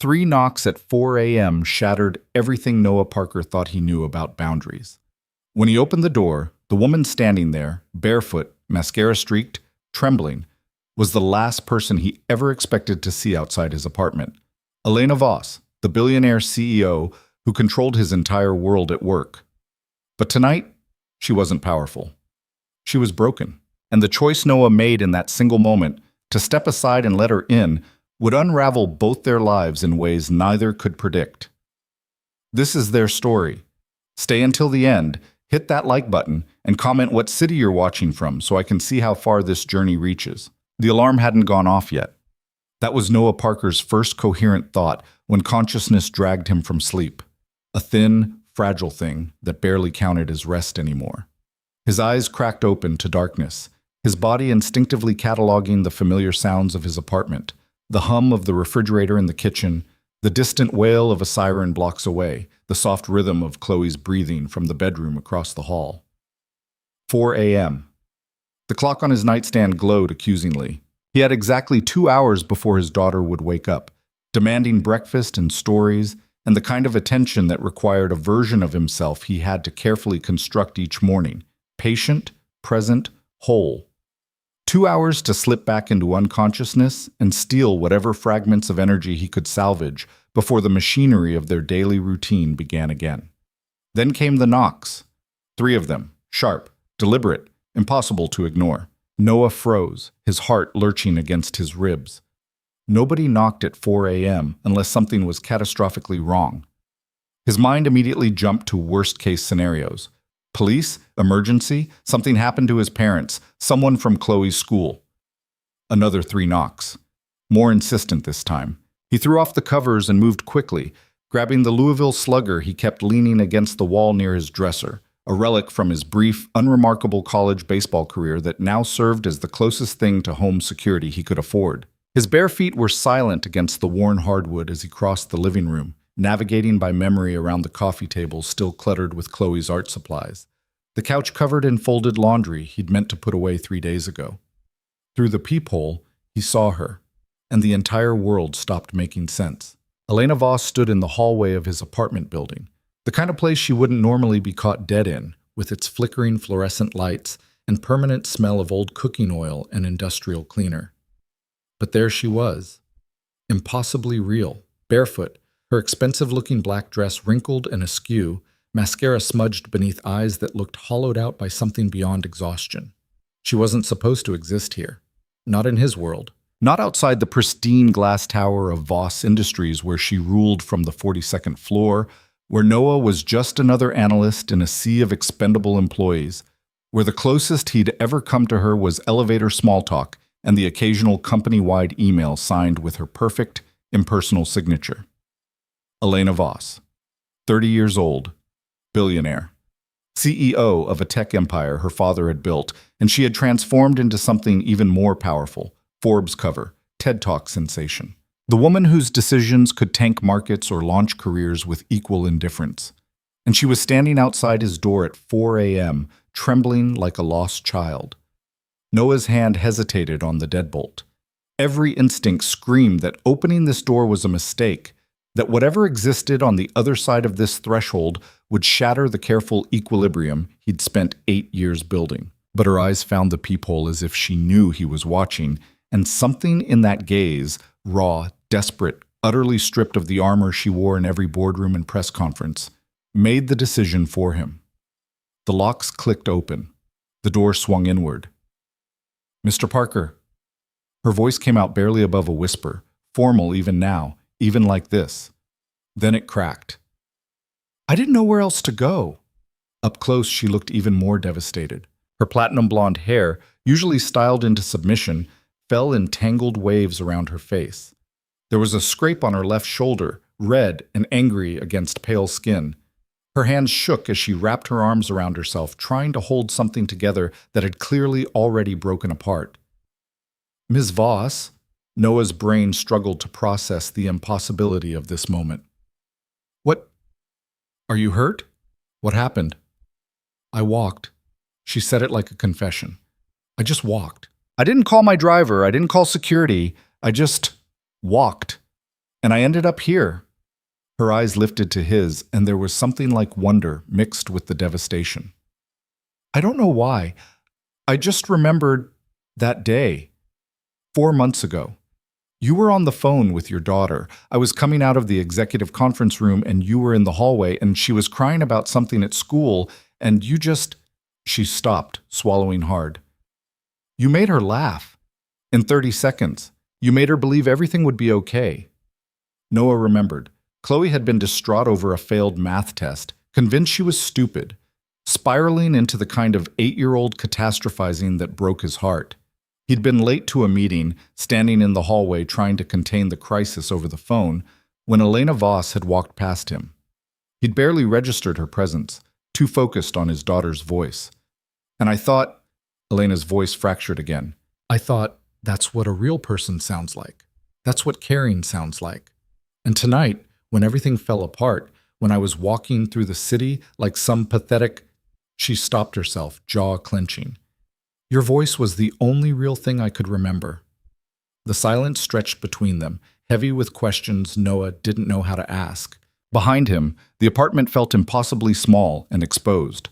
Three knocks at 4 a.m. shattered everything Noah Parker thought he knew about boundaries. When he opened the door, the woman standing there, barefoot, mascara streaked, trembling, was the last person he ever expected to see outside his apartment. Elena Voss, the billionaire CEO who controlled his entire world at work. But tonight, she wasn't powerful. She was broken, and the choice Noah made in that single moment to step aside and let her in would unravel both their lives in ways neither could predict. This is their story. Stay until the end, hit that like button, and comment what city you're watching from so I can see how far this journey reaches. The alarm hadn't gone off yet. That was Noah Parker's first coherent thought when consciousness dragged him from sleep. A thin, fragile thing that barely counted as rest anymore. His eyes cracked open to darkness, his body instinctively cataloging the familiar sounds of his apartment, the hum of the refrigerator in the kitchen, the distant wail of a siren blocks away, the soft rhythm of Chloe's breathing from the bedroom across the hall. 4 a.m. The clock on his nightstand glowed accusingly. He had exactly 2 hours before his daughter would wake up, demanding breakfast and stories, and the kind of attention that required a version of himself he had to carefully construct each morning, patient, present, whole. 2 hours to slip back into unconsciousness and steal whatever fragments of energy he could salvage before the machinery of their daily routine began again. Then came the knocks. 3 of them, sharp, deliberate, impossible to ignore. Noah froze, his heart lurching against his ribs. Nobody knocked at 4 a.m. unless something was catastrophically wrong. His mind immediately jumped to worst-case scenarios. Police, emergency, something happened to his parents, someone from Chloe's school. Another 3 knocks. More insistent this time. He threw off the covers and moved quickly, grabbing the Louisville Slugger he kept leaning against the wall near his dresser, a relic from his brief, unremarkable college baseball career that now served as the closest thing to home security he could afford. His bare feet were silent against the worn hardwood as he crossed the living room, navigating by memory around the coffee table still cluttered with Chloe's art supplies, the couch covered in folded laundry he'd meant to put away 3 days ago. Through the peephole, he saw her, and the entire world stopped making sense. Elena Voss stood in the hallway of his apartment building, the kind of place she wouldn't normally be caught dead in, with its flickering fluorescent lights and permanent smell of old cooking oil and industrial cleaner. But there she was, impossibly real, barefoot, her expensive-looking black dress wrinkled and askew, mascara smudged beneath eyes that looked hollowed out by something beyond exhaustion. She wasn't supposed to exist here. Not in his world. Not outside the pristine glass tower of Voss Industries where she ruled from the 42nd floor, where Noah was just another analyst in a sea of expendable employees, where the closest he'd ever come to her was elevator small talk and the occasional company-wide email signed with her perfect, impersonal signature. Elena Voss, 30 years old, billionaire, CEO of a tech empire her father had built, and she had transformed into something even more powerful, Forbes cover, TED Talk sensation. The woman whose decisions could tank markets or launch careers with equal indifference. And she was standing outside his door at 4 a.m., trembling like a lost child. Noah's hand hesitated on the deadbolt. Every instinct screamed that opening this door was a mistake, that whatever existed on the other side of this threshold would shatter the careful equilibrium he'd spent 8 years building. But her eyes found the peephole as if she knew he was watching, and something in that gaze, raw, desperate, utterly stripped of the armor she wore in every boardroom and press conference, made the decision for him. The locks clicked open. The door swung inward. "Mr. Parker." Her voice came out barely above a whisper, formal even now, even like this. Then it cracked. "I didn't know where else to go." Up close, she looked even more devastated. Her platinum blonde hair, usually styled into submission, fell in tangled waves around her face. There was a scrape on her left shoulder, red and angry against pale skin. Her hands shook as she wrapped her arms around herself, trying to hold something together that had clearly already broken apart. "Ms. Voss," Noah's brain struggled to process the impossibility of this moment. "What? Are you hurt? What happened?" "I walked." She said it like a confession. "I just walked. I didn't call my driver. I didn't call security. I just walked." And I ended up here. Her eyes lifted to his, and there was something like wonder mixed with the devastation. I don't know why. I just remembered that day, 4 months ago. You were on the phone with your daughter. I was coming out of the executive conference room and you were in the hallway and she was crying about something at school and you just... She stopped, swallowing hard. You made her laugh. In 30 seconds. You made her believe everything would be okay. Noah remembered. Chloe had been distraught over a failed math test, convinced she was stupid, spiraling into the kind of 8-year-old catastrophizing that broke his heart. He'd been late to a meeting, standing in the hallway trying to contain the crisis over the phone, when Elena Voss had walked past him. He'd barely registered her presence, too focused on his daughter's voice. And I thought, Elena's voice fractured again, I thought, that's what a real person sounds like. That's what caring sounds like. And tonight, when everything fell apart, when I was walking through the city like some pathetic... She stopped herself, jaw clenching. Your voice was the only real thing I could remember. The silence stretched between them, heavy with questions Noah didn't know how to ask. Behind him, the apartment felt impossibly small and exposed.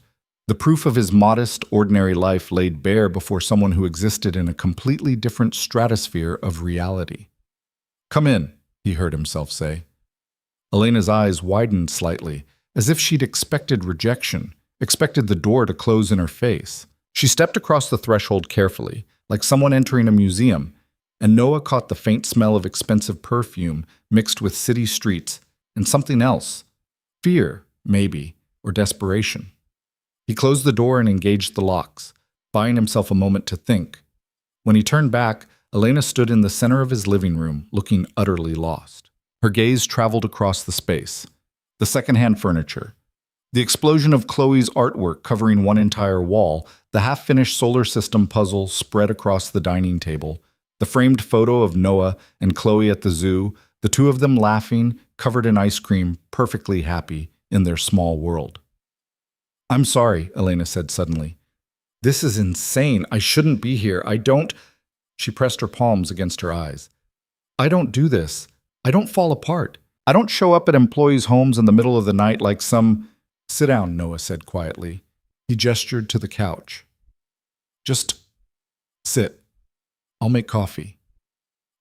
The proof of his modest, ordinary life laid bare before someone who existed in a completely different stratosphere of reality. Come in, he heard himself say. Elena's eyes widened slightly, as if she'd expected rejection, expected the door to close in her face. She stepped across the threshold carefully, like someone entering a museum, and Noah caught the faint smell of expensive perfume mixed with city streets and something else. Fear, maybe, or desperation. He closed the door and engaged the locks, buying himself a moment to think. When he turned back, Elena stood in the center of his living room, looking utterly lost. Her gaze traveled across the space. The secondhand furniture. The explosion of Chloe's artwork covering one entire wall, the half-finished solar system puzzle spread across the dining table, the framed photo of Noah and Chloe at the zoo, the two of them laughing, covered in ice cream, perfectly happy in their small world. I'm sorry, Elena said suddenly. This is insane. I shouldn't be here. I don't... She pressed her palms against her eyes. I don't do this. I don't fall apart. I don't show up at employees' homes in the middle of the night like some... Sit down, Noah said quietly. He gestured to the couch. Just sit. I'll make coffee.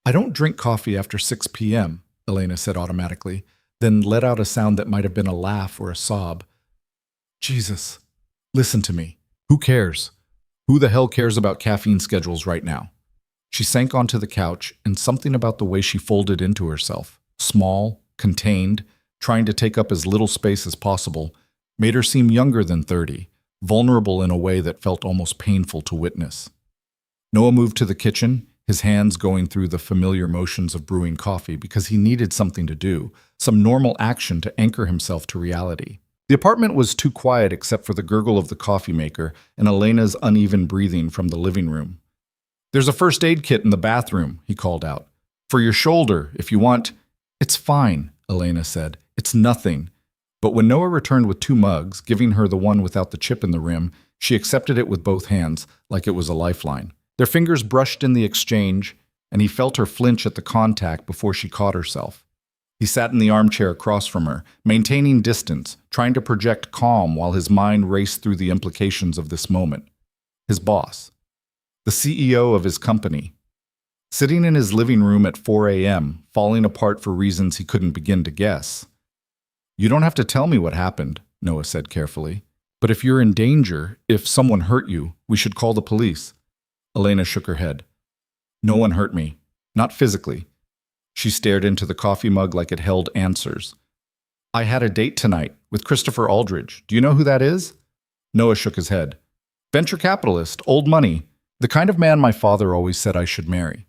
I don't drink coffee after 6 p.m., Elena said automatically, then let out a sound that might have been a laugh or a sob. Jesus, listen to me. Who cares? Who the hell cares about caffeine schedules right now? She sank onto the couch, and something about the way she folded into herself, small, contained, trying to take up as little space as possible, made her seem younger than 30, vulnerable in a way that felt almost painful to witness. Noah moved to the kitchen, his hands going through the familiar motions of brewing coffee because he needed something to do, some normal action to anchor himself to reality. The apartment was too quiet except for the gurgle of the coffee maker and Elena's uneven breathing from the living room. There's a first aid kit in the bathroom, he called out. For your shoulder, if you want. It's fine, Elena said. It's nothing. But when Noah returned with 2 mugs, giving her the one without the chip in the rim, she accepted it with both hands, like it was a lifeline. Their fingers brushed in the exchange, and he felt her flinch at the contact before she caught herself. He sat in the armchair across from her, maintaining distance, trying to project calm while his mind raced through the implications of this moment. His boss. The CEO of his company. Sitting in his living room at 4 a.m., falling apart for reasons he couldn't begin to guess. You don't have to tell me what happened, Noah said carefully. But if you're in danger, if someone hurt you, we should call the police. Elena shook her head. No one hurt me. Not physically. She stared into the coffee mug like it held answers. I had a date tonight with Christopher Aldridge. Do you know who that is? Noah shook his head. Venture capitalist, old money, the kind of man my father always said I should marry.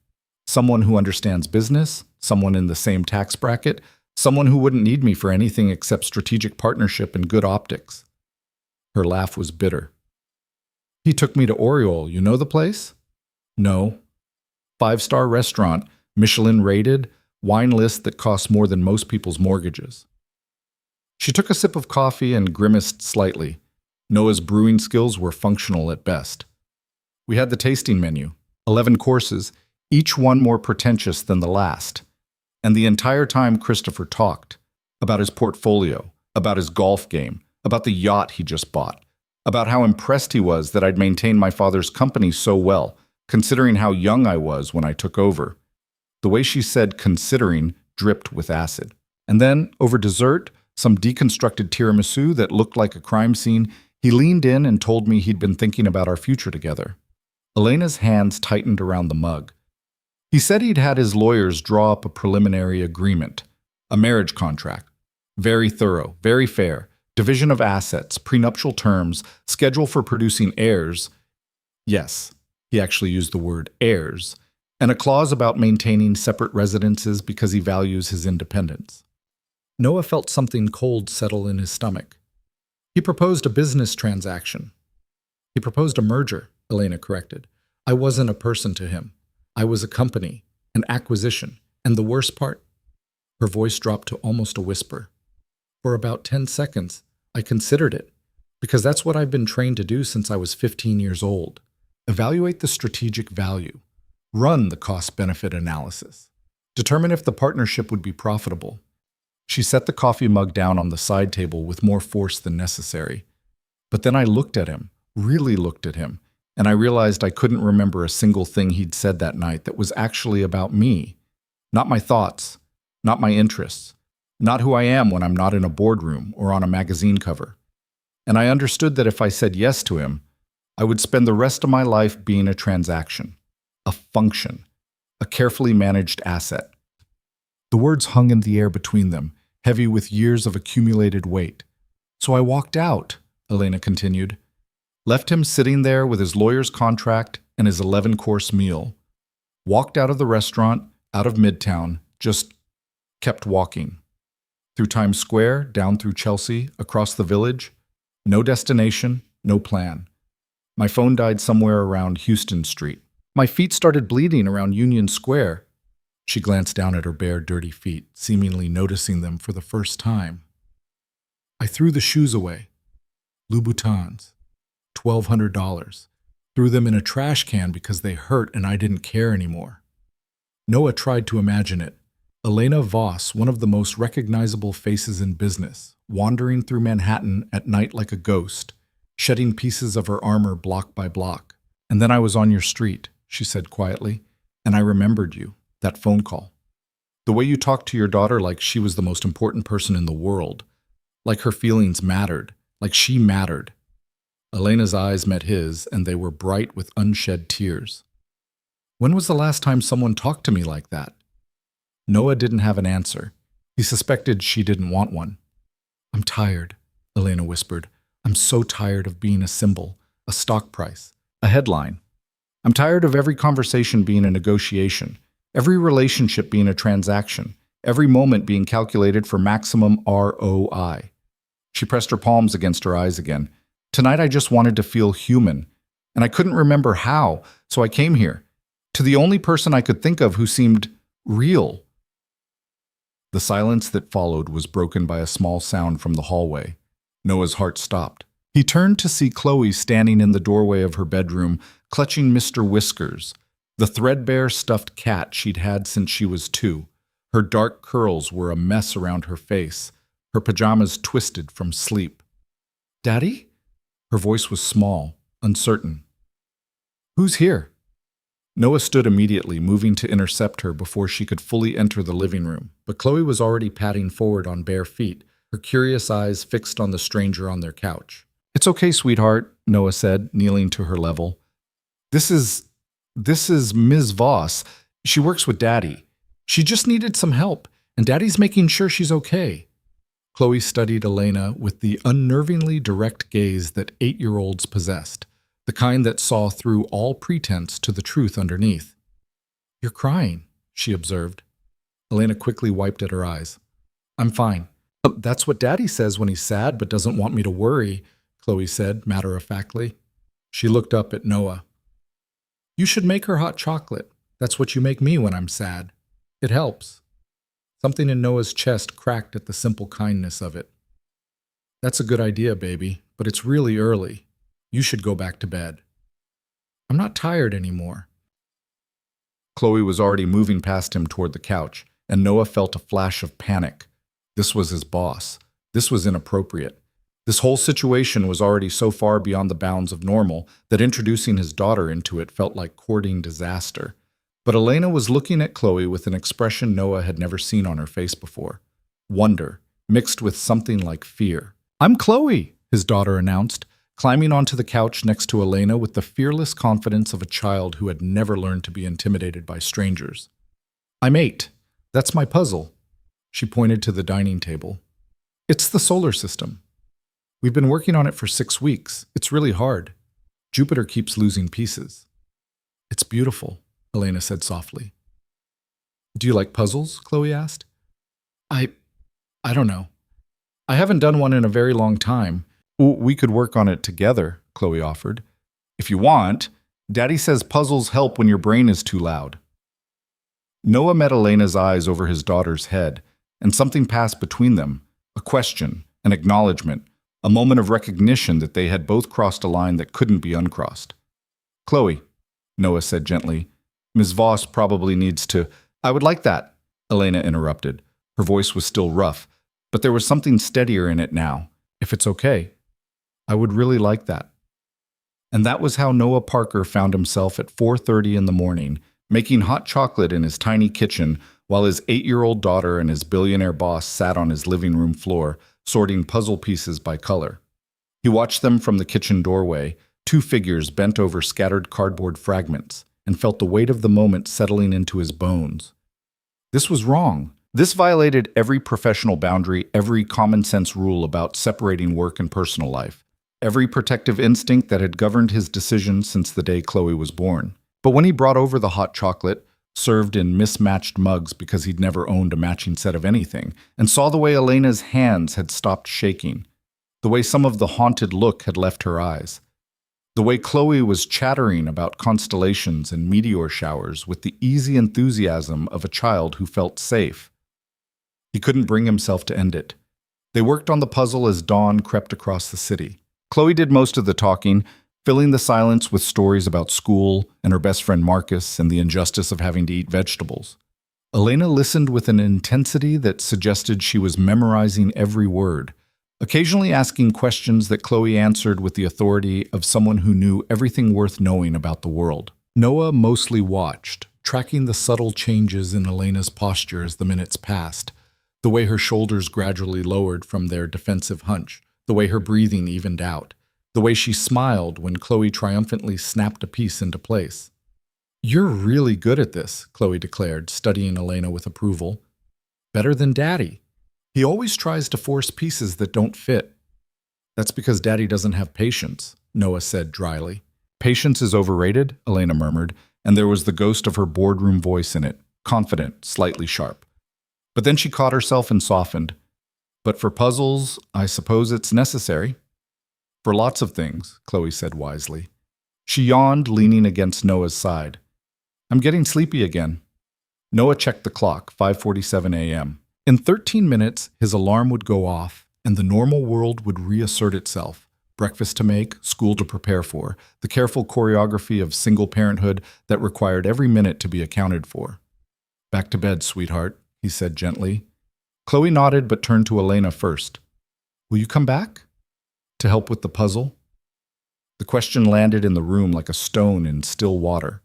Someone who understands business, someone in the same tax bracket, someone who wouldn't need me for anything except strategic partnership and good optics. Her laugh was bitter. He took me to Oriole. You know the place? No. 5-star restaurant, Michelin rated, wine list that costs more than most people's mortgages. She took a sip of coffee and grimaced slightly. Noah's brewing skills were functional at best. We had the tasting menu, 11 courses, each one more pretentious than the last. And the entire time Christopher talked about his portfolio, about his golf game, about the yacht he just bought, about how impressed he was that I'd maintained my father's company so well, considering how young I was when I took over. The way she said considering dripped with acid. And then, over dessert, some deconstructed tiramisu that looked like a crime scene, he leaned in and told me he'd been thinking about our future together. Elena's hands tightened around the mug. He said he'd had his lawyers draw up a preliminary agreement, a marriage contract. Very thorough, very fair, division of assets, prenuptial terms, schedule for producing heirs. Yes, he actually used the word heirs, and a clause about maintaining separate residences because he values his independence. Noah felt something cold settle in his stomach. He proposed a business transaction. He proposed a merger, Elena corrected. I wasn't a person to him. I was a company, an acquisition, and the worst part? Her voice dropped to almost a whisper. For about 10 seconds, I considered it, because that's what I've been trained to do since I was 15 years old. Evaluate the strategic value. Run the cost-benefit analysis. Determine if the partnership would be profitable. She set the coffee mug down on the side table with more force than necessary. But then I looked at him, really looked at him, and I realized I couldn't remember a single thing he'd said that night that was actually about me. Not my thoughts, not my interests, not who I am when I'm not in a boardroom or on a magazine cover. And I understood that if I said yes to him, I would spend the rest of my life being a transaction, a function, a carefully managed asset. The words hung in the air between them, heavy with years of accumulated weight. So I walked out, Elena continued. Left him sitting there with his lawyer's contract and his 11-course meal. Walked out of the restaurant, out of Midtown, just kept walking. Through Times Square, down through Chelsea, across the village. No destination, no plan. My phone died somewhere around Houston Street. My feet started bleeding around Union Square. She glanced down at her bare, dirty feet, seemingly noticing them for the first time. I threw the shoes away. Louboutins. $1,200. Threw them in a trash can because they hurt and I didn't care anymore. Noah tried to imagine it. Elena Voss, one of the most recognizable faces in business, wandering through Manhattan at night like a ghost, shedding pieces of her armor block by block. And then I was on your street, she said quietly, and I remembered you, that phone call. The way you talked to your daughter like she was the most important person in the world, like her feelings mattered, like she mattered. Elena's eyes met his, and they were bright with unshed tears. When was the last time someone talked to me like that? Noah didn't have an answer. He suspected she didn't want one. I'm tired, Elena whispered. I'm so tired of being a symbol, a stock price, a headline. I'm tired of every conversation being a negotiation, every relationship being a transaction, every moment being calculated for maximum ROI. She pressed her palms against her eyes again. Tonight I just wanted to feel human, and I couldn't remember how, so I came here, to the only person I could think of who seemed real. The silence that followed was broken by a small sound from the hallway. Noah's heart stopped. He turned to see Chloe standing in the doorway of her bedroom, clutching Mr. Whiskers, the threadbare stuffed cat she'd had since she was 2. Her dark curls were a mess around her face, her pajamas twisted from sleep. Daddy? Her voice was small, uncertain. Who's here? Noah stood immediately, moving to intercept her before she could fully enter the living room, but Chloe was already padding forward on bare feet, her curious eyes fixed on the stranger on their couch. It's okay, sweetheart, Noah said, kneeling to her level. This is Ms. Voss. She works with Daddy. She just needed some help, and Daddy's making sure she's okay. Chloe studied Elena with the unnervingly direct gaze that 8-year-olds possessed, the kind that saw through all pretense to the truth underneath. You're crying, she observed. Elena quickly wiped at her eyes. I'm fine. That's what Daddy says when he's sad but doesn't want me to worry, Chloe said matter-of-factly. She looked up at Noah. You should make her hot chocolate. That's what you make me when I'm sad. It helps. Something in Noah's chest cracked at the simple kindness of it. That's a good idea, baby, but it's really early. You should go back to bed. I'm not tired anymore. Chloe was already moving past him toward the couch, and Noah felt a flash of panic. This was his boss. This was inappropriate. This whole situation was already so far beyond the bounds of normal that introducing his daughter into it felt like courting disaster. But Elena was looking at Chloe with an expression Noah had never seen on her face before. Wonder, mixed with something like fear. "I'm Chloe," his daughter announced, climbing onto the couch next to Elena with the fearless confidence of a child who had never learned to be intimidated by strangers. "I'm 8. That's my puzzle." She pointed to the dining table. "It's the solar system. We've been working on it for 6 weeks. It's really hard. Jupiter keeps losing pieces." "It's beautiful," Elena said softly. "Do you like puzzles?" Chloe asked. I don't know. I haven't done one in a very long time. We could work on it together," Chloe offered. "If you want. Daddy says puzzles help when your brain is too loud." Noah met Elena's eyes over his daughter's head, and something passed between them, a question, an acknowledgement, a moment of recognition that they had both crossed a line that couldn't be uncrossed. "Chloe," Noah said gently, "Ms. Voss probably needs to—" "I would like that," Elena interrupted. Her voice was still rough, but there was something steadier in it now. "If it's okay, I would really like that." And that was how Noah Parker found himself at 4:30 in the morning, making hot chocolate in his tiny kitchen while his 8-year-old daughter and his billionaire boss sat on his living room floor, sorting puzzle pieces by color. He watched them from the kitchen doorway, 2 figures bent over scattered cardboard fragments, and felt the weight of the moment settling into his bones. This was wrong. This violated every professional boundary, every common-sense rule about separating work and personal life, every protective instinct that had governed his decisions since the day Chloe was born. But when he brought over the hot chocolate, served in mismatched mugs because he'd never owned a matching set of anything, and saw the way Elena's hands had stopped shaking, the way some of the haunted look had left her eyes, the way Chloe was chattering about constellations and meteor showers with the easy enthusiasm of a child who felt safe, he couldn't bring himself to end it. They worked on the puzzle as dawn crept across the city. Chloe did most of the talking, filling the silence with stories about school and her best friend Marcus and the injustice of having to eat vegetables. Elena listened with an intensity that suggested she was memorizing every word, occasionally asking questions that Chloe answered with the authority of someone who knew everything worth knowing about the world. Noah mostly watched, tracking the subtle changes in Elena's posture as the minutes passed, the way her shoulders gradually lowered from their defensive hunch, the way her breathing evened out, the way she smiled when Chloe triumphantly snapped a piece into place. "You're really good at this," Chloe declared, studying Elena with approval. "Better than Daddy. He always tries to force pieces that don't fit." "That's because Daddy doesn't have patience," Noah said dryly. "Patience is overrated," Elena murmured, and there was the ghost of her boardroom voice in it, confident, slightly sharp. But then she caught herself and softened. "But for puzzles, I suppose it's necessary." "For lots of things," Chloe said wisely. She yawned, leaning against Noah's side. "I'm getting sleepy again." Noah checked the clock, 5:47 a.m. In 13 minutes, his alarm would go off, and the normal world would reassert itself. Breakfast to make, school to prepare for, the careful choreography of single parenthood that required every minute to be accounted for. "Back to bed, sweetheart," he said gently. Chloe nodded but turned to Elena first. "Will you come back? To help with the puzzle?" The question landed in the room like a stone in still water.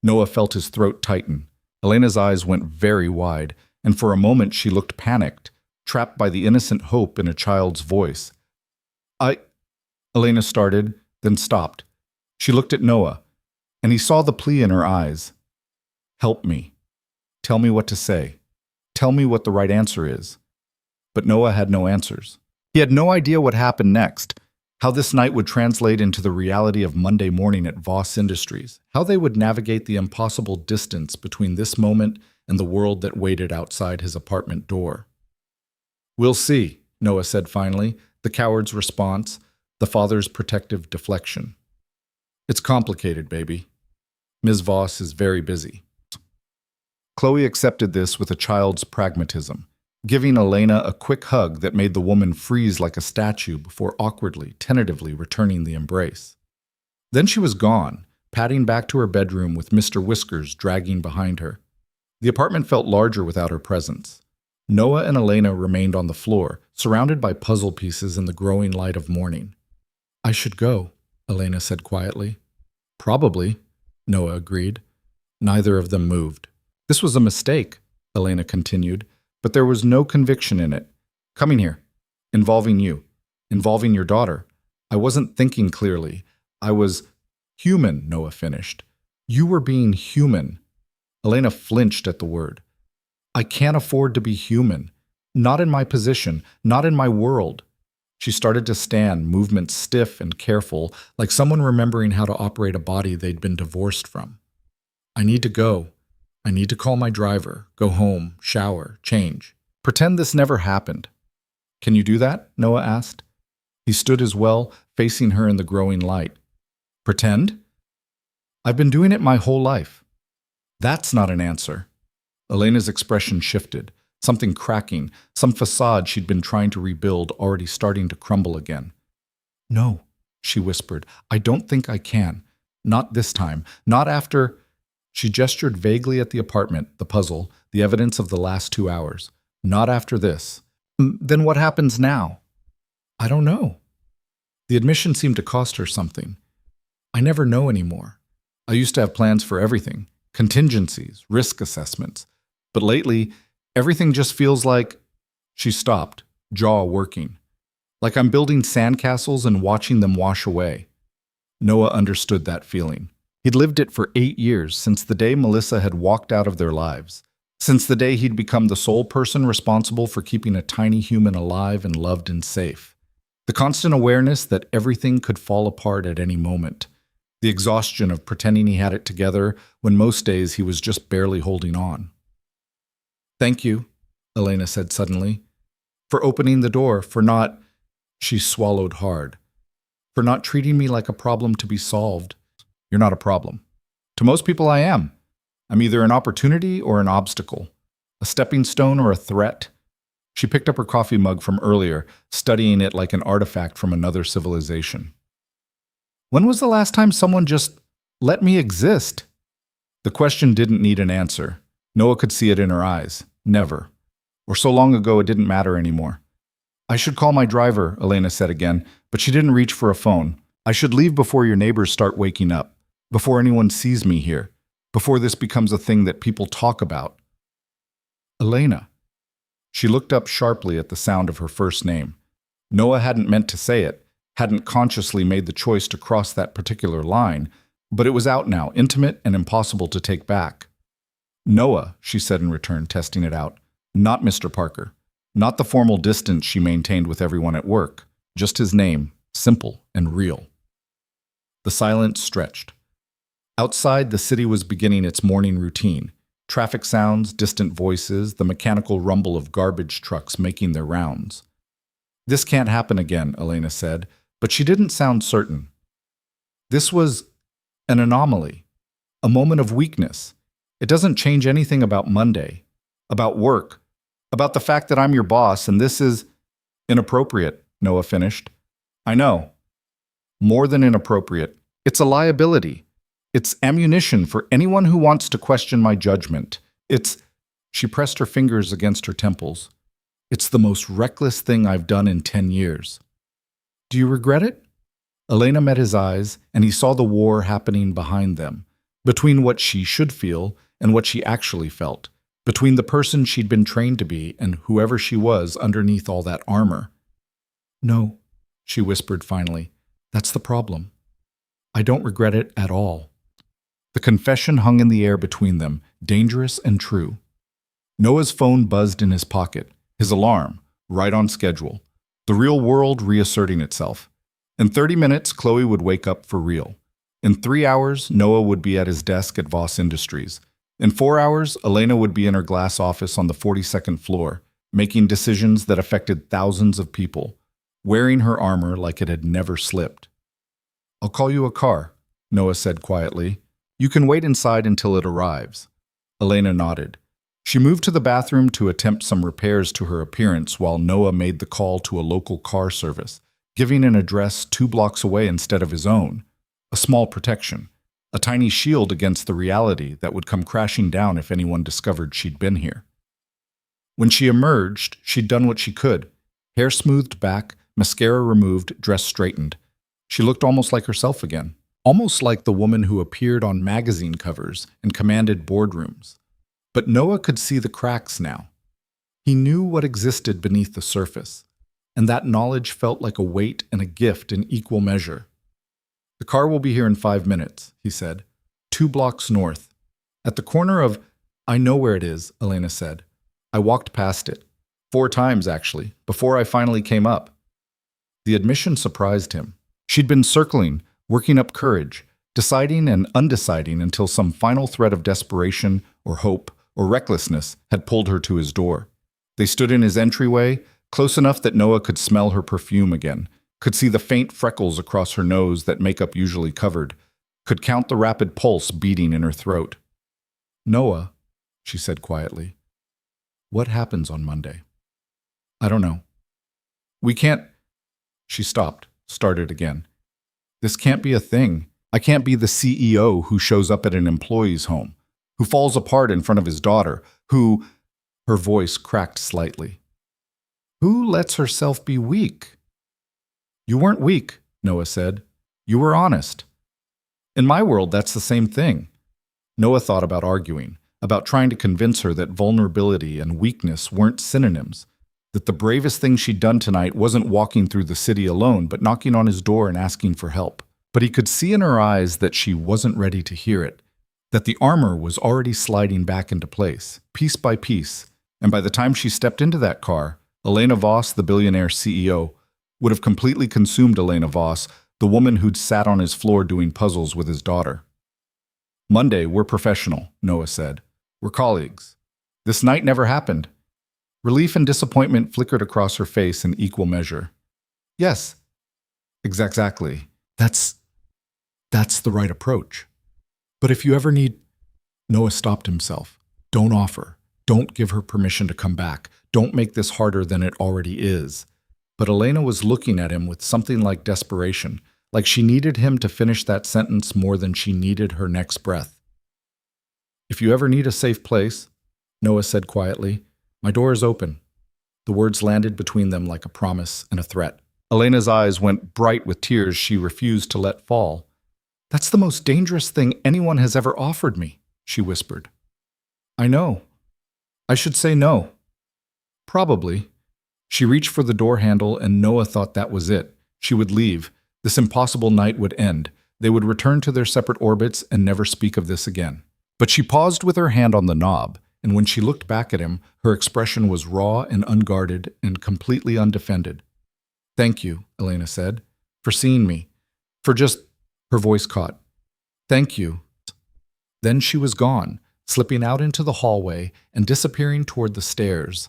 Noah felt his throat tighten. Elena's eyes went very wide, and for a moment she looked panicked, trapped by the innocent hope in a child's voice. Elena started, then stopped. She looked at Noah, and he saw the plea in her eyes. "Help me. Tell me what to say. Tell me what the right answer is." But Noah had no answers. He had no idea what happened next, how this night would translate into the reality of Monday morning at Voss Industries, how they would navigate the impossible distance between this moment and the world that waited outside his apartment door. "We'll see," Noah said finally, the coward's response, the father's protective deflection. "It's complicated, baby. Ms. Voss is very busy." Chloe accepted this with a child's pragmatism, giving Elena a quick hug that made the woman freeze like a statue before awkwardly, tentatively returning the embrace. Then she was gone, padding back to her bedroom with Mr. Whiskers dragging behind her. The apartment felt larger without her presence. Noah and Elena remained on the floor, surrounded by puzzle pieces in the growing light of morning. "I should go," Elena said quietly. "Probably," Noah agreed. Neither of them moved. "This was a mistake," Elena continued, "but there was no conviction in it. Coming here, involving you, involving your daughter. I wasn't thinking clearly. I was human," Noah finished. "You were being human." Elena flinched at the word. "I can't afford to be human. Not in my position, not in my world." She started to stand, movements stiff and careful, like someone remembering how to operate a body they'd been divorced from. "I need to go. I need to call my driver, go home, shower, change. Pretend this never happened." "Can you do that?" Noah asked. He stood as well, facing her in the growing light. "Pretend? I've been doing it my whole life." "That's not an answer." Elena's expression shifted, something cracking, some facade she'd been trying to rebuild already starting to crumble again. "No," she whispered, "I don't think I can. Not this time. Not after—" She gestured vaguely at the apartment, the puzzle, the evidence of the last 2 hours. "Not after this." "Then what happens now?" "I don't know." The admission seemed to cost her something. "I never know anymore. I used to have plans for everything, contingencies, risk assessments. But lately, everything just feels like—" She stopped, jaw working. "Like I'm building sandcastles and watching them wash away." Noah understood that feeling. He'd lived it for 8 years, since the day Melissa had walked out of their lives, since the day he'd become the sole person responsible for keeping a tiny human alive and loved and safe. The constant awareness that everything could fall apart at any moment. The exhaustion of pretending he had it together when most days he was just barely holding on. "Thank you," Elena said suddenly, "for opening the door, for not—" She swallowed hard. "For not treating me like a problem to be solved." "You're not a problem. To most people I am. I'm either an opportunity or an obstacle, a stepping stone or a threat." She picked up her coffee mug from earlier, studying it like an artifact from another civilization. "When was the last time someone just let me exist?" The question didn't need an answer. Noah could see it in her eyes. Never. Or so long ago it didn't matter anymore. "I should call my driver," Elena said again, but she didn't reach for a phone. "I should leave before your neighbors start waking up, before anyone sees me here, before this becomes a thing that people talk about." "Elena." She looked up sharply at the sound of her first name. Noah hadn't meant to say it, hadn't consciously made the choice to cross that particular line, but it was out now, intimate and impossible to take back. "Noah," she said in return, testing it out. Not Mr. Parker. Not the formal distance she maintained with everyone at work. Just his name, simple and real. The silence stretched. Outside, the city was beginning its morning routine. Traffic sounds, distant voices, the mechanical rumble of garbage trucks making their rounds. "This can't happen again," Elena said, but she didn't sound certain. This was an anomaly, a moment of weakness. It doesn't change anything about Monday, about work, about the fact that I'm your boss, and this is inappropriate, Noah finished. "I know. More than inappropriate. It's a liability. It's ammunition for anyone who wants to question my judgment. It's—" She pressed her fingers against her temples. "It's the most reckless thing I've done in 10 years. Do you regret it?" Elena met his eyes, and he saw the war happening behind them, between what she should feel and what she actually felt, between the person she'd been trained to be and whoever she was underneath all that armor. "No," she whispered finally. "That's the problem. I don't regret it at all." The confession hung in the air between them, dangerous and true. Noah's phone buzzed in his pocket, his alarm, right on schedule. The real world reasserting itself. In 30 minutes, Chloe would wake up for real. In 3 hours, Noah would be at his desk at Voss Industries. In 4 hours, Elena would be in her glass office on the 42nd floor, making decisions that affected thousands of people, wearing her armor like it had never slipped. "I'll call you a car," Noah said quietly. "You can wait inside until it arrives." Elena nodded. She moved to the bathroom to attempt some repairs to her appearance while Noah made the call to a local car service, giving an address 2 blocks away instead of his own. A small protection. a tiny shield against the reality that would come crashing down if anyone discovered she'd been here. When she emerged, she'd done what she could. Hair smoothed back, mascara removed, dress straightened. She looked almost like herself again. Almost like the woman who appeared on magazine covers and commanded boardrooms. But Noah could see the cracks now. He knew what existed beneath the surface, and that knowledge felt like a weight and a gift in equal measure. "The car will be here in 5 minutes," he said. 2 blocks north. At the corner of— "I know where it is," Elena said. "I walked past it. 4 times, actually, before I finally came up." The admission surprised him. She'd been circling, working up courage, deciding and undeciding until some final thread of desperation or hope or recklessness had pulled her to his door. They stood in his entryway, close enough that Noah could smell her perfume again, could see the faint freckles across her nose that makeup usually covered, could count the rapid pulse beating in her throat. "Noah," she said quietly, "what happens on Monday?" "I don't know." "We can't—" She stopped, started again. "This can't be a thing. I can't be the CEO who shows up at an employee's home, who falls apart in front of his daughter, who—" Her voice cracked slightly. "Who lets herself be weak?" "You weren't weak," Noah said. "You were honest. In my world, that's the same thing." Noah thought about arguing, about trying to convince her that vulnerability and weakness weren't synonyms, that the bravest thing she'd done tonight wasn't walking through the city alone, but knocking on his door and asking for help. But he could see in her eyes that she wasn't ready to hear it, that the armor was already sliding back into place, piece by piece, and by the time she stepped into that car, Elena Voss, the billionaire CEO, would have completely consumed Elena Voss, the woman who'd sat on his floor doing puzzles with his daughter. "Monday, we're professional," Noah said. "We're colleagues. This night never happened." Relief and disappointment flickered across her face in equal measure. "Yes, exactly. That's the right approach. But if you ever need—" Noah stopped himself. "Don't offer. Don't give her permission to come back. Don't make this harder than it already is." But Elena was looking at him with something like desperation, like she needed him to finish that sentence more than she needed her next breath. "If you ever need a safe place," Noah said quietly, "my door is open." The words landed between them like a promise and a threat. Elena's eyes went bright with tears she refused to let fall. "That's the most dangerous thing anyone has ever offered me," she whispered. "I know. I should say no." "Probably." She reached for the door handle, and Noah thought that was it. She would leave. This impossible night would end. They would return to their separate orbits and never speak of this again. But she paused with her hand on the knob, and when she looked back at him, her expression was raw and unguarded and completely undefended. "Thank you," Elena said, "for seeing me. For just—" Her voice caught. "Thank you." Then she was gone, slipping out into the hallway and disappearing toward the stairs.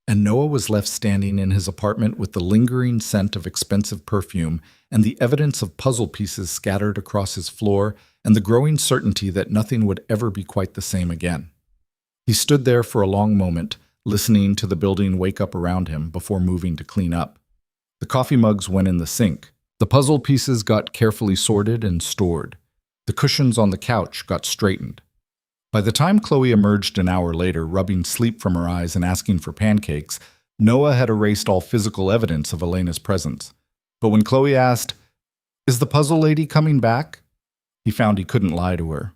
And Noah was left standing in his apartment with the lingering scent of expensive perfume and the evidence of puzzle pieces scattered across his floor and the growing certainty that nothing would ever be quite the same again. He stood there for a long moment, listening to the building wake up around him before moving to clean up. The coffee mugs went in the sink. The puzzle pieces got carefully sorted and stored. The cushions on the couch got straightened. By the time Chloe emerged an hour later, rubbing sleep from her eyes and asking for pancakes, Noah had erased all physical evidence of Elena's presence. But when Chloe asked, "Is the puzzle lady coming back?" he found he couldn't lie to her.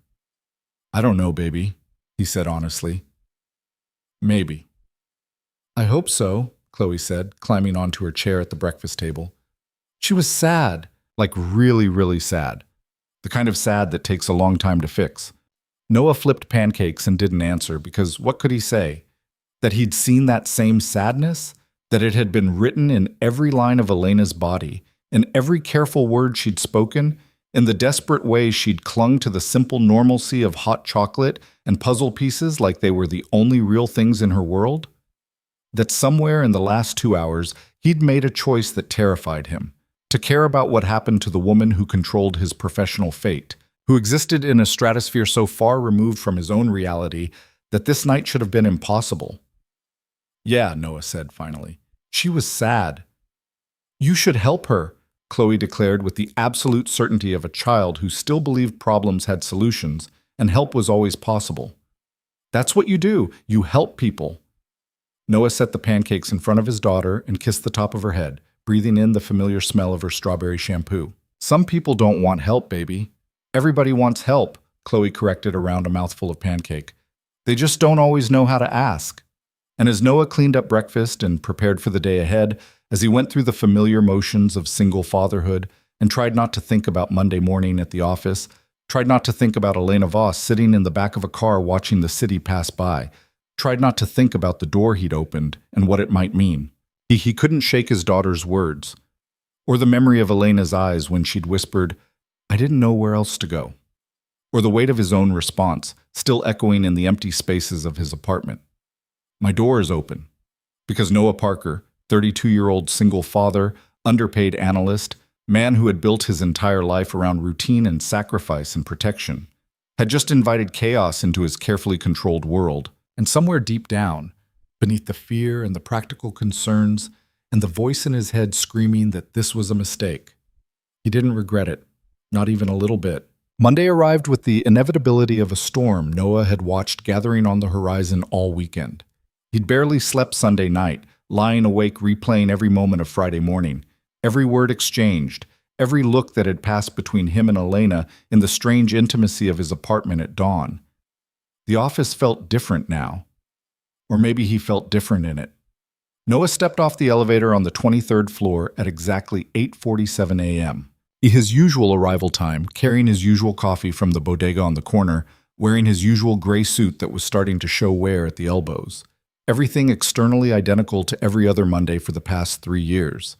"I don't know, baby," he said honestly. "Maybe." "I hope so," Chloe said, climbing onto her chair at the breakfast table. She was sad, like really, really sad. The kind of sad that takes a long time to fix. Noah flipped pancakes and didn't answer because what could he say? That he'd seen that same sadness? That it had been written in every line of Elena's body, in every careful word she'd spoken, in the desperate way she'd clung to the simple normalcy of hot chocolate and puzzle pieces like they were the only real things in her world? That somewhere in the last 2 hours, he'd made a choice that terrified him, to care about what happened to the woman who controlled his professional fate, who existed in a stratosphere so far removed from his own reality that this night should have been impossible. "Yeah," Noah said finally. "She was sad." "You should help her," Chloe declared with the absolute certainty of a child who still believed problems had solutions and help was always possible. That's what you do. You help people. Noah set the pancakes in front of his daughter and kissed the top of her head, breathing in the familiar smell of her strawberry shampoo. Some people don't want help, baby. Everybody wants help, Chloe corrected around a mouthful of pancake. They just don't always know how to ask. And as Noah cleaned up breakfast and prepared for the day ahead, as he went through the familiar motions of single fatherhood and tried not to think about Monday morning at the office, tried not to think about Elena Voss sitting in the back of a car watching the city pass by, tried not to think about the door he'd opened and what it might mean. He couldn't shake his daughter's words, or the memory of Elena's eyes when she'd whispered, "I didn't know where else to go," or the weight of his own response, still echoing in the empty spaces of his apartment. My door is open. Because Noah Parker, 32-year-old single father, underpaid analyst, man who had built his entire life around routine and sacrifice and protection, had just invited chaos into his carefully controlled world, and somewhere deep down, beneath the fear and the practical concerns and the voice in his head screaming that this was a mistake, he didn't regret it, not even a little bit. Monday arrived with the inevitability of a storm Noah had watched gathering on the horizon all weekend. He'd barely slept Sunday night, lying awake replaying every moment of Friday morning, every word exchanged, every look that had passed between him and Elena in the strange intimacy of his apartment at dawn. The office felt different now. Or maybe he felt different in it. Noah stepped off the elevator on the 23rd floor at exactly 8:47 a.m. His usual arrival time, carrying his usual coffee from the bodega on the corner, wearing his usual gray suit that was starting to show wear at the elbows. Everything externally identical to every other Monday for the past 3 years.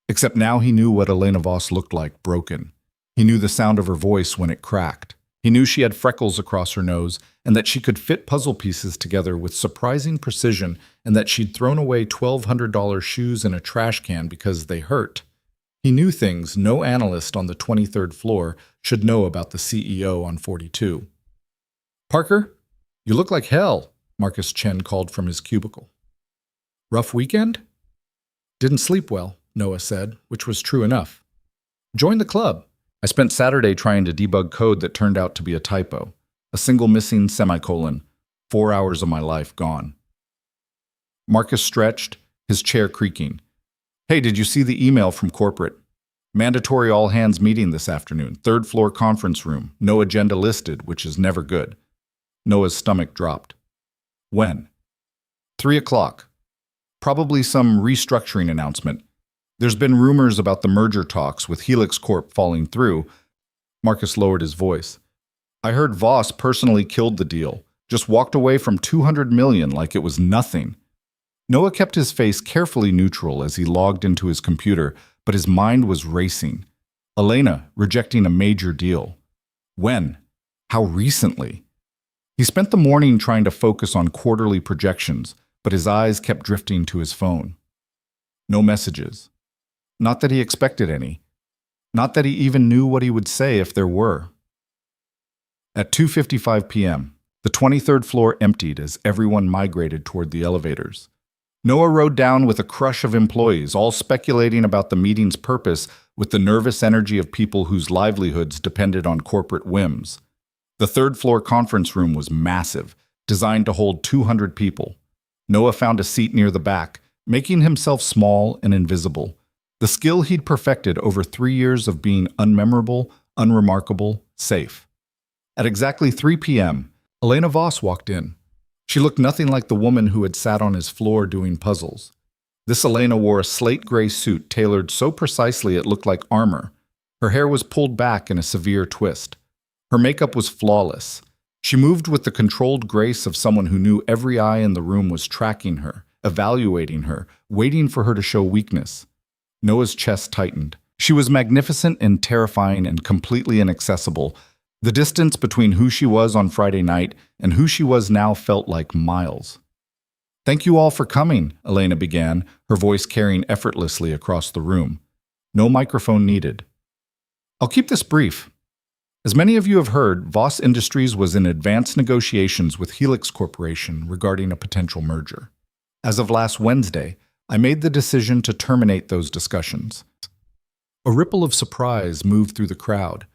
Except now he knew what Elena Voss looked like, broken. He knew the sound of her voice when it cracked. He knew she had freckles across her nose and that she could fit puzzle pieces together with surprising precision and that she'd thrown away $1,200 shoes in a trash can because they hurt. He knew things no analyst on the 23rd floor should know about the CEO on 42. "Parker, you look like hell," Marcus Chen called from his cubicle. "Rough weekend?" "Didn't sleep well," Noah said, which was true enough. "Join the club. I spent Saturday trying to debug code that turned out to be a typo. A single missing semicolon. 4 hours of my life gone." Marcus stretched, his chair creaking. "Hey, did you see the email from corporate? Mandatory all-hands meeting this afternoon, 3rd floor conference room, no agenda listed, which is never good." Noah's stomach dropped. "When?" 3 o'clock. Probably some restructuring announcement. There's been rumors about the merger talks with Helix Corp falling through." Marcus lowered his voice. "I heard Voss personally killed the deal, just walked away from $200 million like it was nothing." Noah kept his face carefully neutral as he logged into his computer, but his mind was racing. Elena rejecting a major deal. When? How recently? He spent the morning trying to focus on quarterly projections, but his eyes kept drifting to his phone. No messages. Not that he expected any. Not that he even knew what he would say if there were. At 2:55 p.m., the 23rd floor emptied as everyone migrated toward the elevators. Noah rode down with a crush of employees, all speculating about the meeting's purpose with the nervous energy of people whose livelihoods depended on corporate whims. The 3rd floor conference room was massive, designed to hold 200 people. Noah found a seat near the back, making himself small and invisible. The skill he'd perfected over 3 years of being unmemorable, unremarkable, safe. At exactly 3 p.m., Elena Voss walked in. She looked nothing like the woman who had sat on his floor doing puzzles. This Elena wore a slate gray suit tailored so precisely it looked like armor. Her hair was pulled back in a severe twist. Her makeup was flawless. She moved with the controlled grace of someone who knew every eye in the room was tracking her, evaluating her, waiting for her to show weakness. Noah's chest tightened. She was magnificent and terrifying and completely inaccessible. The distance between who she was on Friday night and who she was now felt like miles. "Thank you all for coming," Elena began, her voice carrying effortlessly across the room. No microphone needed. "I'll keep this brief. As many of you have heard, Voss Industries was in advanced negotiations with Helix Corporation regarding a potential merger. As of last Wednesday, I made the decision to terminate those discussions. A ripple of surprise moved through the crowd.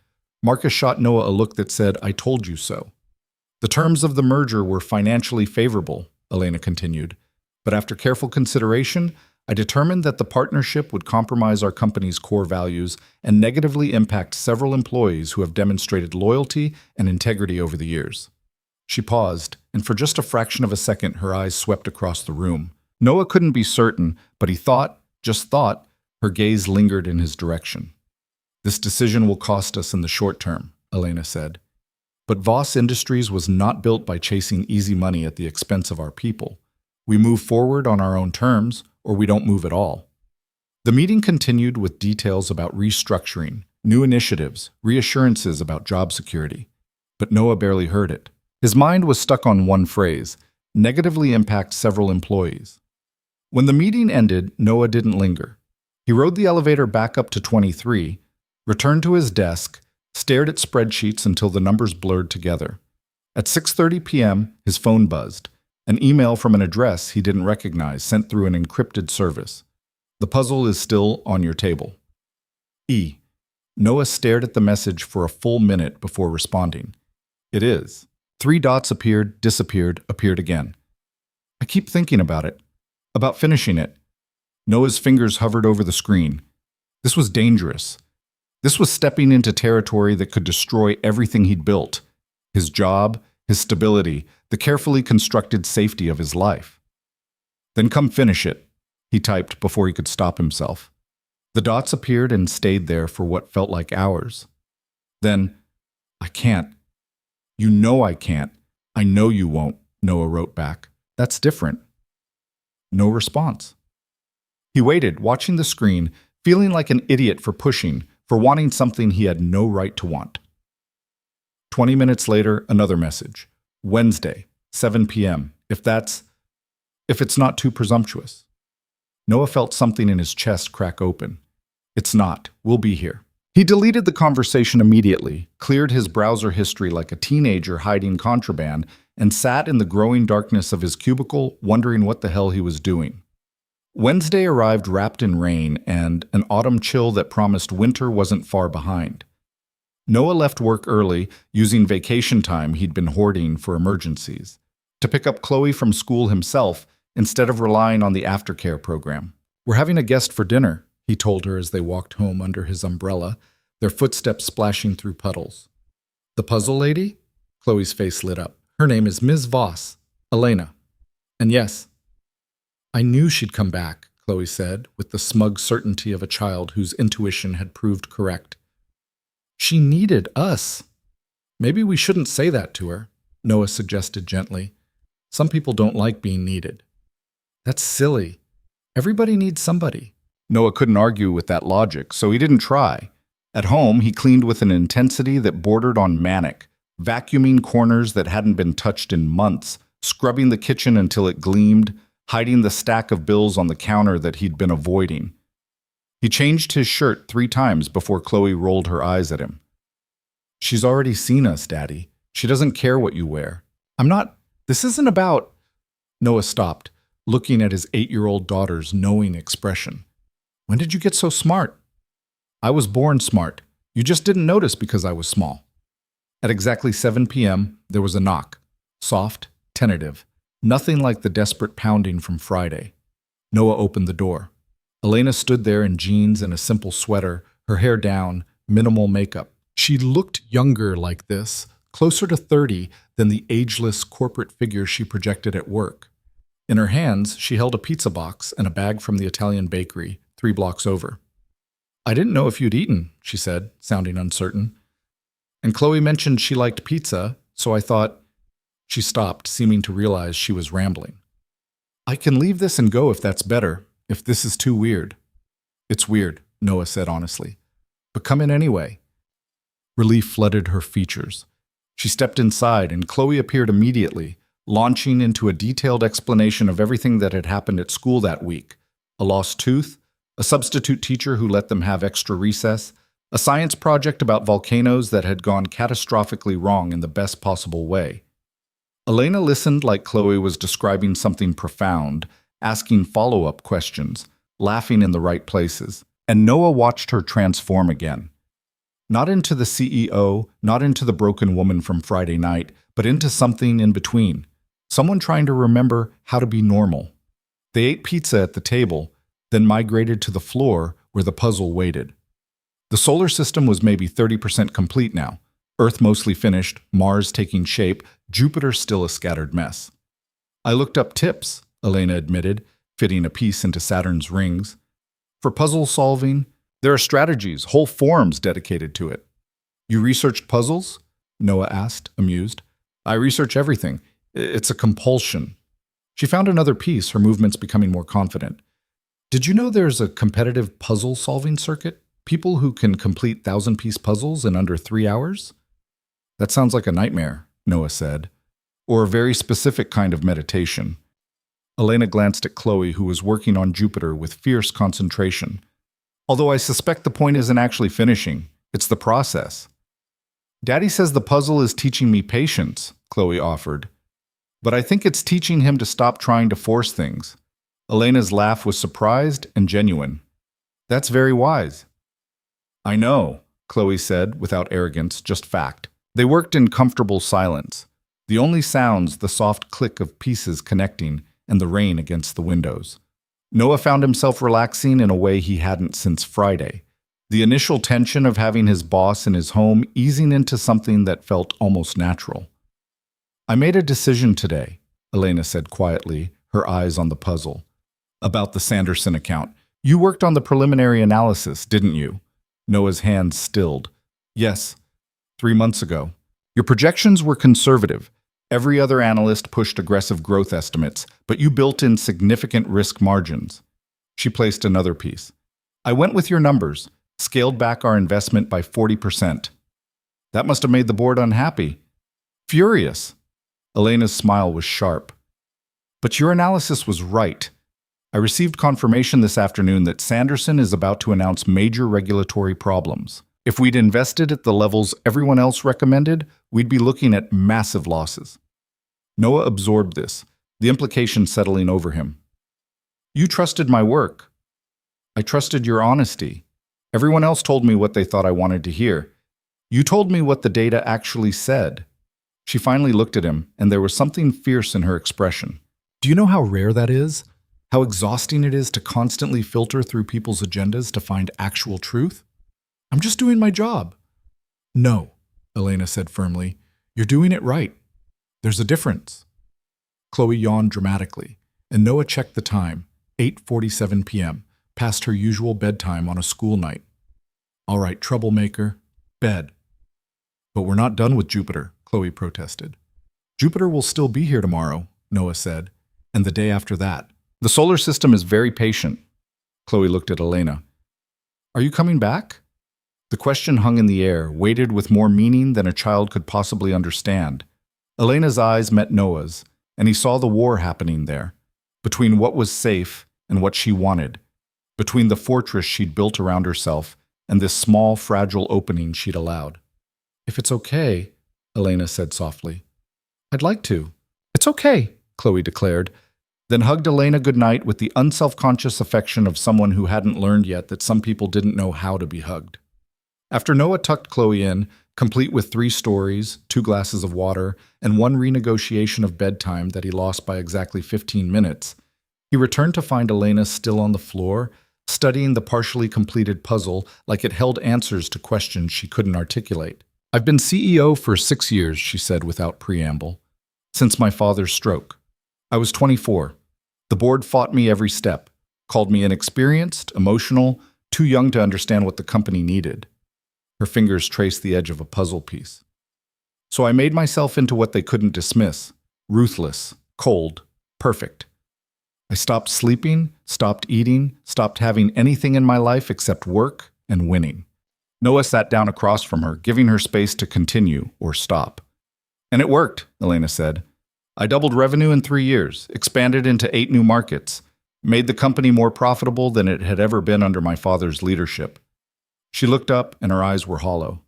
Marcus shot Noah a look that said, "I told you so." "The terms of the merger were financially favorable," Elena continued, "but after careful consideration, I determined that the partnership would compromise our company's core values and negatively impact several employees who have demonstrated loyalty and integrity over the years." She paused, and for just a fraction of a second her eyes swept across the room. Noah couldn't be certain, but he thought, just thought, her gaze lingered in his direction. "This decision will cost us in the short term," Elena said. "But Voss Industries was not built by chasing easy money at the expense of our people. We move forward on our own terms, or we don't move at all." The meeting continued with details about restructuring, new initiatives, reassurances about job security. But Noah barely heard it. His mind was stuck on one phrase: negatively impact several employees. When the meeting ended, Noah didn't linger. He rode the elevator back up to 23, returned to his desk, stared at spreadsheets until the numbers blurred together. At 6:30 p.m., his phone buzzed. An email from an address he didn't recognize, sent through an encrypted service. "The puzzle is still on your table." E. Noah stared at the message for a full minute before responding. "It is." 3 dots appeared, disappeared, appeared again. "I keep thinking about it. About finishing it." Noah's fingers hovered over the screen. This was dangerous. This was stepping into territory that could destroy everything he'd built: his job, his stability, the carefully constructed safety of his life. "Then come finish it," he typed before he could stop himself. The dots appeared and stayed there for what felt like hours. Then, "I can't." "You know I can't. I know you won't," Noah wrote back. "That's different." No response. He waited, watching the screen, feeling like an idiot for pushing, for wanting something he had no right to want. 20 minutes later, another message. "Wednesday, 7 p.m., if it's not too presumptuous." Noah felt something in his chest crack open. "It's not. We'll be here." He deleted the conversation immediately, cleared his browser history like a teenager hiding contraband, and sat in the growing darkness of his cubicle, wondering what the hell he was doing. Wednesday arrived wrapped in rain and an autumn chill that promised winter wasn't far behind. Noah left work early, using vacation time he'd been hoarding for emergencies, to pick up Chloe from school himself instead of relying on the aftercare program. "We're having a guest for dinner," he told her as they walked home under his umbrella, their footsteps splashing through puddles. "The puzzle lady?" Chloe's face lit up. "Her name is Ms. Voss, Elena. And yes, I knew she'd come back," Chloe said, with the smug certainty of a child whose intuition had proved correct. "She needed us." "Maybe we shouldn't say that to her," Noah suggested gently. "Some people don't like being needed." "That's silly. Everybody needs somebody." Noah couldn't argue with that logic, so he didn't try. At home, he cleaned with an intensity that bordered on manic, vacuuming corners that hadn't been touched in months, scrubbing the kitchen until it gleamed, hiding the stack of bills on the counter that he'd been avoiding. He changed his shirt 3 times before Chloe rolled her eyes at him. "She's already seen us, Daddy. She doesn't care what you wear." This isn't about..." Noah stopped, looking at his 8-year-old daughter's knowing expression. "When did you get so smart?" "I was born smart. You just didn't notice because I was small." At exactly 7 p.m., there was a knock. Soft, tentative. Nothing like the desperate pounding from Friday. Noah opened the door. Elena stood there in jeans and a simple sweater, her hair down, minimal makeup. She looked younger like this, closer to 30 than the ageless corporate figure she projected at work. In her hands, she held a pizza box and a bag from the Italian bakery, 3 blocks over. "I didn't know if you'd eaten," she said, sounding uncertain. "And Chloe mentioned she liked pizza, so I thought..." She stopped, seeming to realize she was rambling. "I can leave this and go if that's better, if this is too weird." "It's weird," Noah said honestly. "But come in anyway." Relief flooded her features. She stepped inside, and Chloe appeared immediately, launching into a detailed explanation of everything that had happened at school that week: a lost tooth, a substitute teacher who let them have extra recess, a science project about volcanoes that had gone catastrophically wrong in the best possible way. Elena listened like Chloe was describing something profound, asking follow-up questions, laughing in the right places. and Noah watched her transform again. Not into the CEO, not into the broken woman from Friday night, but into something in between. Someone trying to remember how to be normal. They ate pizza at the table, then migrated to the floor where the puzzle waited. The solar system was maybe 30% complete now. Earth mostly finished, Mars taking shape, Jupiter still a scattered mess. I looked up tips, Elena admitted, fitting a piece into Saturn's rings. For puzzle solving, there are strategies, whole forums dedicated to it. You researched puzzles? Noah asked, amused. I research everything. It's a compulsion. She found another piece, her movements becoming more confident. Did you know there's a competitive puzzle-solving circuit? People who can complete 1,000-piece puzzles in under 3 hours? That sounds like a nightmare, Noah said, or a very specific kind of meditation. Elena glanced at Chloe, who was working on Jupiter with fierce concentration. Although I suspect the point isn't actually finishing, it's the process. Daddy says the puzzle is teaching me patience, Chloe offered. But I think it's teaching him to stop trying to force things. Elena's laugh was surprised and genuine. That's very wise. I know, Chloe said, without arrogance, just fact. They worked in comfortable silence. The only sounds, the soft click of pieces connecting and the rain against the windows. Noah found himself relaxing in a way he hadn't since Friday. The initial tension of having his boss in his home easing into something that felt almost natural. I made a decision today, Elena said quietly, her eyes on the puzzle. About the Sanderson account. You worked on the preliminary analysis, didn't you? Noah's hands stilled. Yes, 3 months ago. Your projections were conservative. Every other analyst pushed aggressive growth estimates, but you built in significant risk margins. She placed another piece. I went with your numbers, scaled back our investment by 40%. That must have made the board unhappy. Furious. Elena's smile was sharp. But your analysis was right. I received confirmation this afternoon that Sanderson is about to announce major regulatory problems. If we'd invested at the levels everyone else recommended, we'd be looking at massive losses. Noah absorbed this, the implication settling over him. You trusted my work. I trusted your honesty. Everyone else told me what they thought I wanted to hear. You told me what the data actually said. She finally looked at him, and there was something fierce in her expression. Do you know how rare that is? How exhausting it is to constantly filter through people's agendas to find actual truth? I'm just doing my job. No, Elena said firmly. You're doing it right. There's a difference. Chloe yawned dramatically, and Noah checked the time, 8:47 p.m., past her usual bedtime on a school night. All right, troublemaker, bed. But we're not done with Jupiter, Chloe protested. Jupiter will still be here tomorrow, Noah said, and the day after that. The solar system is very patient. Chloe looked at Elena. Are you coming back? The question hung in the air, weighted with more meaning than a child could possibly understand. Elena's eyes met Noah's, and he saw the war happening there, between what was safe and what she wanted, between the fortress she'd built around herself and this small, fragile opening she'd allowed. If it's okay, Elena said softly. I'd like to. It's okay, Chloe declared, then hugged Elena goodnight with the unselfconscious affection of someone who hadn't learned yet that some people didn't know how to be hugged. After Noah tucked Chloe in, complete with 3 stories, 2 glasses of water, and 1 renegotiation of bedtime that he lost by exactly 15 minutes, he returned to find Elena still on the floor, studying the partially completed puzzle like it held answers to questions she couldn't articulate. I've been CEO for 6 years, she said without preamble, since my father's stroke. I was 24. The board fought me every step, called me inexperienced, emotional, too young to understand what the company needed. Her fingers traced the edge of a puzzle piece. So I made myself into what they couldn't dismiss, ruthless, cold, perfect. I stopped sleeping, stopped eating, stopped having anything in my life except work and winning. Noah sat down across from her, giving her space to continue or stop. And it worked, Elena said. I doubled revenue in 3 years, expanded into 8 new markets, made the company more profitable than it had ever been under my father's leadership. She looked up and her eyes were hollow.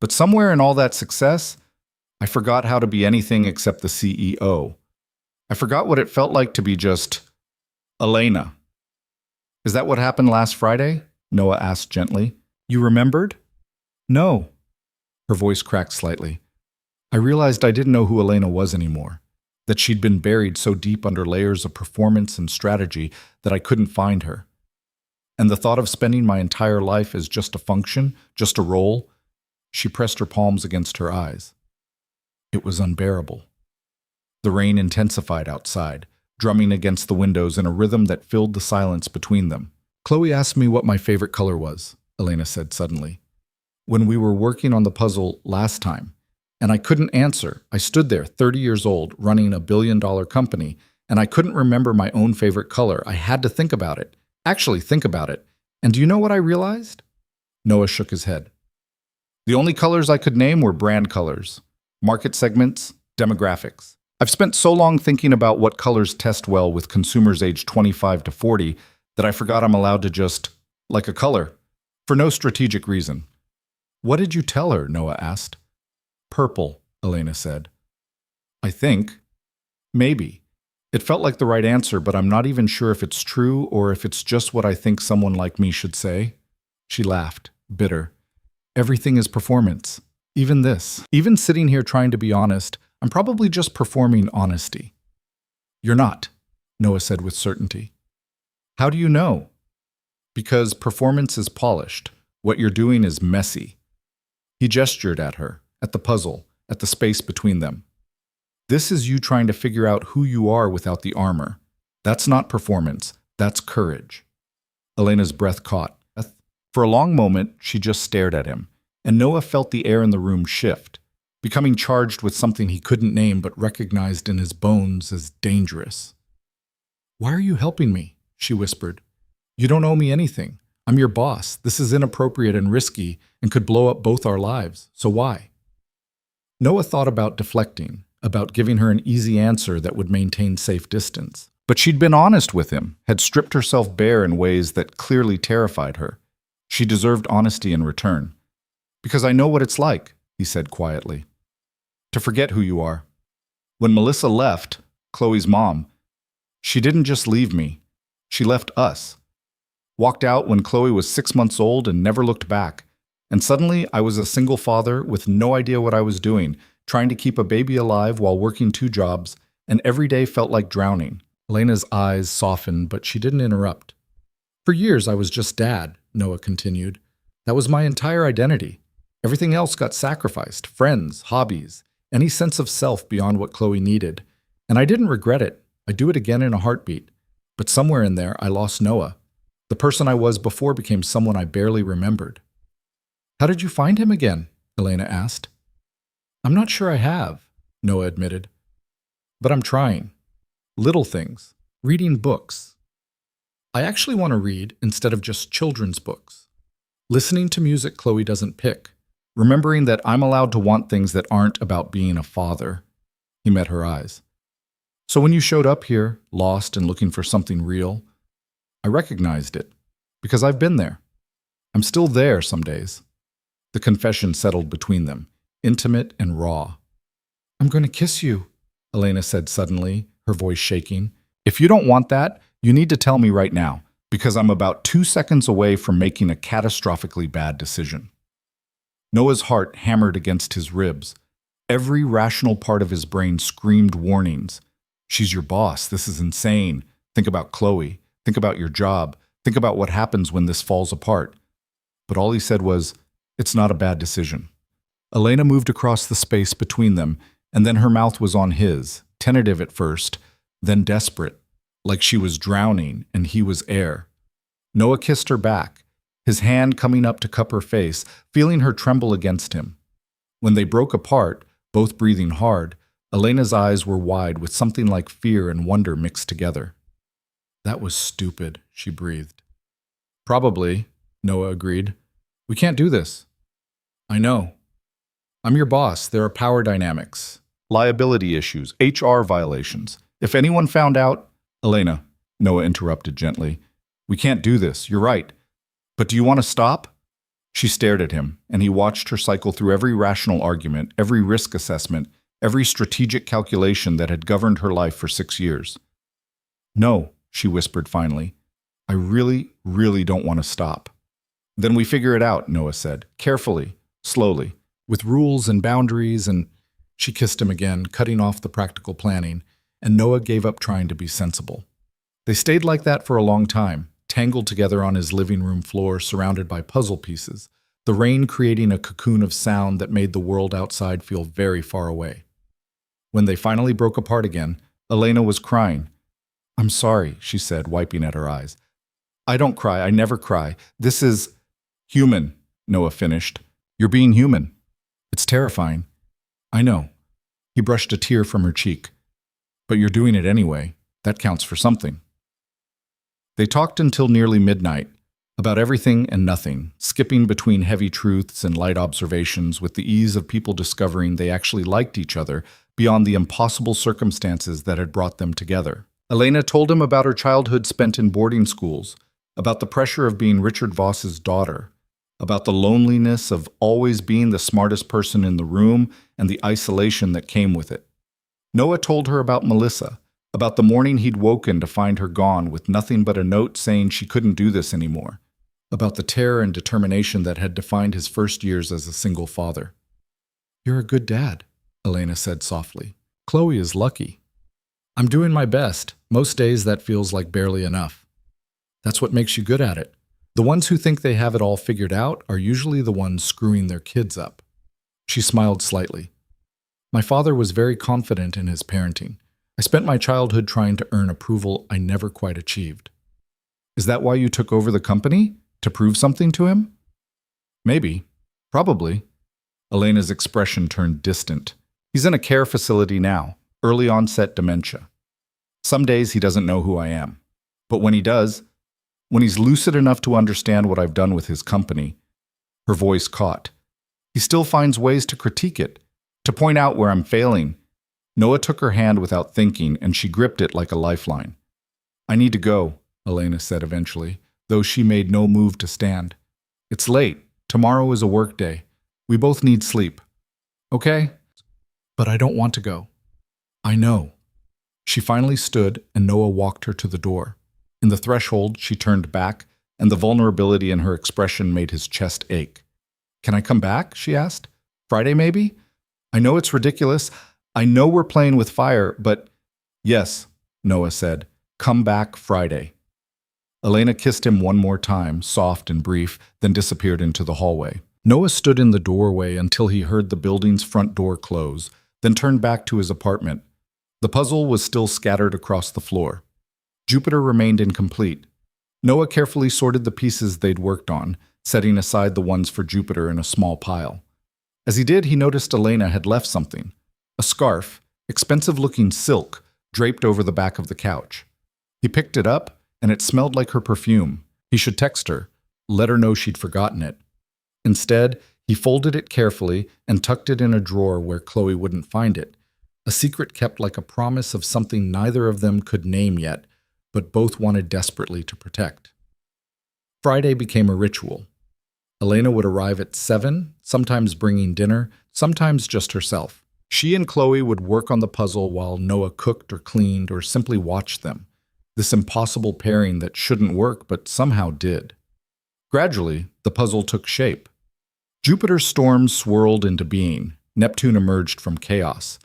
But somewhere in all that success, I forgot how to be anything except the CEO. I forgot what it felt like to be just Elena. Is that what happened last Friday? Noah asked gently. You remembered? No. Her voice cracked slightly. I realized I didn't know who Elena was anymore, that she'd been buried so deep under layers of performance and strategy that I couldn't find her. And the thought of spending my entire life as just a function, just a role, she pressed her palms against her eyes. It was unbearable. The rain intensified outside, drumming against the windows in a rhythm that filled the silence between them. Chloe asked me what my favorite color was, Elena said suddenly. When we were working on the puzzle last time, and I couldn't answer. I stood there, 30 years old, running a billion-dollar company, and I couldn't remember my own favorite color. I had to think about it. Actually, think about it. And do you know what I realized? Noah shook his head. The only colors I could name were brand colors, market segments, demographics. I've spent so long thinking about what colors test well with consumers aged 25 to 40 that I forgot I'm allowed to just like a color, for no strategic reason. What did you tell her? Noah asked. Purple, Elena said. I think. Maybe. It felt like the right answer, but I'm not even sure if it's true or if it's just what I think someone like me should say. She laughed, bitter. Everything is performance. Even this. Even sitting here trying to be honest, I'm probably just performing honesty. You're not, Noah said with certainty. How do you know? Because performance is polished. What you're doing is messy. He gestured at her, at the puzzle, at the space between them. This is you trying to figure out who you are without the armor. That's not performance. That's courage. Elena's breath caught. For a long moment, she just stared at him, and Noah felt the air in the room shift, becoming charged with something he couldn't name but recognized in his bones as dangerous. Why are you helping me? She whispered. You don't owe me anything. I'm your boss. This is inappropriate and risky and could blow up both our lives. So why? Noah thought about deflecting, about giving her an easy answer that would maintain safe distance. But she'd been honest with him, had stripped herself bare in ways that clearly terrified her. She deserved honesty in return. Because I know what it's like, he said quietly. To forget who you are. When Melissa left, Chloe's mom, she didn't just leave me. She left us. Walked out when Chloe was 6 months old and never looked back. And suddenly I was a single father with no idea what I was doing, trying to keep a baby alive while working 2 jobs, and every day felt like drowning. Elena's eyes softened, but she didn't interrupt. For years I was just dad, Noah continued. That was my entire identity. Everything else got sacrificed, friends, hobbies, any sense of self beyond what Chloe needed. And I didn't regret it. I'd do it again in a heartbeat. But somewhere in there, I lost Noah. The person I was before became someone I barely remembered. How did you find him again? Elena asked. I'm not sure I have, Noah admitted. But I'm trying. Little things. Reading books. I actually want to read instead of just children's books. Listening to music Chloe doesn't pick. Remembering that I'm allowed to want things that aren't about being a father. He met her eyes. So when you showed up here, lost and looking for something real, I recognized it. Because I've been there. I'm still there some days. The confession settled between them, intimate and raw. I'm going to kiss you, Elena said suddenly, her voice shaking. If you don't want that, you need to tell me right now, because I'm about 2 seconds away from making a catastrophically bad decision. Noah's heart hammered against his ribs. Every rational part of his brain screamed warnings. She's your boss. This is insane. Think about Chloe. Think about your job. Think about what happens when this falls apart. But all he said was, it's not a bad decision. Elena moved across the space between them, and then her mouth was on his, tentative at first, then desperate, like she was drowning and he was air. Noah kissed her back, his hand coming up to cup her face, feeling her tremble against him. When they broke apart, both breathing hard, Elena's eyes were wide with something like fear and wonder mixed together. That was stupid, she breathed. Probably, Noah agreed. We can't do this. I know. I'm your boss. There are power dynamics, liability issues, HR violations. If anyone found out... Elena, Noah interrupted gently. We can't do this. You're right. But do you want to stop? She stared at him, and he watched her cycle through every rational argument, every risk assessment, every strategic calculation that had governed her life for 6 years. No, she whispered finally. I really, really don't want to stop. Then we figure it out, Noah said, carefully, slowly, with rules and boundaries, and she kissed him again, cutting off the practical planning, and Noah gave up trying to be sensible. They stayed like that for a long time, tangled together on his living room floor, surrounded by puzzle pieces, the rain creating a cocoon of sound that made the world outside feel very far away. When they finally broke apart again, Elena was crying. "I'm sorry," she said, wiping at her eyes. "I don't cry. I never cry. This is human," Noah finished. "You're being human. It's terrifying." "I know." He brushed a tear from her cheek. "But you're doing it anyway. That counts for something." They talked until nearly midnight, about everything and nothing, skipping between heavy truths and light observations with the ease of people discovering they actually liked each other beyond the impossible circumstances that had brought them together. Elena told him about her childhood spent in boarding schools, about the pressure of being Richard Voss's daughter, about the loneliness of always being the smartest person in the room and the isolation that came with it. Noah told her about Melissa, about the morning he'd woken to find her gone with nothing but a note saying she couldn't do this anymore, about the terror and determination that had defined his first years as a single father. "You're a good dad," Elena said softly. "Chloe is lucky." "I'm doing my best. Most days that feels like barely enough." "That's what makes you good at it. The ones who think they have it all figured out are usually the ones screwing their kids up." She smiled slightly. "My father was very confident in his parenting. I spent my childhood trying to earn approval I never quite achieved." "Is that why you took over the company? To prove something to him?" "Maybe. Probably." Elena's expression turned distant. "He's in a care facility now, early onset dementia. Some days he doesn't know who I am. But when he does, when he's lucid enough to understand what I've done with his company," her voice caught, "he still finds ways to critique it, to point out where I'm failing." Noah took her hand without thinking, and she gripped it like a lifeline. "I need to go," Elena said eventually, though she made no move to stand. "It's late. Tomorrow is a work day. We both need sleep." "Okay?" "But I don't want to go." "I know." She finally stood, and Noah walked her to the door. In the threshold, she turned back, and the vulnerability in her expression made his chest ache. "Can I come back?" she asked. "Friday, maybe? I know it's ridiculous. I know we're playing with fire, but—" "Yes," Noah said. "Come back Friday." Elena kissed him one more time, soft and brief, then disappeared into the hallway. Noah stood in the doorway until he heard the building's front door close, then turned back to his apartment. The puzzle was still scattered across the floor. Jupiter remained incomplete. Noah carefully sorted the pieces they'd worked on, setting aside the ones for Jupiter in a small pile. As he did, he noticed Elena had left something. A scarf, expensive-looking silk, draped over the back of the couch. He picked it up, and it smelled like her perfume. He should text her, let her know she'd forgotten it. Instead, he folded it carefully and tucked it in a drawer where Chloe wouldn't find it, a secret kept like a promise of something neither of them could name yet, but both wanted desperately to protect. Friday became a ritual. Elena would arrive at 7, sometimes bringing dinner, sometimes just herself. She and Chloe would work on the puzzle while Noah cooked or cleaned or simply watched them, this impossible pairing that shouldn't work but somehow did. Gradually, the puzzle took shape. Jupiter's storms swirled into being. Neptune emerged from chaos.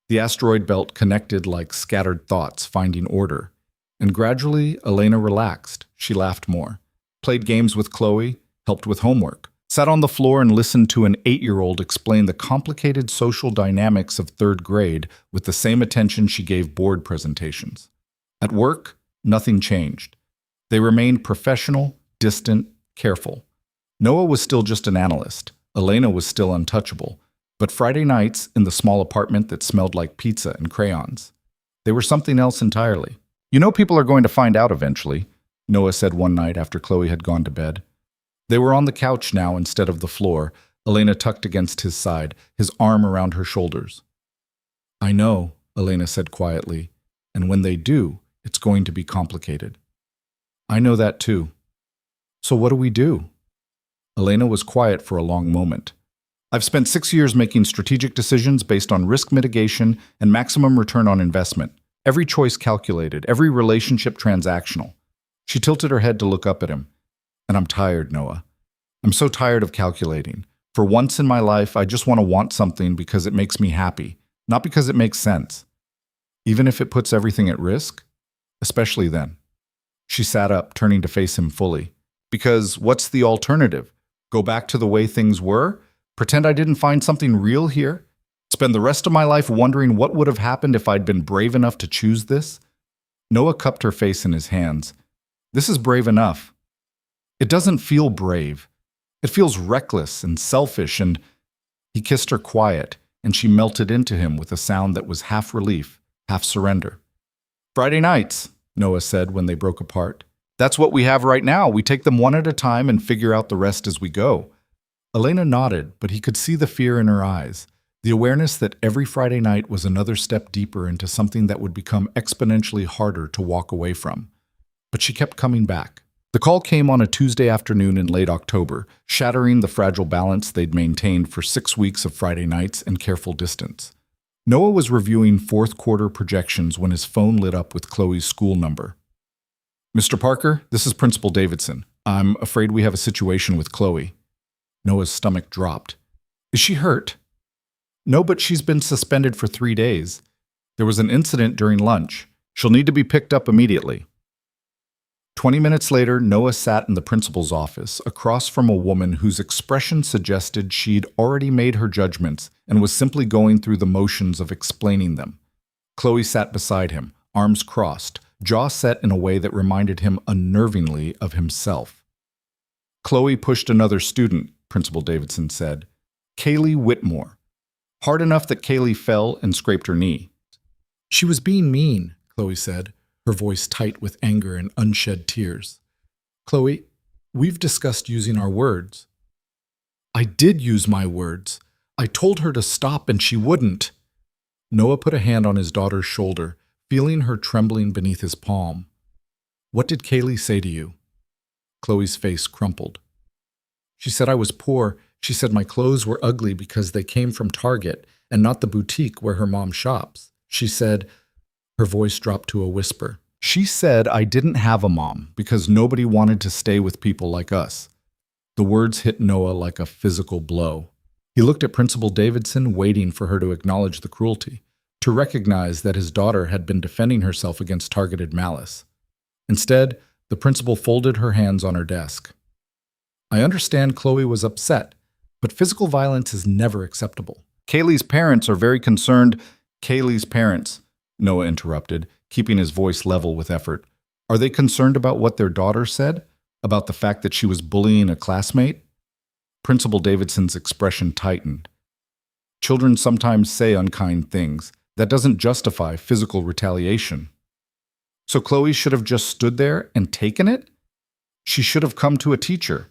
The asteroid belt connected like scattered thoughts, finding order. And gradually, Elena relaxed. She laughed more, played games with Chloe, helped with homework, sat on the floor and listened to an 8-year-old explain the complicated social dynamics of 3rd grade with the same attention she gave board presentations. At work, nothing changed. They remained professional, distant, careful. Noah was still just an analyst. Elena was still untouchable. But Friday nights, in the small apartment that smelled like pizza and crayons, they were something else entirely. "You know people are going to find out eventually," Noah said one night after Chloe had gone to bed. They were on the couch now instead of the floor, Elena tucked against his side, his arm around her shoulders. "I know," Elena said quietly, "and when they do, it's going to be complicated." "I know that too." "So what do we do?" Elena was quiet for a long moment. "I've spent 6 years making strategic decisions based on risk mitigation and maximum return on investment. Every choice calculated, every relationship transactional." She tilted her head to look up at him. "And I'm tired, Noah. I'm so tired of calculating. For once in my life, I just want something because it makes me happy, not because it makes sense. Even if it puts everything at risk? Especially then. She sat up, turning to face him fully. Because what's the alternative? Go back to the way things were? Pretend I didn't find something real here? Spend the rest of my life wondering what would have happened if I'd been brave enough to choose this? Noah cupped her face in his hands. This is brave enough. It doesn't feel brave. It feels reckless and selfish, and he kissed her quiet, and she melted into him with a sound that was half relief, half surrender. Friday nights, Noah said when they broke apart. That's what we have right now. We take them one at a time and figure out the rest as we go. Elena nodded, but he could see the fear in her eyes, the awareness that every Friday night was another step deeper into something that would become exponentially harder to walk away from. But she kept coming back. The call came on a Tuesday afternoon in late October, shattering the fragile balance they'd maintained for 6 weeks of Friday nights and careful distance. Noah was reviewing fourth-quarter projections when his phone lit up with Chloe's school number. Mr. Parker, this is Principal Davidson. I'm afraid we have a situation with Chloe. Noah's stomach dropped. Is she hurt? No, but she's been suspended for 3 days. There was an incident during lunch. She'll need to be picked up immediately. 20 minutes later, Noah sat in the principal's office, across from a woman whose expression suggested she'd already made her judgments and was simply going through the motions of explaining them. Chloe sat beside him, arms crossed, jaw set in a way that reminded him unnervingly of himself. Chloe pushed another student, Principal Davidson said. Kaylee Whitmore. Hard enough that Kaylee fell and scraped her knee. She was being mean, Chloe said, her voice tight with anger and unshed tears. Chloe, we've discussed using our words. I did use my words. I told her to stop and she wouldn't. Noah put a hand on his daughter's shoulder, feeling her trembling beneath his palm. What did Kaylee say to you? Chloe's face crumpled. She said I was poor. She said my clothes were ugly because they came from Target and not the boutique where her mom shops. She said, her voice dropped to a whisper. She said I didn't have a mom because nobody wanted to stay with people like us. The words hit Noah like a physical blow. He looked at Principal Davidson, waiting for her to acknowledge the cruelty, to recognize that his daughter had been defending herself against targeted malice. Instead, the principal folded her hands on her desk. I understand Chloe was upset, but physical violence is never acceptable. Kaylee's parents are very concerned. Kaylee's parents, Noah interrupted, keeping his voice level with effort. Are they concerned about what their daughter said? About the fact that she was bullying a classmate? Principal Davidson's expression tightened. Children sometimes say unkind things. That doesn't justify physical retaliation. So Chloe should have just stood there and taken it? She should have come to a teacher.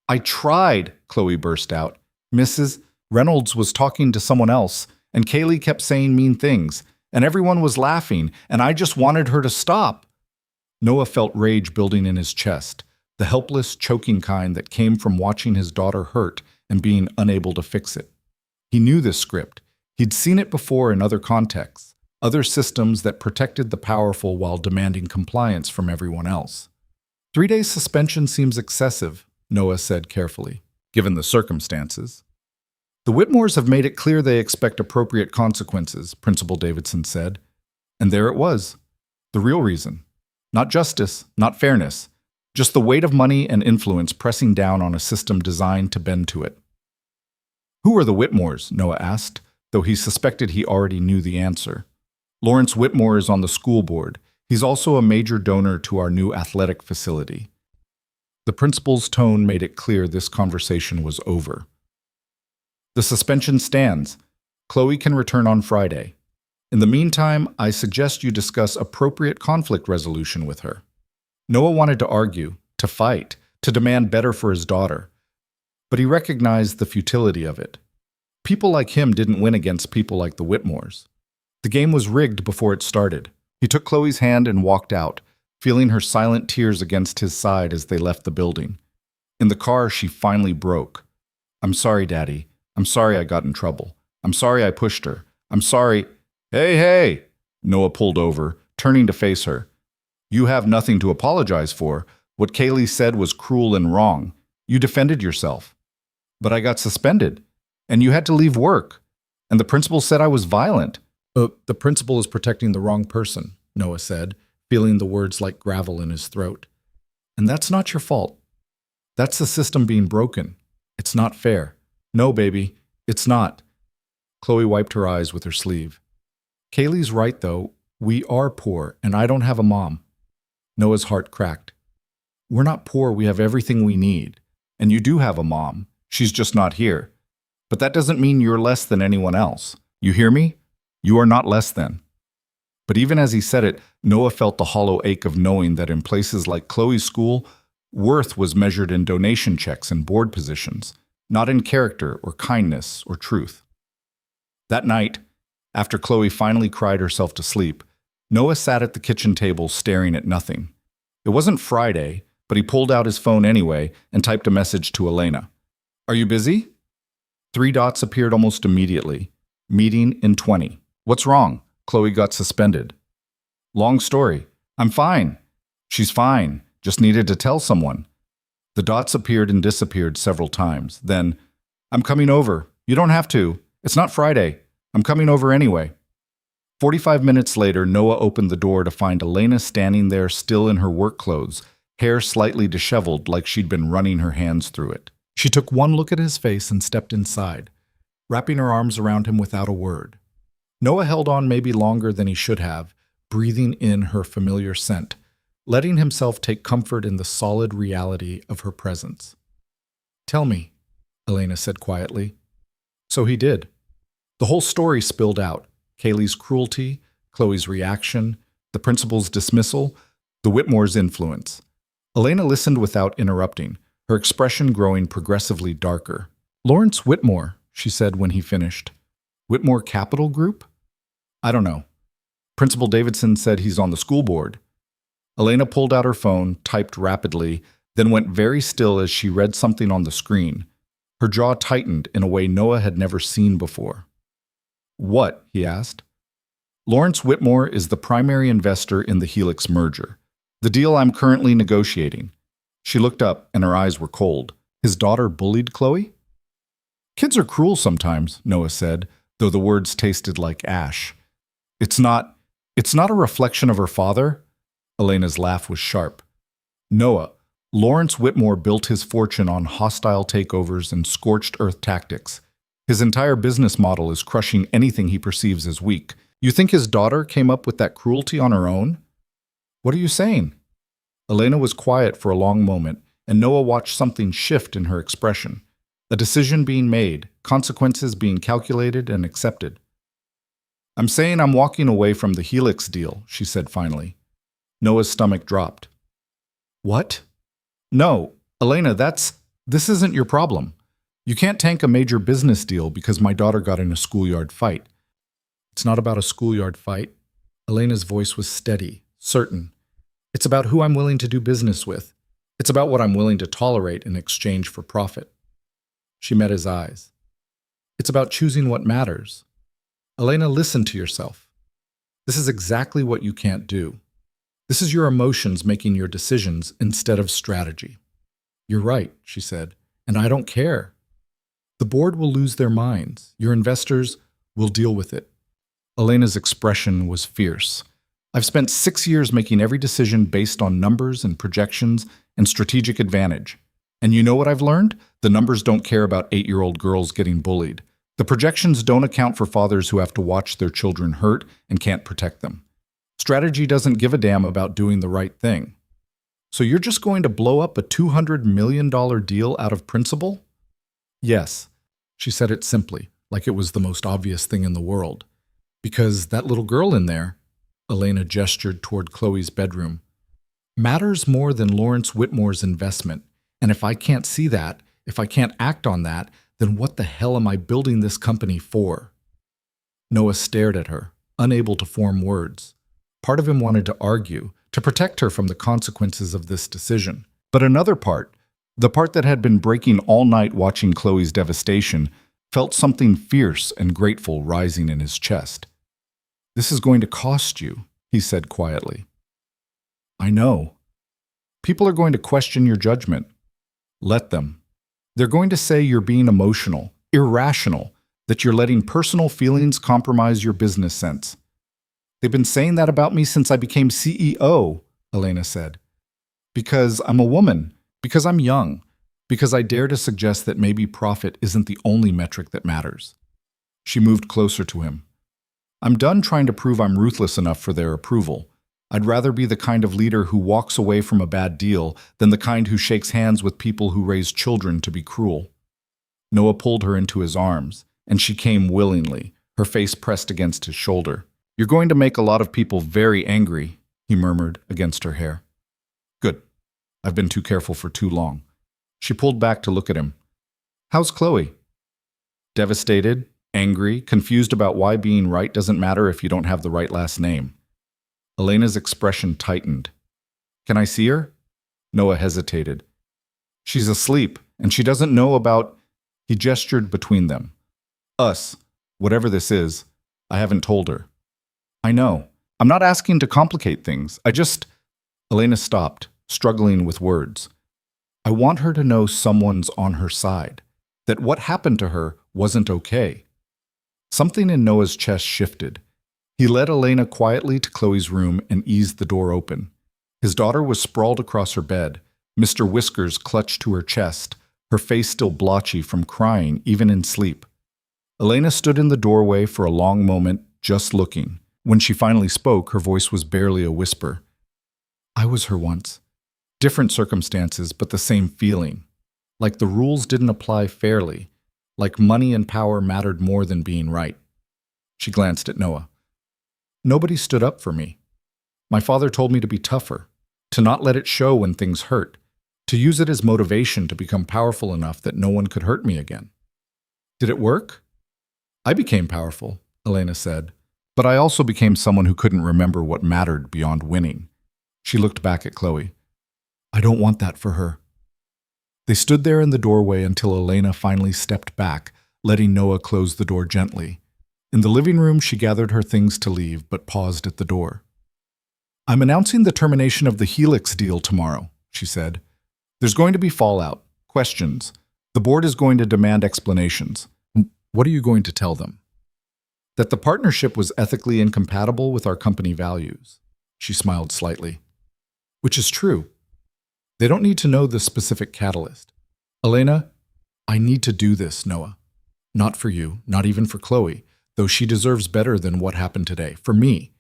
I tried, Chloe burst out. Mrs. Reynolds was talking to someone else, and Kaylee kept saying mean things, and everyone was laughing, and I just wanted her to stop. Noah felt rage building in his chest, the helpless, choking kind that came from watching his daughter hurt and being unable to fix it. He knew this script. He'd seen it before in other contexts, other systems that protected the powerful while demanding compliance from everyone else. 3 days suspension seems excessive, Noah said carefully, given the circumstances. The Whitmores have made it clear they expect appropriate consequences, Principal Davidson said. And there it was. The real reason. Not justice, not fairness. Just the weight of money and influence pressing down on a system designed to bend to it. Who are the Whitmores? Noah asked, though he suspected he already knew the answer. Lawrence Whitmore is on the school board. He's also a major donor to our new athletic facility. The principal's tone made it clear this conversation was over. The suspension stands. Chloe can return on Friday. In the meantime, I suggest you discuss appropriate conflict resolution with her. Noah wanted to argue, to fight, to demand better for his daughter. But he recognized the futility of it. People like him didn't win against people like the Whitmores. The game was rigged before it started. He took Chloe's hand and walked out, feeling her silent tears against his side as they left the building. In the car, she finally broke. I'm sorry, Daddy. I'm sorry I got in trouble. I'm sorry I pushed her. I'm sorry. Hey! Noah pulled over, turning to face her. You have nothing to apologize for. What Kaylee said was cruel and wrong. You defended yourself. But I got suspended, and you had to leave work. And the principal said I was violent. The principal is protecting the wrong person, Noah said, feeling the words like gravel in his throat. And that's not your fault. That's the system being broken. It's not fair. No, baby, it's not. Chloe wiped her eyes with her sleeve. Kaylee's right, though. We are poor, and I don't have a mom. Noah's heart cracked. We're not poor, we have everything we need. And you do have a mom. She's just not here. But that doesn't mean you're less than anyone else. You hear me? You are not less than. But even as he said it, Noah felt the hollow ache of knowing that in places like Chloe's school, worth was measured in donation checks and board positions, not in character or kindness or truth. That night, after Chloe finally cried herself to sleep, Noah sat at the kitchen table staring at nothing. It wasn't Friday, but he pulled out his phone anyway and typed a message to Elena. Are you busy? 3 dots appeared almost immediately. Meeting in 20. What's wrong? Chloe got suspended. Long story. I'm fine. She's fine. Just needed to tell someone. The dots appeared and disappeared several times. Then, I'm coming over. You don't have to. It's not Friday. I'm coming over anyway. 45 minutes later, Noah opened the door to find Elena standing there still in her work clothes, hair slightly disheveled like she'd been running her hands through it. She took one look at his face and stepped inside, wrapping her arms around him without a word. Noah held on maybe longer than he should have, breathing in her familiar scent, letting himself take comfort in the solid reality of her presence. Tell me, Elena said quietly. So he did. The whole story spilled out. Kaylee's cruelty, Chloe's reaction, the principal's dismissal, the Whitmore's influence. Elena listened without interrupting, her expression growing progressively darker. Lawrence Whitmore, she said when he finished. Whitmore Capital Group? I don't know. Principal Davidson said he's on the school board. Elena pulled out her phone, typed rapidly, then went very still as she read something on the screen. Her jaw tightened in a way Noah had never seen before. What? He asked. Lawrence Whitmore is the primary investor in the Helix merger, the deal I'm currently negotiating. She looked up, and her eyes were cold. His daughter bullied Chloe? Kids are cruel sometimes, Noah said, though the words tasted like ash. It's not a reflection of her father? Elena's laugh was sharp. Noah, Lawrence Whitmore built his fortune on hostile takeovers and scorched earth tactics. His entire business model is crushing anything he perceives as weak. You think his daughter came up with that cruelty on her own? What are you saying? Elena was quiet for a long moment, and Noah watched something shift in her expression. A decision being made, consequences being calculated and accepted. I'm saying I'm walking away from the Helix deal, she said finally. Noah's stomach dropped. What? No, Elena, this isn't your problem. You can't tank a major business deal because my daughter got in a schoolyard fight. It's not about a schoolyard fight. Elena's voice was steady, certain. It's about who I'm willing to do business with. It's about what I'm willing to tolerate in exchange for profit. She met his eyes. It's about choosing what matters. Elena, listen to yourself. This is exactly what you can't do. This is your emotions making your decisions instead of strategy. You're right, she said, and I don't care. The board will lose their minds. Your investors will deal with it. Elena's expression was fierce. I've spent 6 years making every decision based on numbers and projections and strategic advantage. And you know what I've learned? The numbers don't care about 8-year-old girls getting bullied. The projections don't account for fathers who have to watch their children hurt and can't protect them. Strategy doesn't give a damn about doing the right thing. So you're just going to blow up a $200 million deal out of principle? Yes, she said it simply, like it was the most obvious thing in the world. Because that little girl in there, Elena gestured toward Chloe's bedroom, matters more than Lawrence Whitmore's investment. And if I can't see that, if I can't act on that, then what the hell am I building this company for? Noah stared at her, unable to form words. Part of him wanted to argue, to protect her from the consequences of this decision. But another part, the part that had been breaking all night watching Chloe's devastation, felt something fierce and grateful rising in his chest. This is going to cost you, he said quietly. I know. People are going to question your judgment. Let them. They're going to say you're being emotional, irrational, that you're letting personal feelings compromise your business sense. They've been saying that about me since I became CEO, Elena said. Because I'm a woman, because I'm young, because I dare to suggest that maybe profit isn't the only metric that matters. She moved closer to him. I'm done trying to prove I'm ruthless enough for their approval. I'd rather be the kind of leader who walks away from a bad deal than the kind who shakes hands with people who raise children to be cruel. Noah pulled her into his arms, and she came willingly, her face pressed against his shoulder. You're going to make a lot of people very angry, he murmured against her hair. Good. I've been too careful for too long. She pulled back to look at him. How's Chloe? Devastated, angry, confused about why being right doesn't matter if you don't have the right last name. Elena's expression tightened. Can I see her? Noah hesitated. She's asleep, and she doesn't know about... He gestured between them. Us, whatever this is, I haven't told her. I know. I'm not asking to complicate things. Elena stopped, struggling with words. I want her to know someone's on her side, that what happened to her wasn't okay. Something in Noah's chest shifted. He led Elena quietly to Chloe's room and eased the door open. His daughter was sprawled across her bed, Mr. Whiskers clutched to her chest, her face still blotchy from crying even in sleep. Elena stood in the doorway for a long moment, just looking. When she finally spoke, her voice was barely a whisper. I was her once. Different circumstances, but the same feeling. Like the rules didn't apply fairly. Like money and power mattered more than being right. She glanced at Noah. Nobody stood up for me. My father told me to be tougher, to not let it show when things hurt, to use it as motivation to become powerful enough that no one could hurt me again. Did it work? I became powerful, Elena said, but I also became someone who couldn't remember what mattered beyond winning. She looked back at Chloe. I don't want that for her. They stood there in the doorway until Elena finally stepped back, letting Noah close the door gently. In the living room, she gathered her things to leave, but paused at the door. I'm announcing the termination of the Helix deal tomorrow, she said. There's going to be fallout, questions. The board is going to demand explanations. What are you going to tell them? That the partnership was ethically incompatible with our company values. She smiled slightly. Which is true. They don't need to know the specific catalyst. Elena, I need to do this, Noah. Not for you, not even for Chloe, though she deserves better than what happened today, for me.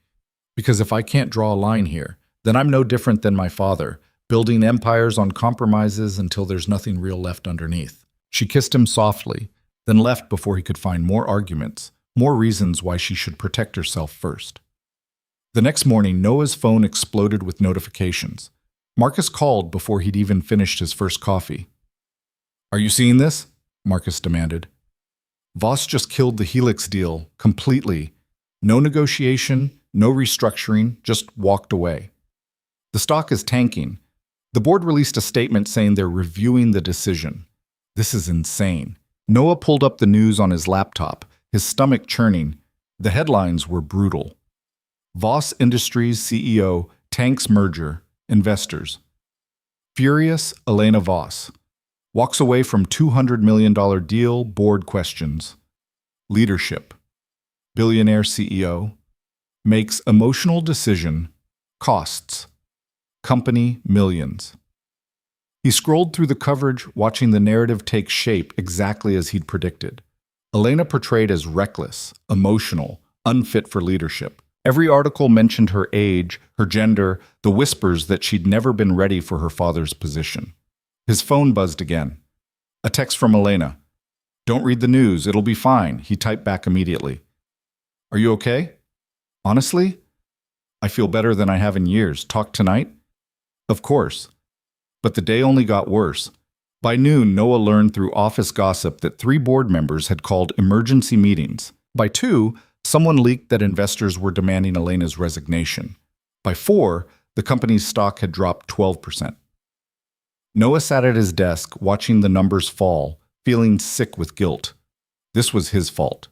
Because if I can't draw a line here, then I'm no different than my father, building empires on compromises until there's nothing real left underneath. She kissed him softly, then left before he could find more arguments, more reasons why she should protect herself first. The next morning, Noah's phone exploded with notifications. Marcus called before he'd even finished his first coffee. Are you seeing this? Marcus demanded. Voss just killed the Helix deal completely. No negotiation, no restructuring, just walked away. The stock is tanking. The board released a statement saying they're reviewing the decision. This is insane. Noah pulled up the news on his laptop, his stomach churning. The headlines were brutal. Voss Industries CEO tanks merger, investors. Furious, Elena Voss. Walks away from $200 million deal, board questions. Leadership. Billionaire CEO. Makes emotional decision, costs. Company millions. He scrolled through the coverage, watching the narrative take shape exactly as he'd predicted. Elena portrayed as reckless, emotional, unfit for leadership. Every article mentioned her age, her gender, the whispers that she'd never been ready for her father's position. His phone buzzed again. A text from Elena. Don't read the news, it'll be fine, he typed back immediately. Are you okay? Honestly? I feel better than I have in years. Talk tonight? Of course. But the day only got worse. By noon, Noah learned through office gossip that 3 board members had called emergency meetings. By 2, someone leaked that investors were demanding Elena's resignation. By 4, the company's stock had dropped 12%. Noah sat at his desk, watching the numbers fall, feeling sick with guilt. This was his fault.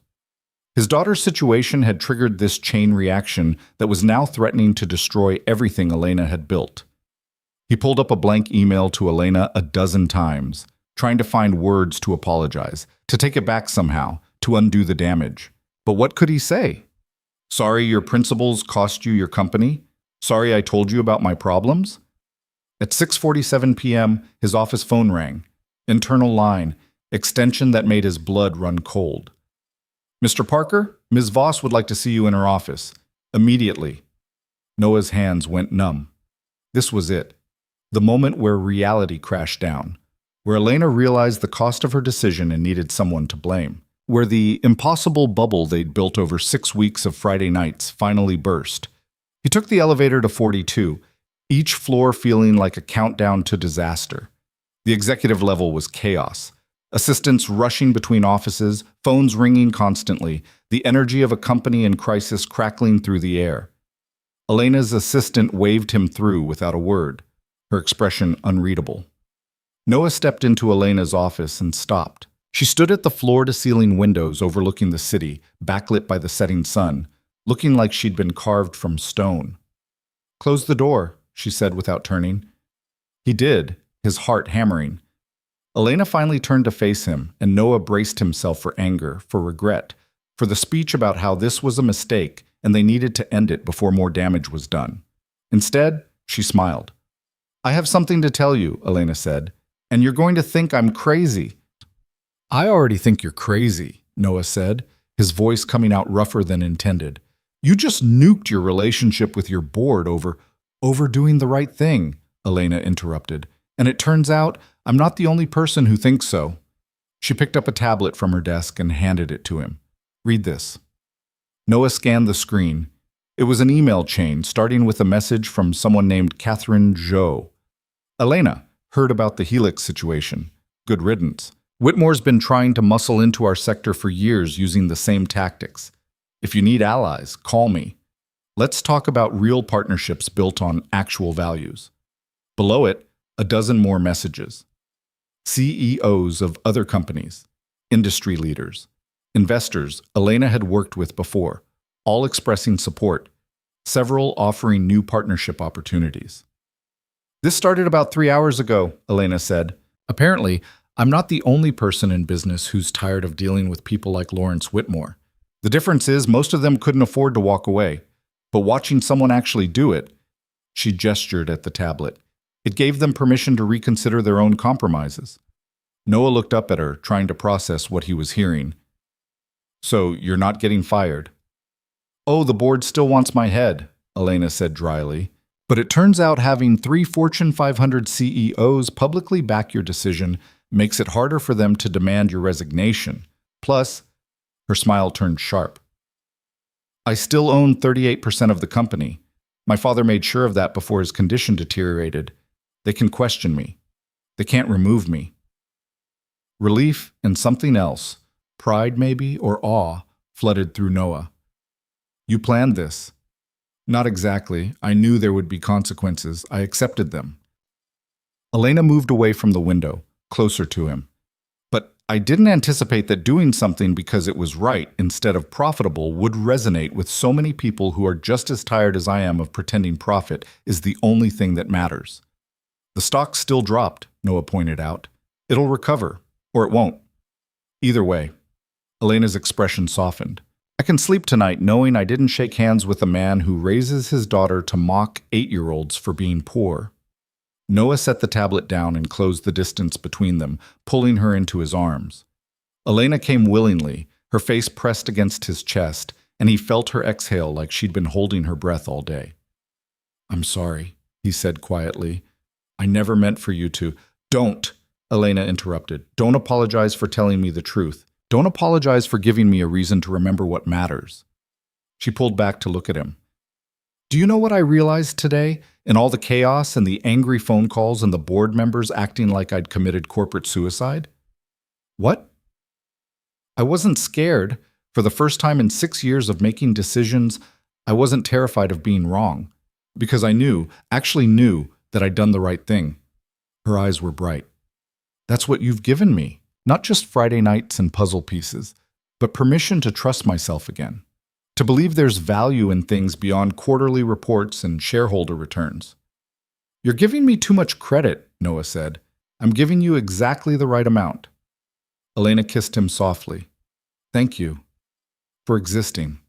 His daughter's situation had triggered this chain reaction that was now threatening to destroy everything Elena had built. He pulled up a blank email to Elena a dozen times, trying to find words to apologize, to take it back somehow, to undo the damage. But what could he say? Sorry your principles cost you your company? Sorry I told you about my problems? At 6:47 p.m., his office phone rang. Internal line, extension that made his blood run cold. Mr. Parker, Ms. Voss would like to see you in her office. Immediately. Noah's hands went numb. This was it. The moment where reality crashed down. Where Elena realized the cost of her decision and needed someone to blame. Where the impossible bubble they'd built over 6 weeks of Friday nights finally burst. He took the elevator to 42, each floor feeling like a countdown to disaster. The executive level was chaos. Assistants rushing between offices, phones ringing constantly, the energy of a company in crisis crackling through the air. Elena's assistant waved him through without a word, her expression unreadable. Noah stepped into Elena's office and stopped. She stood at the floor-to-ceiling windows overlooking the city, backlit by the setting sun, looking like she'd been carved from stone. "Close the door," she said without turning. He did, his heart hammering. Elena finally turned to face him, and Noah braced himself for anger, for regret, for the speech about how this was a mistake and they needed to end it before more damage was done. Instead, she smiled. "I have something to tell you," Elena said, "and you're going to think I'm crazy." "I already think you're crazy," Noah said, his voice coming out rougher than intended. "You just nuked your relationship with your board over doing the right thing," Elena interrupted. "And it turns out I'm not the only person who thinks so." She picked up a tablet from her desk and handed it to him. "Read this." Noah scanned the screen. It was an email chain starting with a message from someone named Catherine Zhou. "Elena, heard about the Helix situation. Good riddance. Whitmore's been trying to muscle into our sector for years using the same tactics. If you need allies, call me. Let's talk about real partnerships built on actual values." Below it, a dozen more messages. CEOs of other companies, industry leaders, investors Elena had worked with before, all expressing support, several offering new partnership opportunities. "This started about 3 hours ago," Elena said. "Apparently, I'm not the only person in business who's tired of dealing with people like Lawrence Whitmore. The difference is most of them couldn't afford to walk away, but watching someone actually do it," she gestured at the tablet, "it gave them permission to reconsider their own compromises." Noah looked up at her, trying to process what he was hearing. "So, you're not getting fired?" "Oh, the board still wants my head," Elena said dryly. "But it turns out having 3 Fortune 500 CEOs publicly back your decision makes it harder for them to demand your resignation. Plus," her smile turned sharp, "I still own 38% of the company. My father made sure of that before his condition deteriorated. They can question me. They can't remove me." Relief and something else, pride maybe, or awe, flooded through Noah. "You planned this." "Not exactly. I knew there would be consequences. I accepted them." Elena moved away from the window, closer to him. "But I didn't anticipate that doing something because it was right instead of profitable would resonate with so many people who are just as tired as I am of pretending profit is the only thing that matters." "The stock still dropped," Noah pointed out. "It'll recover, or it won't. Either way." Elena's expression softened. "I can sleep tonight knowing I didn't shake hands with a man who raises his daughter to mock 8-year-olds for being poor." Noah set the tablet down and closed the distance between them, pulling her into his arms. Elena came willingly, her face pressed against his chest, and he felt her exhale like she'd been holding her breath all day. "I'm sorry," he said quietly. "I never meant for you to—" "Don't," Elena interrupted. "Don't apologize for telling me the truth. Don't apologize for giving me a reason to remember what matters." She pulled back to look at him. "Do you know what I realized today? In all the chaos and the angry phone calls and the board members acting like I'd committed corporate suicide?" "What?" "I wasn't scared. For the first time in 6 years of making decisions, I wasn't terrified of being wrong. Because I actually knew, that I'd done the right thing." Her eyes were bright. "That's what you've given me. Not just Friday nights and puzzle pieces, but permission to trust myself again. To believe there's value in things beyond quarterly reports and shareholder returns." "You're giving me too much credit," Noah said. I'm giving you exactly the right amount. Elena kissed him softly. Thank you. For existing.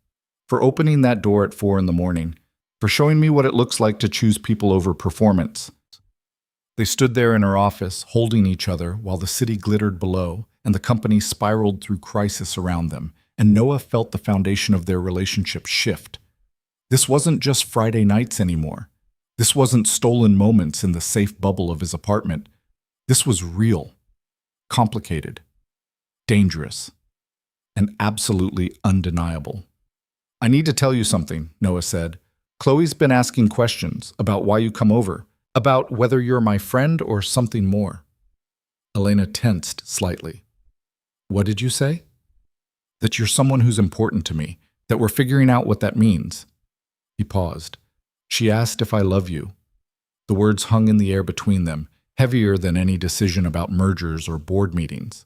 For opening that door at 4 in the morning. For showing me what it looks like to choose people over performance. They stood there in her office, holding each other, while the city glittered below, and the company spiraled through crisis around them, and Noah felt the foundation of their relationship shift. This wasn't just Friday nights anymore. This wasn't stolen moments in the safe bubble of his apartment. This was real, complicated, dangerous, and absolutely undeniable. I need to tell you something, Noah said. Chloe's been asking questions about why you come over, about whether you're my friend or something more. Elena tensed slightly. What did you say? That you're someone who's important to me, that we're figuring out what that means. He paused. She asked if I love you. The words hung in the air between them, heavier than any decision about mergers or board meetings.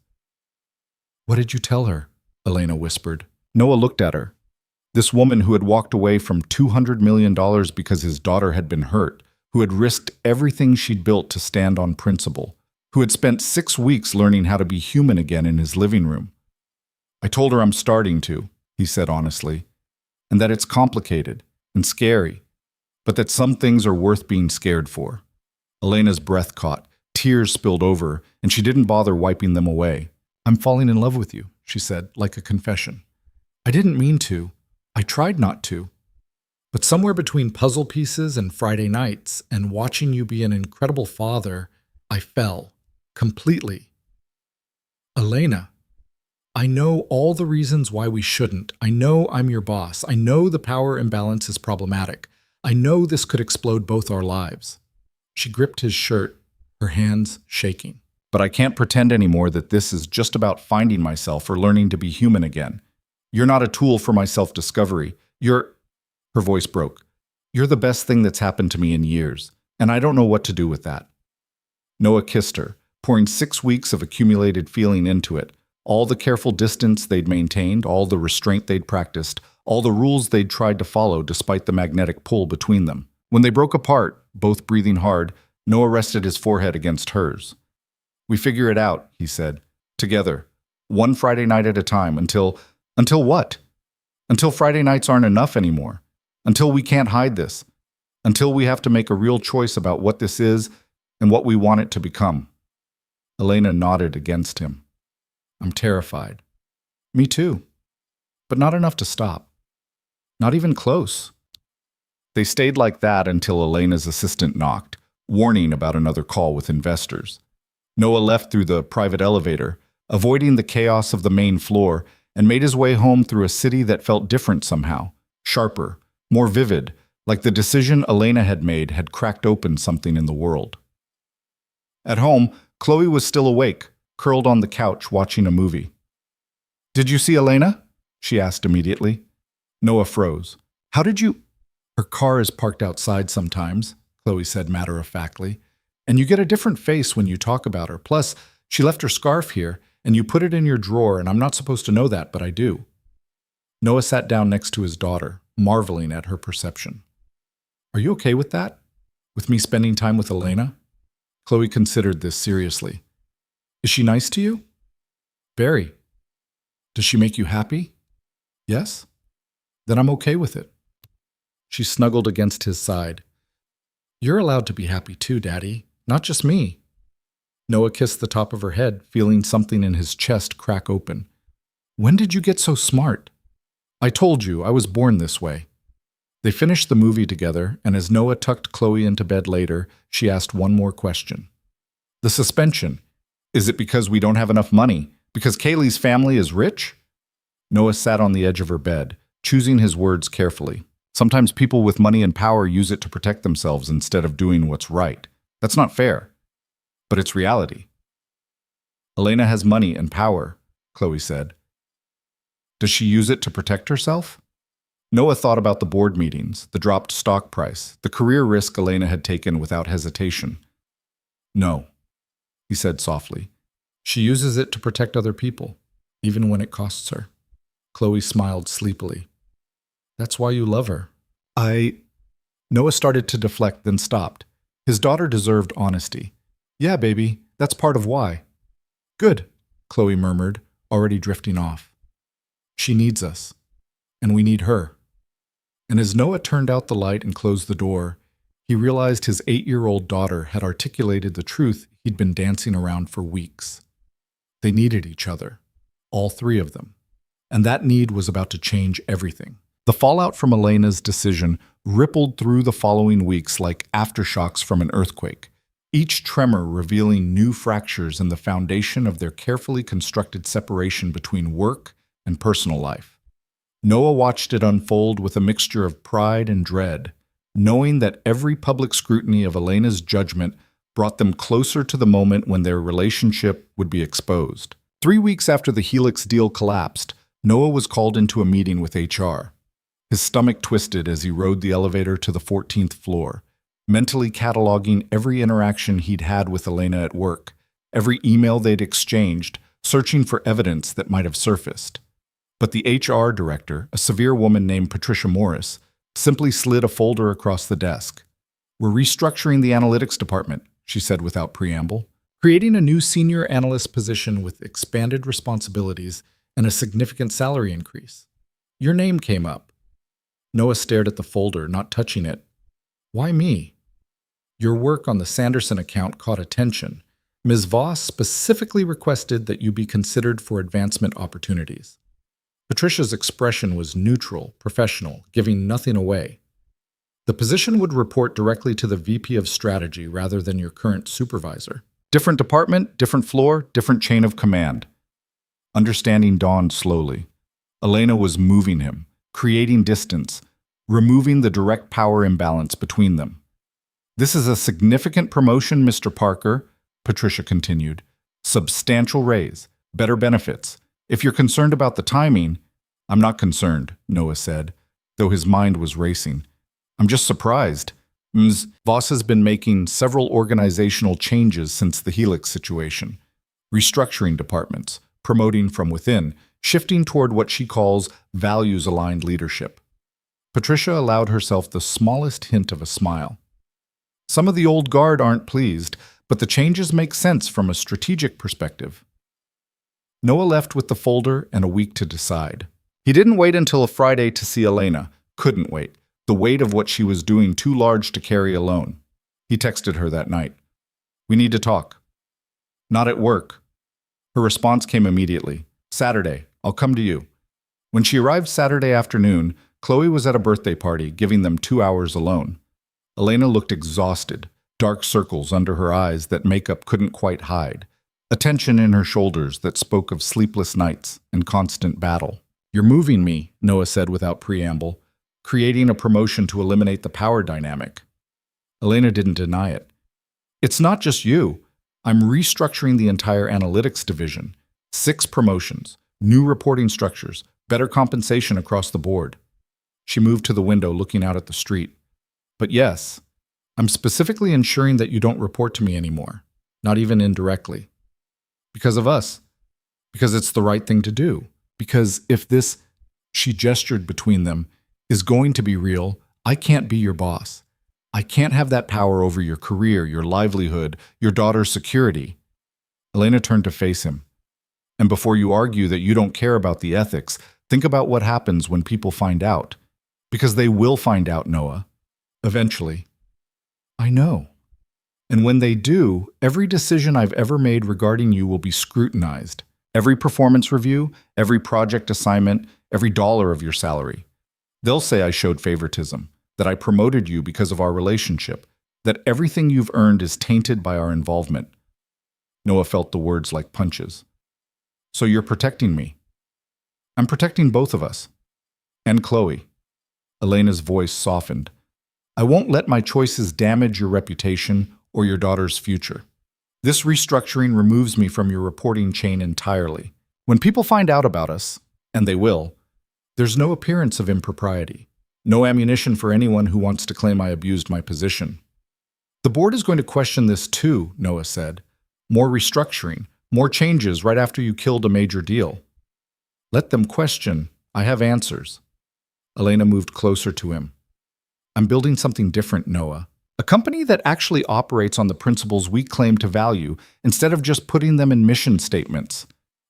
What did you tell her? Elena whispered. Noah looked at her. This woman who had walked away from $200 million because his daughter had been hurt, who had risked everything she'd built to stand on principle, who had spent 6 weeks learning how to be human again in his living room. I told her I'm starting to, he said honestly, and that it's complicated and scary, but that some things are worth being scared for. Elena's breath caught, tears spilled over, and she didn't bother wiping them away. I'm falling in love with you, she said, like a confession. I didn't mean to. I tried not to. But somewhere between puzzle pieces and Friday nights and watching you be an incredible father, I fell. Completely. Elena, I know all the reasons why we shouldn't. I know I'm your boss. I know the power imbalance is problematic. I know this could explode both our lives. She gripped his shirt, her hands shaking. But I can't pretend anymore that this is just about finding myself or learning to be human again. You're not a tool for my self-discovery. Her voice broke. You're the best thing that's happened to me in years, and I don't know what to do with that. Noah kissed her, pouring 6 weeks of accumulated feeling into it, all the careful distance they'd maintained, all the restraint they'd practiced, all the rules they'd tried to follow despite the magnetic pull between them. When they broke apart, both breathing hard, Noah rested his forehead against hers. We figure it out, he said, together, one Friday night at a time, until what? Until Friday nights aren't enough anymore. Until we can't hide this. Until we have to make a real choice about what this is and what we want it to become. Elena nodded against him. I'm terrified. Me too. But not enough to stop. Not even close. They stayed like that until Elena's assistant knocked, warning about another call with investors. Noah left through the private elevator, avoiding the chaos of the main floor, and made his way home through a city that felt different somehow, sharper, more vivid, like the decision Elena had made had cracked open something in the world. At home, Chloe was still awake, curled on the couch watching a movie. Did you see Elena? She asked immediately. Noah froze. How did you? Her car is parked outside sometimes, Chloe said matter-of-factly, and you get a different face when you talk about her. Plus, she left her scarf here, and you put it in your drawer, and I'm not supposed to know that, but I do. Noah sat down next to his daughter, marveling at her perception. Are you okay with that? With me spending time with Elena? Chloe considered this seriously. Is she nice to you? Very. Does she make you happy? Yes? Then I'm okay with it. She snuggled against his side. You're allowed to be happy too, Daddy. Not just me. Noah kissed the top of her head, feeling something in his chest crack open. When did you get so smart? I told you, I was born this way. They finished the movie together, and as Noah tucked Chloe into bed later, she asked one more question. The suspension. Is it because we don't have enough money? Because Kaylee's family is rich? Noah sat on the edge of her bed, choosing his words carefully. Sometimes people with money and power use it to protect themselves instead of doing what's right. That's not fair. But it's reality. Elena has money and power, Chloe said. Does she use it to protect herself? Noah thought about the board meetings, the dropped stock price, the career risk Elena had taken without hesitation. No, he said softly. She uses it to protect other people, even when it costs her. Chloe smiled sleepily. That's why you love her. Noah started to deflect, then stopped. His daughter deserved honesty. Yeah, baby, that's part of why. Good, Chloe murmured, already drifting off. She needs us, and we need her. And as Noah turned out the light and closed the door, he realized his 8-year-old daughter had articulated the truth he'd been dancing around for weeks. They needed each other, all three of them. And that need was about to change everything. The fallout from Elena's decision rippled through the following weeks like aftershocks from an earthquake, each tremor revealing new fractures in the foundation of their carefully constructed separation between work and personal life. Noah watched it unfold with a mixture of pride and dread, knowing that every public scrutiny of Elena's judgment brought them closer to the moment when their relationship would be exposed. 3 weeks after the Helix deal collapsed, Noah was called into a meeting with HR. His stomach twisted as he rode the elevator to the 14th floor, mentally cataloging every interaction he'd had with Elena at work, every email they'd exchanged, searching for evidence that might have surfaced. But the HR director, a severe woman named Patricia Morris, simply slid a folder across the desk. "We're restructuring the analytics department," she said without preamble, "creating a new senior analyst position with expanded responsibilities and a significant salary increase. Your name came up." Noah stared at the folder, not touching it. "Why me?" "Your work on the Sanderson account caught attention. Ms. Voss specifically requested that you be considered for advancement opportunities." Patricia's expression was neutral, professional, giving nothing away. "The position would report directly to the VP of Strategy rather than your current supervisor. Different department, different floor, different chain of command." Understanding dawned slowly. Elena was moving him, creating distance, removing the direct power imbalance between them. "This is a significant promotion, Mr. Parker," Patricia continued. "Substantial raise, better benefits. If you're concerned about the timing—" "I'm not concerned," Noah said, though his mind was racing. "I'm just surprised. Ms. Voss has been making several organizational changes since the Helix situation. Restructuring departments, promoting from within, shifting toward what she calls values-aligned leadership." Patricia allowed herself the smallest hint of a smile. "Some of the old guard aren't pleased, but the changes make sense from a strategic perspective." Noah left with the folder and a week to decide. He didn't wait until a Friday to see Elena. Couldn't wait. The weight of what she was doing too large to carry alone. He texted her that night. "We need to talk." "Not at work." Her response came immediately. "Saturday. I'll come to you." When she arrived Saturday afternoon, Chloe was at a birthday party, giving them 2 hours alone. Elena looked exhausted, dark circles under her eyes that makeup couldn't quite hide, a tension in her shoulders that spoke of sleepless nights and constant battle. "You're moving me," Noah said without preamble, "creating a promotion to eliminate the power dynamic." Elena didn't deny it. "It's not just you. I'm restructuring the entire analytics division. 6 promotions, new reporting structures, better compensation across the board." She moved to the window, looking out at the street. "But yes, I'm specifically ensuring that you don't report to me anymore, not even indirectly. Because of us. Because it's the right thing to do. Because if this," she gestured between them, "is going to be real, I can't be your boss. I can't have that power over your career, your livelihood, your daughter's security." Elena turned to face him. "And before you argue that you don't care about the ethics, think about what happens when people find out. Because they will find out, Noah. Eventually." "I know. And when they do, every decision I've ever made regarding you will be scrutinized. Every performance review, every project assignment, every dollar of your salary. They'll say I showed favoritism, that I promoted you because of our relationship, that everything you've earned is tainted by our involvement." Noah felt the words like punches. "So you're protecting me." "I'm protecting both of us. And Chloe." Elena's voice softened. "I won't let my choices damage your reputation or your daughter's future. This restructuring removes me from your reporting chain entirely. When people find out about us, and they will, there's no appearance of impropriety, no ammunition for anyone who wants to claim I abused my position." "The board is going to question this too," Noah said. "More restructuring, more changes right after you killed a major deal." "Let them question. I have answers." Elena moved closer to him. "I'm building something different, Noah. A company that actually operates on the principles we claim to value instead of just putting them in mission statements.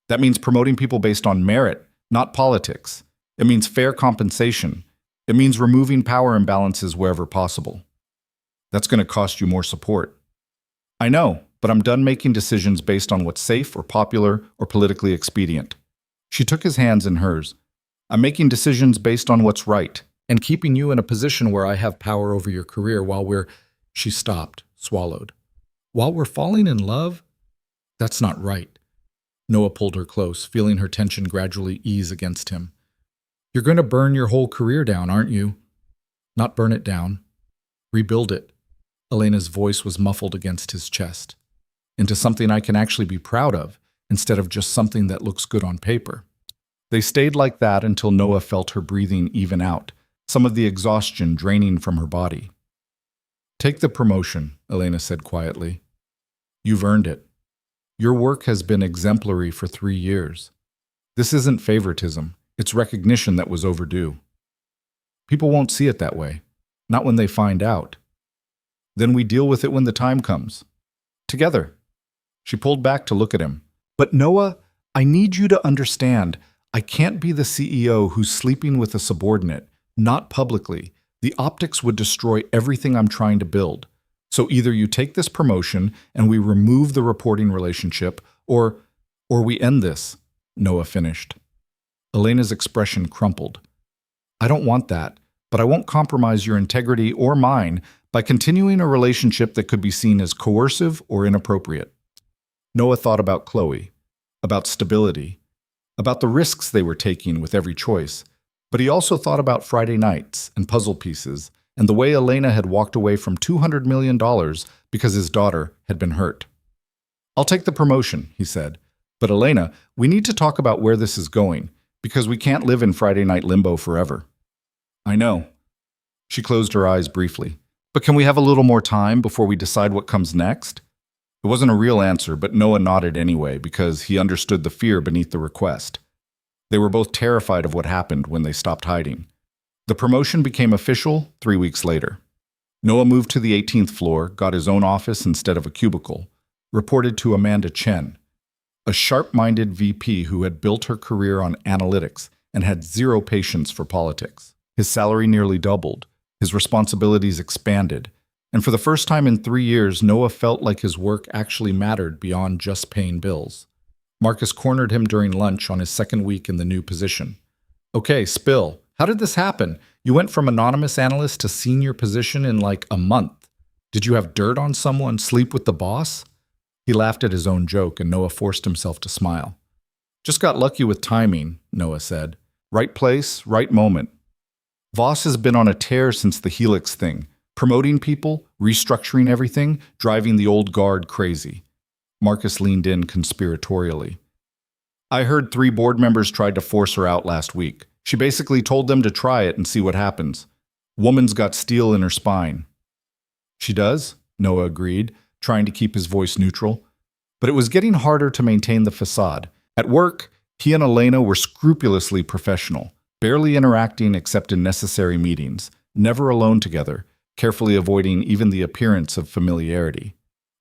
That means promoting people based on merit, not politics. It means fair compensation. It means removing power imbalances wherever possible. That's going to cost you more support. I know, but I'm done making decisions based on what's safe or popular or politically expedient. She took his hands in hers. I'm making decisions based on what's right and keeping you in a position where I have power over your career while we're... She stopped, swallowed. While we're falling in love? That's not right. Noah pulled her close, feeling her tension gradually ease against him. You're going to burn your whole career down, aren't you? Not burn it down. Rebuild it. Elena's voice was muffled against his chest. Into something I can actually be proud of, instead of just something that looks good on paper. They stayed like that until Noah felt her breathing even out, some of the exhaustion draining from her body. Take the promotion, Elena said quietly. You've earned it. Your work has been exemplary for 3 years. This isn't favoritism. It's recognition that was overdue. People won't see it that way, not when they find out. Then we deal with it when the time comes. Together. She pulled back to look at him. But Noah, I need you to understand, I can't be the CEO who's sleeping with a subordinate, not publicly. The optics would destroy everything I'm trying to build. So either you take this promotion and we remove the reporting relationship, or we end this, Noah finished. Elena's expression crumpled. I don't want that, but I won't compromise your integrity or mine by continuing a relationship that could be seen as coercive or inappropriate. Noah thought about Chloe, about stability, about the risks they were taking with every choice, but he also thought about Friday nights and puzzle pieces and the way Elena had walked away from $200 million because his daughter had been hurt. I'll take the promotion, he said, but Elena, we need to talk about where this is going, because we can't live in Friday night limbo forever. I know. She closed her eyes briefly. But can we have a little more time before we decide what comes next? It wasn't a real answer, but Noah nodded anyway because he understood the fear beneath the request. They were both terrified of what happened when they stopped hiding. The promotion became official 3 weeks later. Noah moved to the 18th floor, got his own office instead of a cubicle, reported to Amanda Chen, a sharp-minded VP who had built her career on analytics and had zero patience for politics. His salary nearly doubled. His responsibilities expanded. And for the first time in 3 years, Noah felt like his work actually mattered beyond just paying bills. Marcus cornered him during lunch on his second week in the new position. Okay, spill. How did this happen? You went from anonymous analyst to senior position in like a month. Did you have dirt on someone, sleep with the boss? He laughed at his own joke, and Noah forced himself to smile. Just got lucky with timing, Noah said. Right place, right moment. Voss has been on a tear since the Helix thing, promoting people, restructuring everything, driving the old guard crazy. Marcus leaned in conspiratorially. I heard 3 board members tried to force her out last week. She basically told them to try it and see what happens. Woman's got steel in her spine. She does, Noah agreed, trying to keep his voice neutral. But it was getting harder to maintain the facade. At work, he and Elena were scrupulously professional, barely interacting except in necessary meetings, never alone together, carefully avoiding even the appearance of familiarity.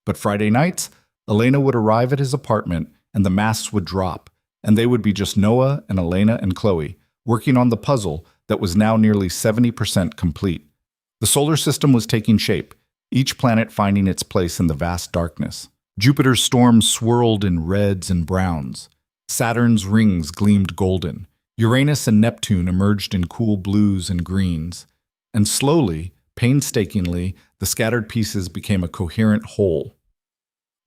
But Friday nights, Elena would arrive at his apartment and the masks would drop, and they would be just Noah and Elena and Chloe, working on the puzzle that was now nearly 70% complete. The solar system was taking shape, each planet finding its place in the vast darkness. Jupiter's storms swirled in reds and browns. Saturn's rings gleamed golden. Uranus and Neptune emerged in cool blues and greens. And slowly, painstakingly, the scattered pieces became a coherent whole.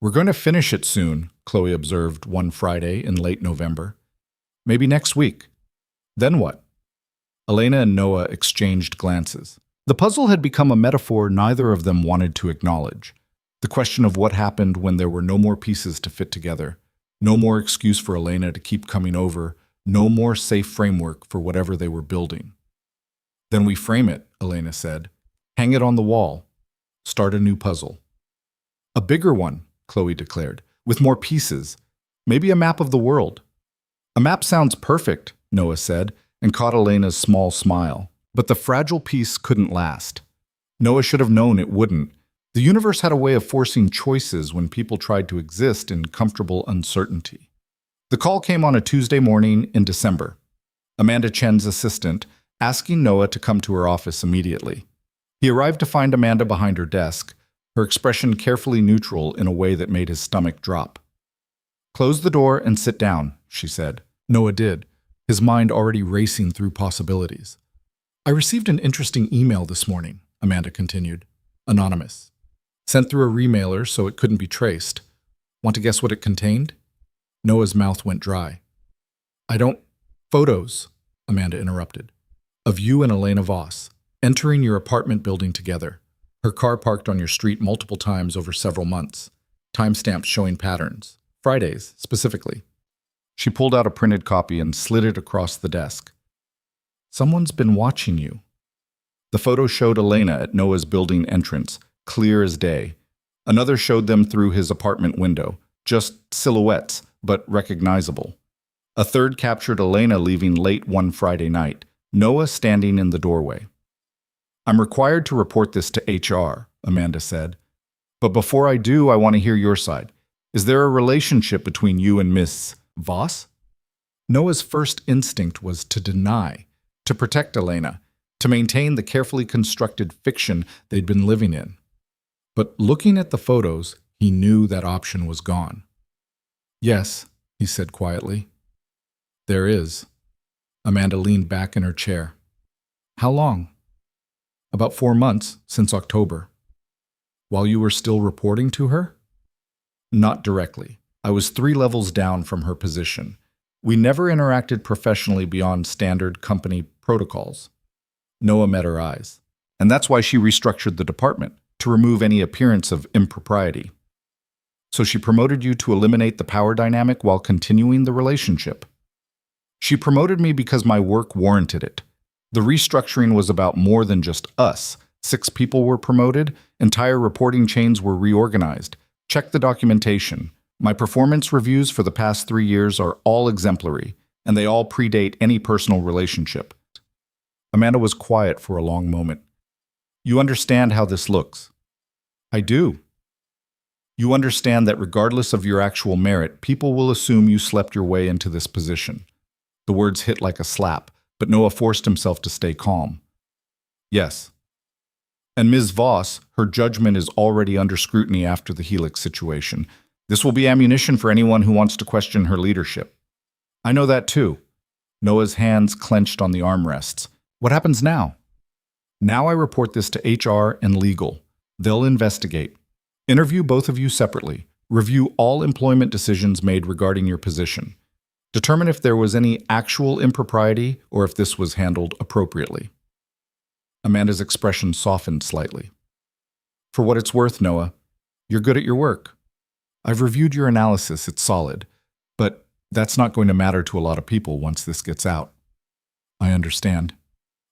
We're going to finish it soon, Chloe observed one Friday in late November. Maybe next week. Then what? Elena and Noah exchanged glances. The puzzle had become a metaphor neither of them wanted to acknowledge. The question of what happened when there were no more pieces to fit together, no more excuse for Elena to keep coming over, no more safe framework for whatever they were building. Then we frame it, Elena said. Hang it on the wall. Start a new puzzle. A bigger one, Chloe declared, with more pieces. Maybe a map of the world. A map sounds perfect, Noah said, and caught Elena's small smile. But the fragile piece couldn't last. Noah should have known it wouldn't. The universe had a way of forcing choices when people tried to exist in comfortable uncertainty. The call came on a Tuesday morning in December. Amanda Chen's assistant, asking Noah to come to her office immediately. He arrived to find Amanda behind her desk, her expression carefully neutral in a way that made his stomach drop. "Close the door and sit down," she said. Noah did, his mind already racing through possibilities. "I received an interesting email this morning," Amanda continued. Anonymous. Sent through a remailer so it couldn't be traced. Want to guess what it contained? Noah's mouth went dry. "I don't—" "Photos," Amanda interrupted. "Of you and Elena Voss, entering your apartment building together. Her car parked on your street multiple times over several months. Timestamps showing patterns. Fridays, specifically." She pulled out a printed copy and slid it across the desk. "Someone's been watching you." The photo showed Elena at Noah's building entrance, clear as day. Another showed them through his apartment window, just silhouettes, but recognizable. A third captured Elena leaving late one Friday night, Noah standing in the doorway. "I'm required to report this to HR," Amanda said. "But before I do, I want to hear your side. Is there a relationship between you and Miss Voss?" Noah's first instinct was to deny, to protect Elena, to maintain the carefully constructed fiction they'd been living in. But looking at the photos, he knew that option was gone. "Yes," he said quietly. "There is." Amanda leaned back in her chair. "How long?" "About 4 months, since October." "While you were still reporting to her?" "Not directly. I was 3 levels down from her position. We never interacted professionally beyond standard company protocols." Noah met her eyes. "And that's why she restructured the department, to remove any appearance of impropriety." "So she promoted you to eliminate the power dynamic while continuing the relationship?" "She promoted me because my work warranted it. The restructuring was about more than just us. 6 people were promoted, entire reporting chains were reorganized. Check the documentation. My performance reviews for the past 3 years are all exemplary, and they all predate any personal relationship." Amanda was quiet for a long moment. "You understand how this looks?" "I do." "You understand that regardless of your actual merit, people will assume you slept your way into this position." The words hit like a slap, but Noah forced himself to stay calm. "Yes." "And Ms. Voss, her judgment is already under scrutiny after the Helix situation. This will be ammunition for anyone who wants to question her leadership." "I know that too." Noah's hands clenched on the armrests. "What happens now?" "Now I report this to HR and legal. They'll investigate. Interview both of you separately. Review all employment decisions made regarding your position. Determine if there was any actual impropriety or if this was handled appropriately." Amanda's expression softened slightly. "For what it's worth, Noah, you're good at your work. I've reviewed your analysis, it's solid. But that's not going to matter to a lot of people once this gets out." "I understand.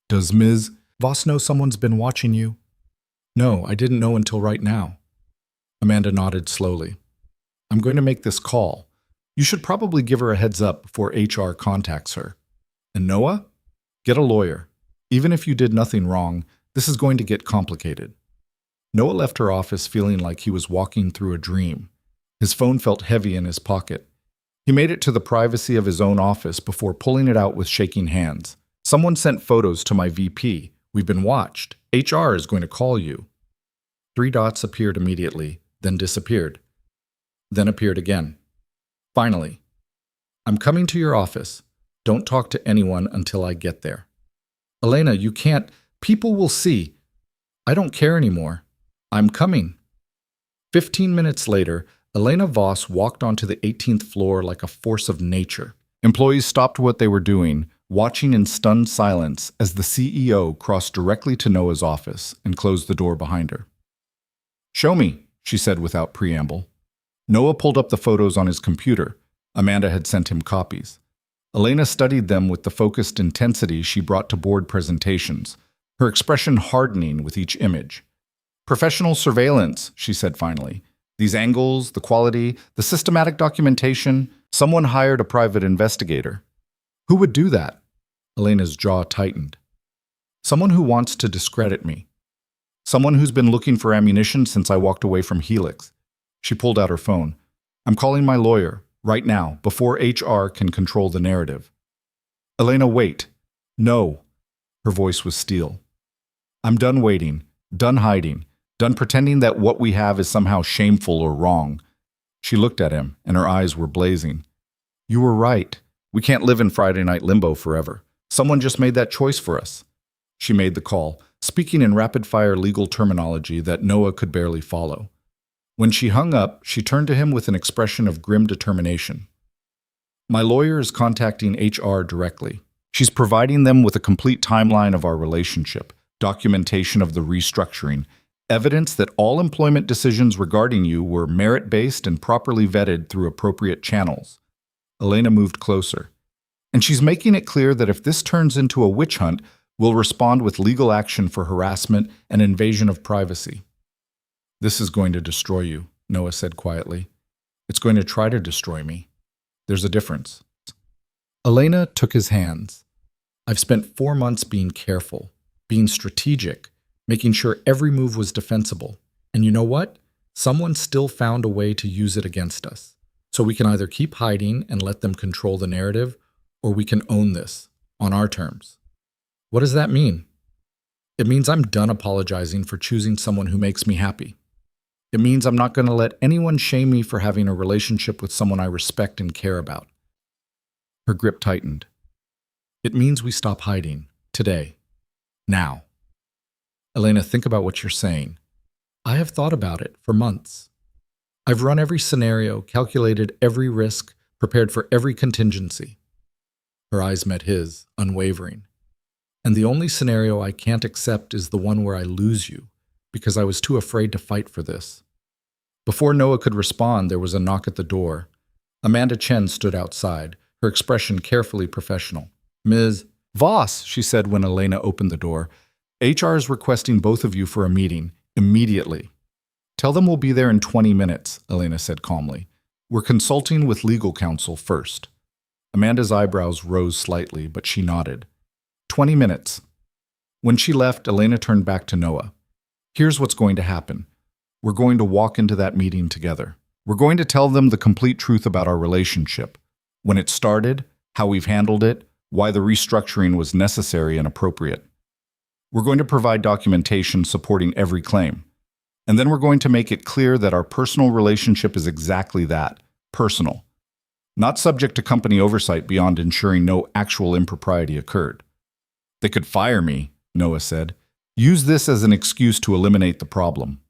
Does Ms. Voss know someone's been watching you?" "No, I didn't know until right now." Amanda nodded slowly. "I'm going to make this call. You should probably give her a heads up before HR contacts her. And Noah, get a lawyer. Even if you did nothing wrong, this is going to get complicated." Noah left her office feeling like he was walking through a dream. His phone felt heavy in his pocket. He made it to the privacy of his own office before pulling it out with shaking hands. "Someone sent photos to my VP. We've been watched. HR is going to call you." 3 dots appeared immediately, then disappeared. Then appeared again. Finally, "I'm coming to your office. Don't talk to anyone until I get there." "Elena, you can't. People will see. I don't care anymore. I'm coming." 15 minutes later, Elena Voss walked onto the 18th floor like a force of nature. Employees stopped what they were doing, watching in stunned silence as the CEO crossed directly to Noah's office and closed the door behind her. "Show me," she said without preamble. Noah pulled up the photos on his computer. Amanda had sent him copies. Elena studied them with the focused intensity she brought to board presentations, her expression hardening with each image. "Professional surveillance," she said finally. "These angles, the quality, the systematic documentation. Someone hired a private investigator." "Who would do that?" Elena's jaw tightened. "Someone who wants to discredit me." Someone who's been looking for ammunition since I walked away from Helix. She pulled out her phone. I'm calling my lawyer, right now, before HR can control the narrative. Elena, wait. No. Her voice was steel. I'm done waiting, done hiding, done pretending that what we have is somehow shameful or wrong. She looked at him, and her eyes were blazing. You were right. We can't live in Friday night limbo forever. Someone just made that choice for us. She made the call, speaking in rapid-fire legal terminology that Noah could barely follow. When she hung up, she turned to him with an expression of grim determination. My lawyer is contacting HR directly. She's providing them with a complete timeline of our relationship, documentation of the restructuring, evidence that all employment decisions regarding you were merit-based and properly vetted through appropriate channels. Elena moved closer. And she's making it clear that if this turns into a witch hunt, we'll respond with legal action for harassment and invasion of privacy. This is going to destroy you, Noah said quietly. It's going to try to destroy me. There's a difference. Elena took his hands. I've spent 4 months being careful, being strategic, making sure every move was defensible. And you know what? Someone still found a way to use it against us. So we can either keep hiding and let them control the narrative, or we can own this on our terms. What does that mean? It means I'm done apologizing for choosing someone who makes me happy. It means I'm not going to let anyone shame me for having a relationship with someone I respect and care about. Her grip tightened. It means we stop hiding. Today. Now. Elena, think about what you're saying. I have thought about it for months. I've run every scenario, calculated every risk, prepared for every contingency. Her eyes met his, unwavering. And the only scenario I can't accept is the one where I lose you, because I was too afraid to fight for this. Before Noah could respond, there was a knock at the door. Amanda Chen stood outside, her expression carefully professional. Ms. Voss, she said when Elena opened the door, HR is requesting both of you for a meeting, immediately. Tell them we'll be there in 20 minutes, Elena said calmly. We're consulting with legal counsel first. Amanda's eyebrows rose slightly, but she nodded. 20 minutes. When she left, Elena turned back to Noah. Here's what's going to happen. We're going to walk into that meeting together. We're going to tell them the complete truth about our relationship. When it started, how we've handled it, why the restructuring was necessary and appropriate. We're going to provide documentation supporting every claim. And then we're going to make it clear that our personal relationship is exactly that, personal. Not subject to company oversight beyond ensuring no actual impropriety occurred. They could fire me, Noah said. Use this as an excuse to eliminate the problem.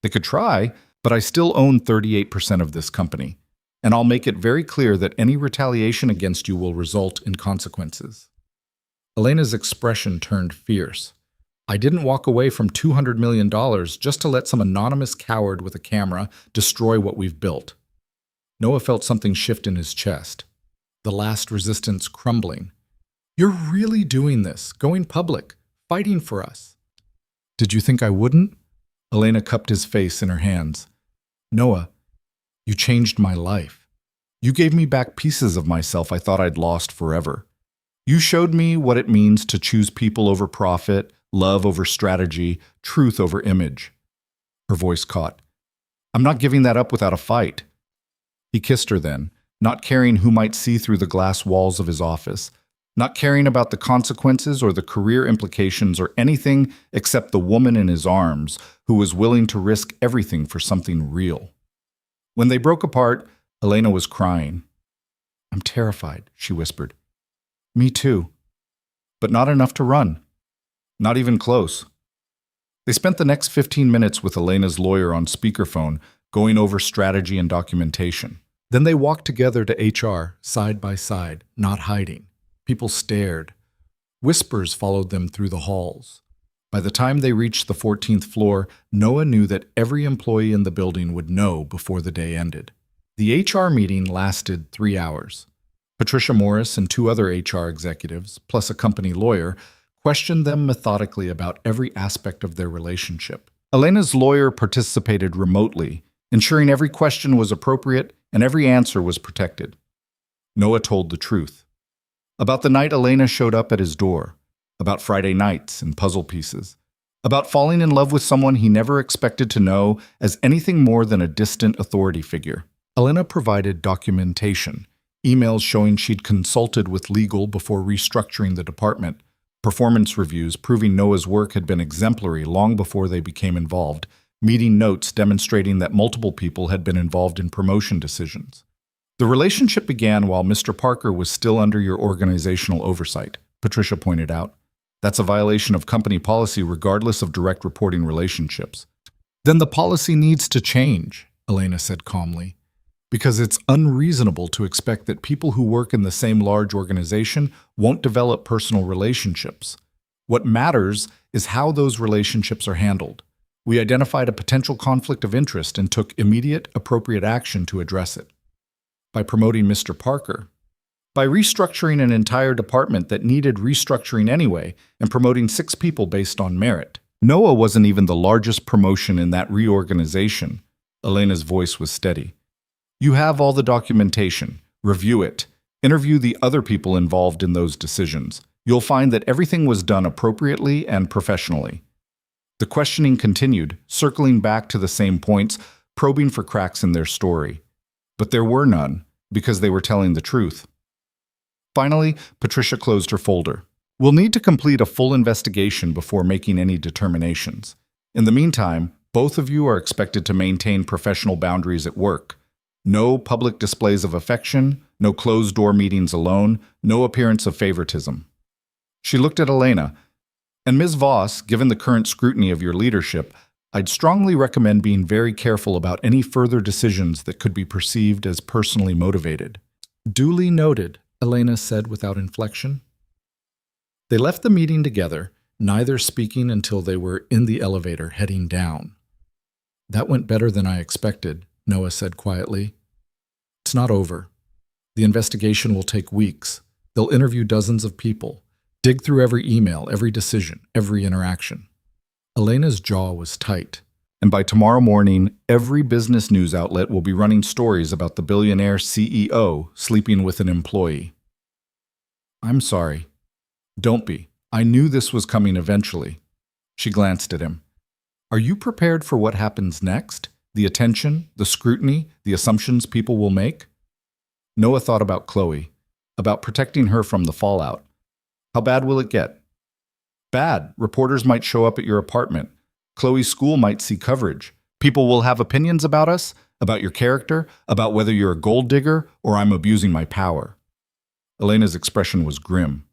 They could try, but I still own 38% of this company, and I'll make it very clear that any retaliation against you will result in consequences. Elena's expression turned fierce. I didn't walk away from $200 million just to let some anonymous coward with a camera destroy what we've built. Noah felt something shift in his chest, the last resistance crumbling. You're really doing this, going public, fighting for us. Did you think I wouldn't? Elena cupped his face in her hands. Noah, you changed my life. You gave me back pieces of myself I thought I'd lost forever. You showed me what it means to choose people over profit, love over strategy, truth over image. Her voice caught. I'm not giving that up without a fight. He kissed her then, not caring who might see through the glass walls of his office, not caring about the consequences or the career implications or anything except the woman in his arms who was willing to risk everything for something real. When they broke apart, Elena was crying. I'm terrified, she whispered. Me too. But not enough to run. Not even close. They spent the next 15 minutes with Elena's lawyer on speakerphone, going over strategy and documentation. Then they walked together to HR, side by side, not hiding. People stared. Whispers followed them through the halls. By the time they reached the 14th floor, Noah knew that every employee in the building would know before the day ended. The HR meeting lasted 3 hours. Patricia Morris and 2 other HR executives, plus a company lawyer, questioned them methodically about every aspect of their relationship. Elena's lawyer participated remotely, ensuring every question was appropriate and every answer was protected. Noah told the truth. About the night Elena showed up at his door, about Friday nights and puzzle pieces, about falling in love with someone he never expected to know as anything more than a distant authority figure. Elena provided documentation, emails showing she'd consulted with legal before restructuring the department, performance reviews proving Noah's work had been exemplary long before they became involved, meeting notes demonstrating that multiple people had been involved in promotion decisions. The relationship began while Mr. Parker was still under your organizational oversight, Patricia pointed out. That's a violation of company policy regardless of direct reporting relationships. Then the policy needs to change, Elena said calmly, because it's unreasonable to expect that people who work in the same large organization won't develop personal relationships. What matters is how those relationships are handled. We identified a potential conflict of interest and took immediate, appropriate action to address it. By promoting Mr. Parker, by restructuring an entire department that needed restructuring anyway and promoting 6 people based on merit. Noah wasn't even the largest promotion in that reorganization. Elena's voice was steady. You have all the documentation. Review it. Interview the other people involved in those decisions. You'll find that everything was done appropriately and professionally. The questioning continued, circling back to the same points, probing for cracks in their story. But there were none, because they were telling the truth. Finally, Patricia closed her folder. We'll need to complete a full investigation before making any determinations. In the meantime, both of you are expected to maintain professional boundaries at work. No public displays of affection, no closed-door meetings alone, no appearance of favoritism. She looked at Elena. And Ms. Voss, given the current scrutiny of your leadership, I'd strongly recommend being very careful about any further decisions that could be perceived as personally motivated. Duly noted, Elena said without inflection. They left the meeting together, neither speaking until they were in the elevator heading down. That went better than I expected, Noah said quietly. It's not over. The investigation will take weeks. They'll interview dozens of people, dig through every email, every decision, every interaction. Elena's jaw was tight. And by tomorrow morning, every business news outlet will be running stories about the billionaire CEO sleeping with an employee. I'm sorry. Don't be. I knew this was coming eventually. She glanced at him. Are you prepared for what happens next? The attention, the scrutiny, the assumptions people will make? Noah thought about Chloe, about protecting her from the fallout. How bad will it get? Bad. Reporters might show up at your apartment. Chloe's school might see coverage. People will have opinions about us, about your character, about whether you're a gold digger or I'm abusing my power. Elena's expression was grim.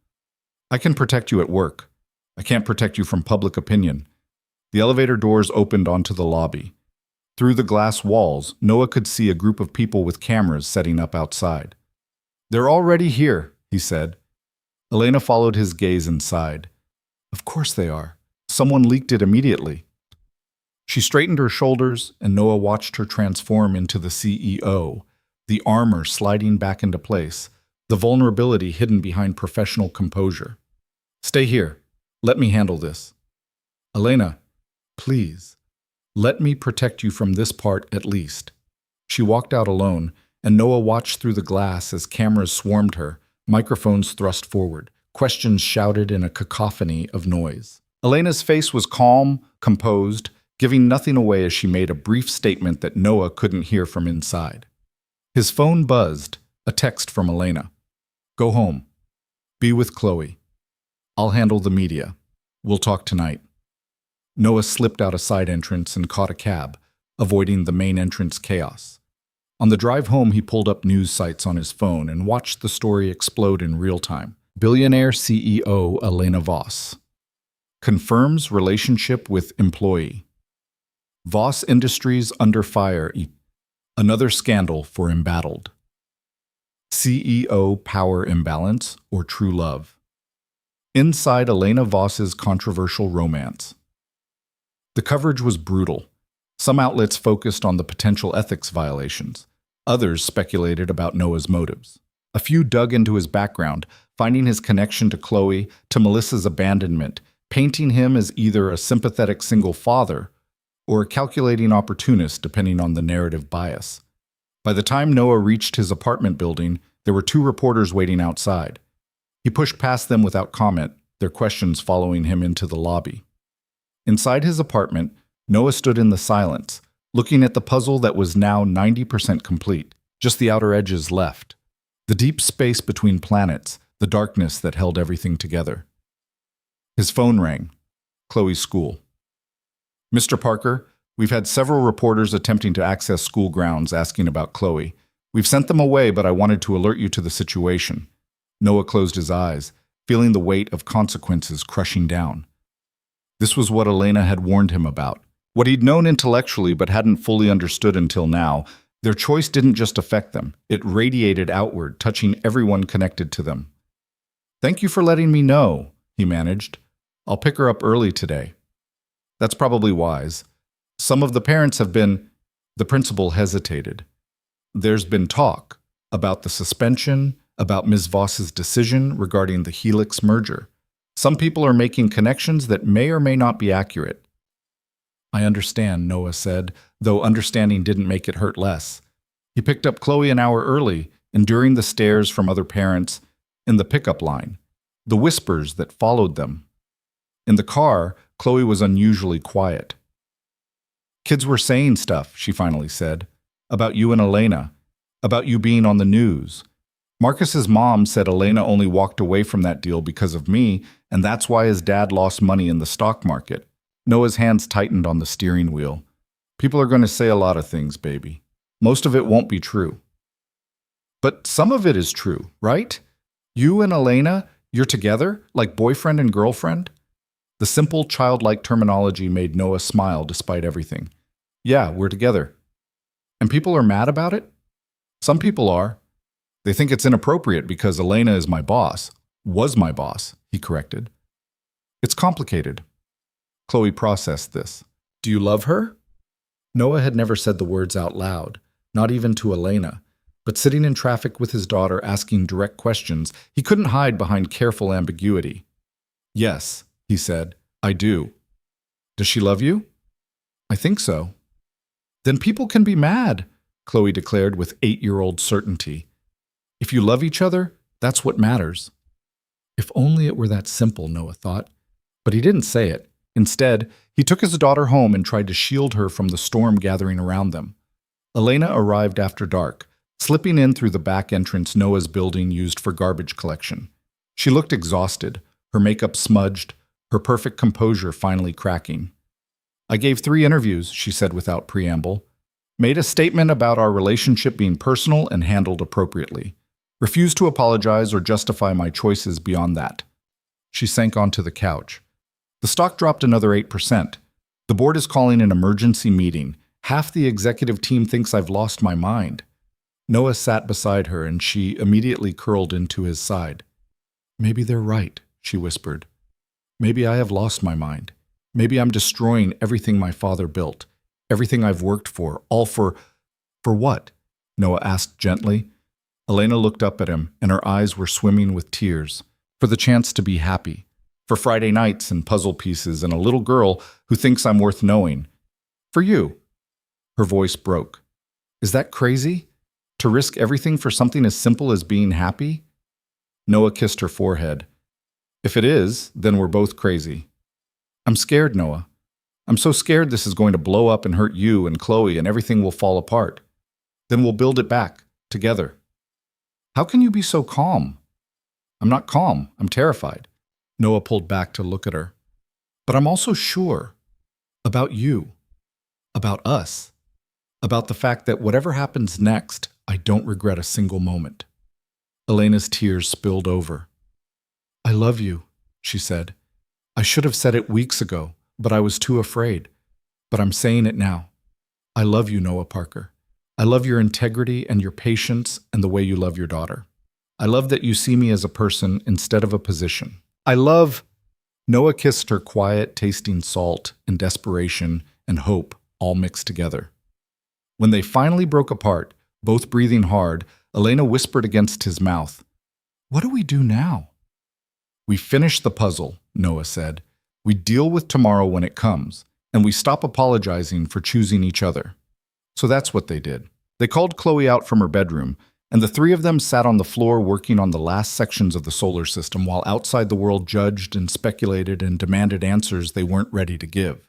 I can protect you at work. I can't protect you from public opinion. The elevator doors opened onto the lobby. Through the glass walls, Noah could see a group of people with cameras setting up outside. They're already here, he said. Elena followed his gaze inside. Of course they are. Someone leaked it immediately. She straightened her shoulders, and Noah watched her transform into the CEO, the armor sliding back into place, the vulnerability hidden behind professional composure. Stay here. Let me handle this. Elena, please, let me protect you from this part at least. She walked out alone, and Noah watched through the glass as cameras swarmed her, microphones thrust forward, questions shouted in a cacophony of noise. Elena's face was calm, composed, giving nothing away as she made a brief statement that Noah couldn't hear from inside. His phone buzzed, a text from Elena. Go home. Be with Chloe. I'll handle the media. We'll talk tonight. Noah slipped out a side entrance and caught a cab, avoiding the main entrance chaos. On the drive home, he pulled up news sites on his phone and watched the story explode in real time. Billionaire CEO Elena Voss confirms relationship with employee. Voss Industries under fire. Another scandal for embattled. CEO power imbalance or true love. Inside Elena Voss's controversial romance. The coverage was brutal. Some outlets focused on the potential ethics violations. Others speculated about Noah's motives. A few dug into his background, finding his connection to Chloe, to Melissa's abandonment, painting him as either a sympathetic single father or a calculating opportunist depending on the narrative bias. By the time Noah reached his apartment building, there were 2 reporters waiting outside. He pushed past them without comment, their questions following him into the lobby. Inside his apartment, Noah stood in the silence, looking at the puzzle that was now 90% complete, just the outer edges left. The deep space between planets, the darkness that held everything together. His phone rang. Chloe's school. Mr. Parker, we've had several reporters attempting to access school grounds asking about Chloe. We've sent them away, but I wanted to alert you to the situation. Noah closed his eyes, feeling the weight of consequences crushing down. This was what Elena had warned him about. What he'd known intellectually but hadn't fully understood until now. Their choice didn't just affect them. It radiated outward, touching everyone connected to them. Thank you for letting me know, he managed. I'll pick her up early today. That's probably wise. Some of the parents have been... The principal hesitated. There's been talk about the suspension, about Ms. Voss's decision regarding the Helix merger. Some people are making connections that may or may not be accurate. I understand, Noah said, though understanding didn't make it hurt less. He picked up Chloe an hour early, enduring the stares from other parents in the pickup line, the whispers that followed them. In the car, Chloe was unusually quiet. Kids were saying stuff, she finally said, about you and Elena, about you being on the news. Marcus's mom said Elena only walked away from that deal because of me, and that's why his dad lost money in the stock market. Noah's hands tightened on the steering wheel. People are going to say a lot of things, baby. Most of it won't be true. But some of it is true, right? You and Elena, you're together, like boyfriend and girlfriend? The simple, childlike terminology made Noah smile despite everything. Yeah, we're together. And people are mad about it? Some people are. They think it's inappropriate because Elena is my boss. Was my boss, he corrected. It's complicated. Chloe processed this. Do you love her? Noah had never said the words out loud, not even to Elena, but sitting in traffic with his daughter asking direct questions, he couldn't hide behind careful ambiguity. Yes, he said, I do. Does she love you? I think so. Then people can be mad, Chloe declared with 8-year-old certainty. If you love each other, that's what matters. If only it were that simple, Noah thought. But he didn't say it. Instead, he took his daughter home and tried to shield her from the storm gathering around them. Elena arrived after dark, slipping in through the back entrance Noah's building used for garbage collection. She looked exhausted, her makeup smudged, her perfect composure finally cracking. I gave 3 interviews, she said without preamble. Made a statement about our relationship being personal and handled appropriately. Refused to apologize or justify my choices beyond that. She sank onto the couch. The stock dropped another 8%. The board is calling an emergency meeting. Half the executive team thinks I've lost my mind. Noah sat beside her and she immediately curled into his side. Maybe they're right, she whispered. Maybe I have lost my mind. Maybe I'm destroying everything my father built, everything I've worked for, all for what? Noah asked gently. Elena looked up at him, and her eyes were swimming with tears. For the chance to be happy. For Friday nights and puzzle pieces and a little girl who thinks I'm worth knowing. For you. Her voice broke. Is that crazy? To risk everything for something as simple as being happy? Noah kissed her forehead. If it is, then we're both crazy. I'm scared, Noah. I'm so scared this is going to blow up and hurt you and Chloe and everything will fall apart. Then we'll build it back, together. How can you be so calm? I'm not calm. I'm terrified. Noah pulled back to look at her. But I'm also sure. About you. About us. About the fact that whatever happens next, I don't regret a single moment. Elena's tears spilled over. I love you, she said. I should have said it weeks ago, but I was too afraid. But I'm saying it now. I love you, Noah Parker. I love your integrity and your patience and the way you love your daughter. I love that you see me as a person instead of a position. I love... Noah kissed her quiet, tasting salt and desperation and hope all mixed together. When they finally broke apart, both breathing hard, Elena whispered against his mouth, What do we do now? We finish the puzzle, Noah said. We deal with tomorrow when it comes, and we stop apologizing for choosing each other. So that's what they did. They called Chloe out from her bedroom, and the three of them sat on the floor working on the last sections of the solar system while outside the world judged and speculated and demanded answers they weren't ready to give.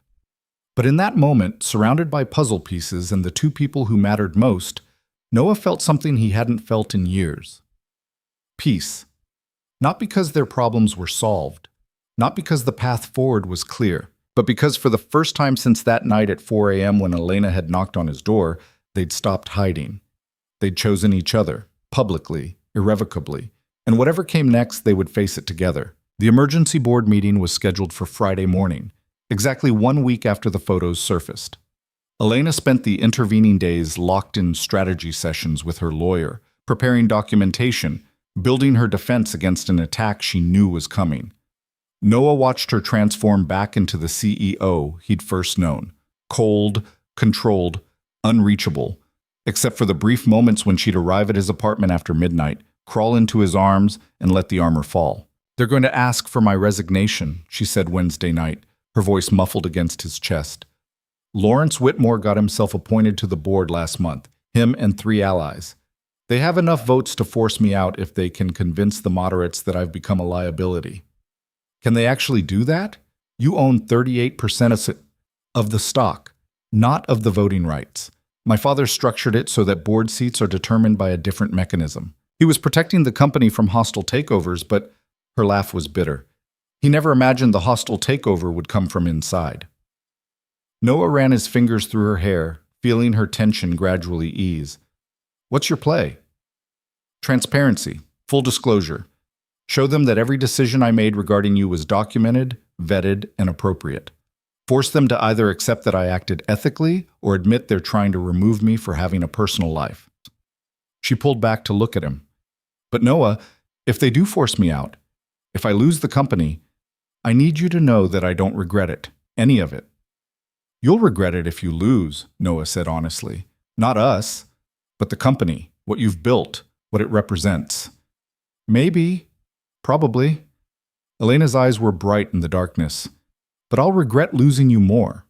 But in that moment, surrounded by puzzle pieces and the two people who mattered most, Noah felt something he hadn't felt in years. Peace. Not because their problems were solved, not because the path forward was clear, but because for the first time since that night at 4 a.m. when Elena had knocked on his door, they'd stopped hiding. They'd chosen each other, publicly, irrevocably, and whatever came next, they would face it together. The emergency board meeting was scheduled for Friday morning, exactly 1 week after the photos surfaced. Elena spent the intervening days locked in strategy sessions with her lawyer, preparing documentation, building her defense against an attack she knew was coming. Noah watched her transform back into the CEO he'd first known, cold, controlled, unreachable, except for the brief moments when she'd arrive at his apartment after midnight, crawl into his arms, and let the armor fall. "They're going to ask for my resignation," she said Wednesday night, her voice muffled against his chest. "Lawrence Whitmore got himself appointed to the board last month, him and 3 allies. They have enough votes to force me out if they can convince the moderates that I've become a liability." "Can they actually do that? You own 38% of the stock, not of the voting rights. My father structured it so that board seats are determined by a different mechanism. He was protecting the company from hostile takeovers, but..." Her laugh was bitter. He never imagined the hostile takeover would come from inside. Noah ran his fingers through her hair, feeling her tension gradually ease. "What's your play?" "Transparency, full disclosure. Show them that every decision I made regarding you was documented, vetted, and appropriate. Force them to either accept that I acted ethically or admit they're trying to remove me for having a personal life." She pulled back to look at him. "But Noah, if they do force me out, if I lose the company, I need you to know that I don't regret it, any of it." "You'll regret it if you lose," Noah said honestly. "Not us, but the company, what you've built, what it represents." "Maybe, probably." Elena's eyes were bright in the darkness. "But I'll regret losing you more.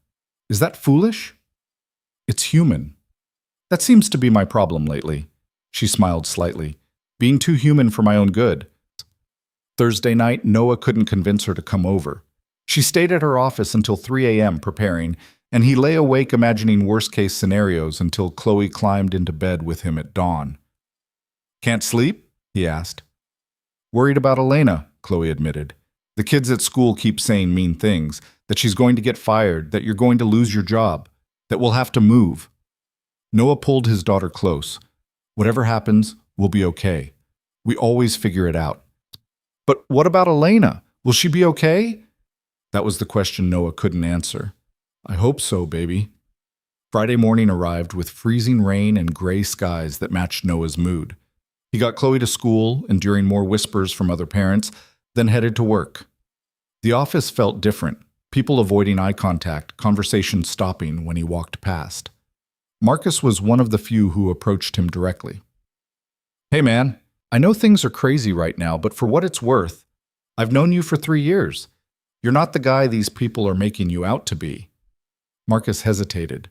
Is that foolish?" "It's human." "That seems to be my problem lately." She smiled slightly. "Being too human for my own good." Thursday night, Noah couldn't convince her to come over. She stayed at her office until 3 a.m. preparing, and he lay awake imagining worst-case scenarios until Chloe climbed into bed with him at dawn. "Can't sleep?" he asked. "Worried about Elena," Chloe admitted. "The kids at school keep saying mean things, that she's going to get fired, that you're going to lose your job, that we'll have to move." Noah pulled his daughter close. "Whatever happens, we'll be okay. We always figure it out." "But what about Elena? Will she be okay?" That was the question Noah couldn't answer. "I hope so, baby." Friday morning arrived with freezing rain and gray skies that matched Noah's mood. He got Chloe to school, enduring more whispers from other parents, then headed to work. The office felt different, people avoiding eye contact, conversations stopping when he walked past. Marcus was one of the few who approached him directly. "Hey man, I know things are crazy right now, but for what it's worth, I've known you for 3 years. You're not the guy these people are making you out to be." Marcus hesitated.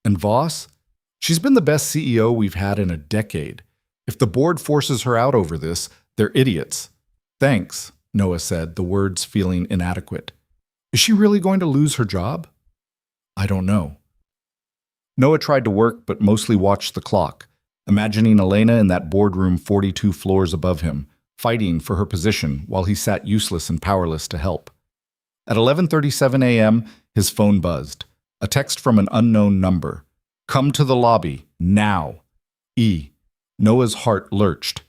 "And Voss? She's been the best CEO we've had in a decade. If the board forces her out over this, they're idiots." "Thanks," Noah said, the words feeling inadequate. "Is she really going to lose her job?" "I don't know." Noah tried to work but mostly watched the clock, imagining Elena in that boardroom 42 floors above him, fighting for her position while he sat useless and powerless to help. At 11:37 a.m., his phone buzzed. A text from an unknown number. "Come to the lobby, now." Noah's heart lurched.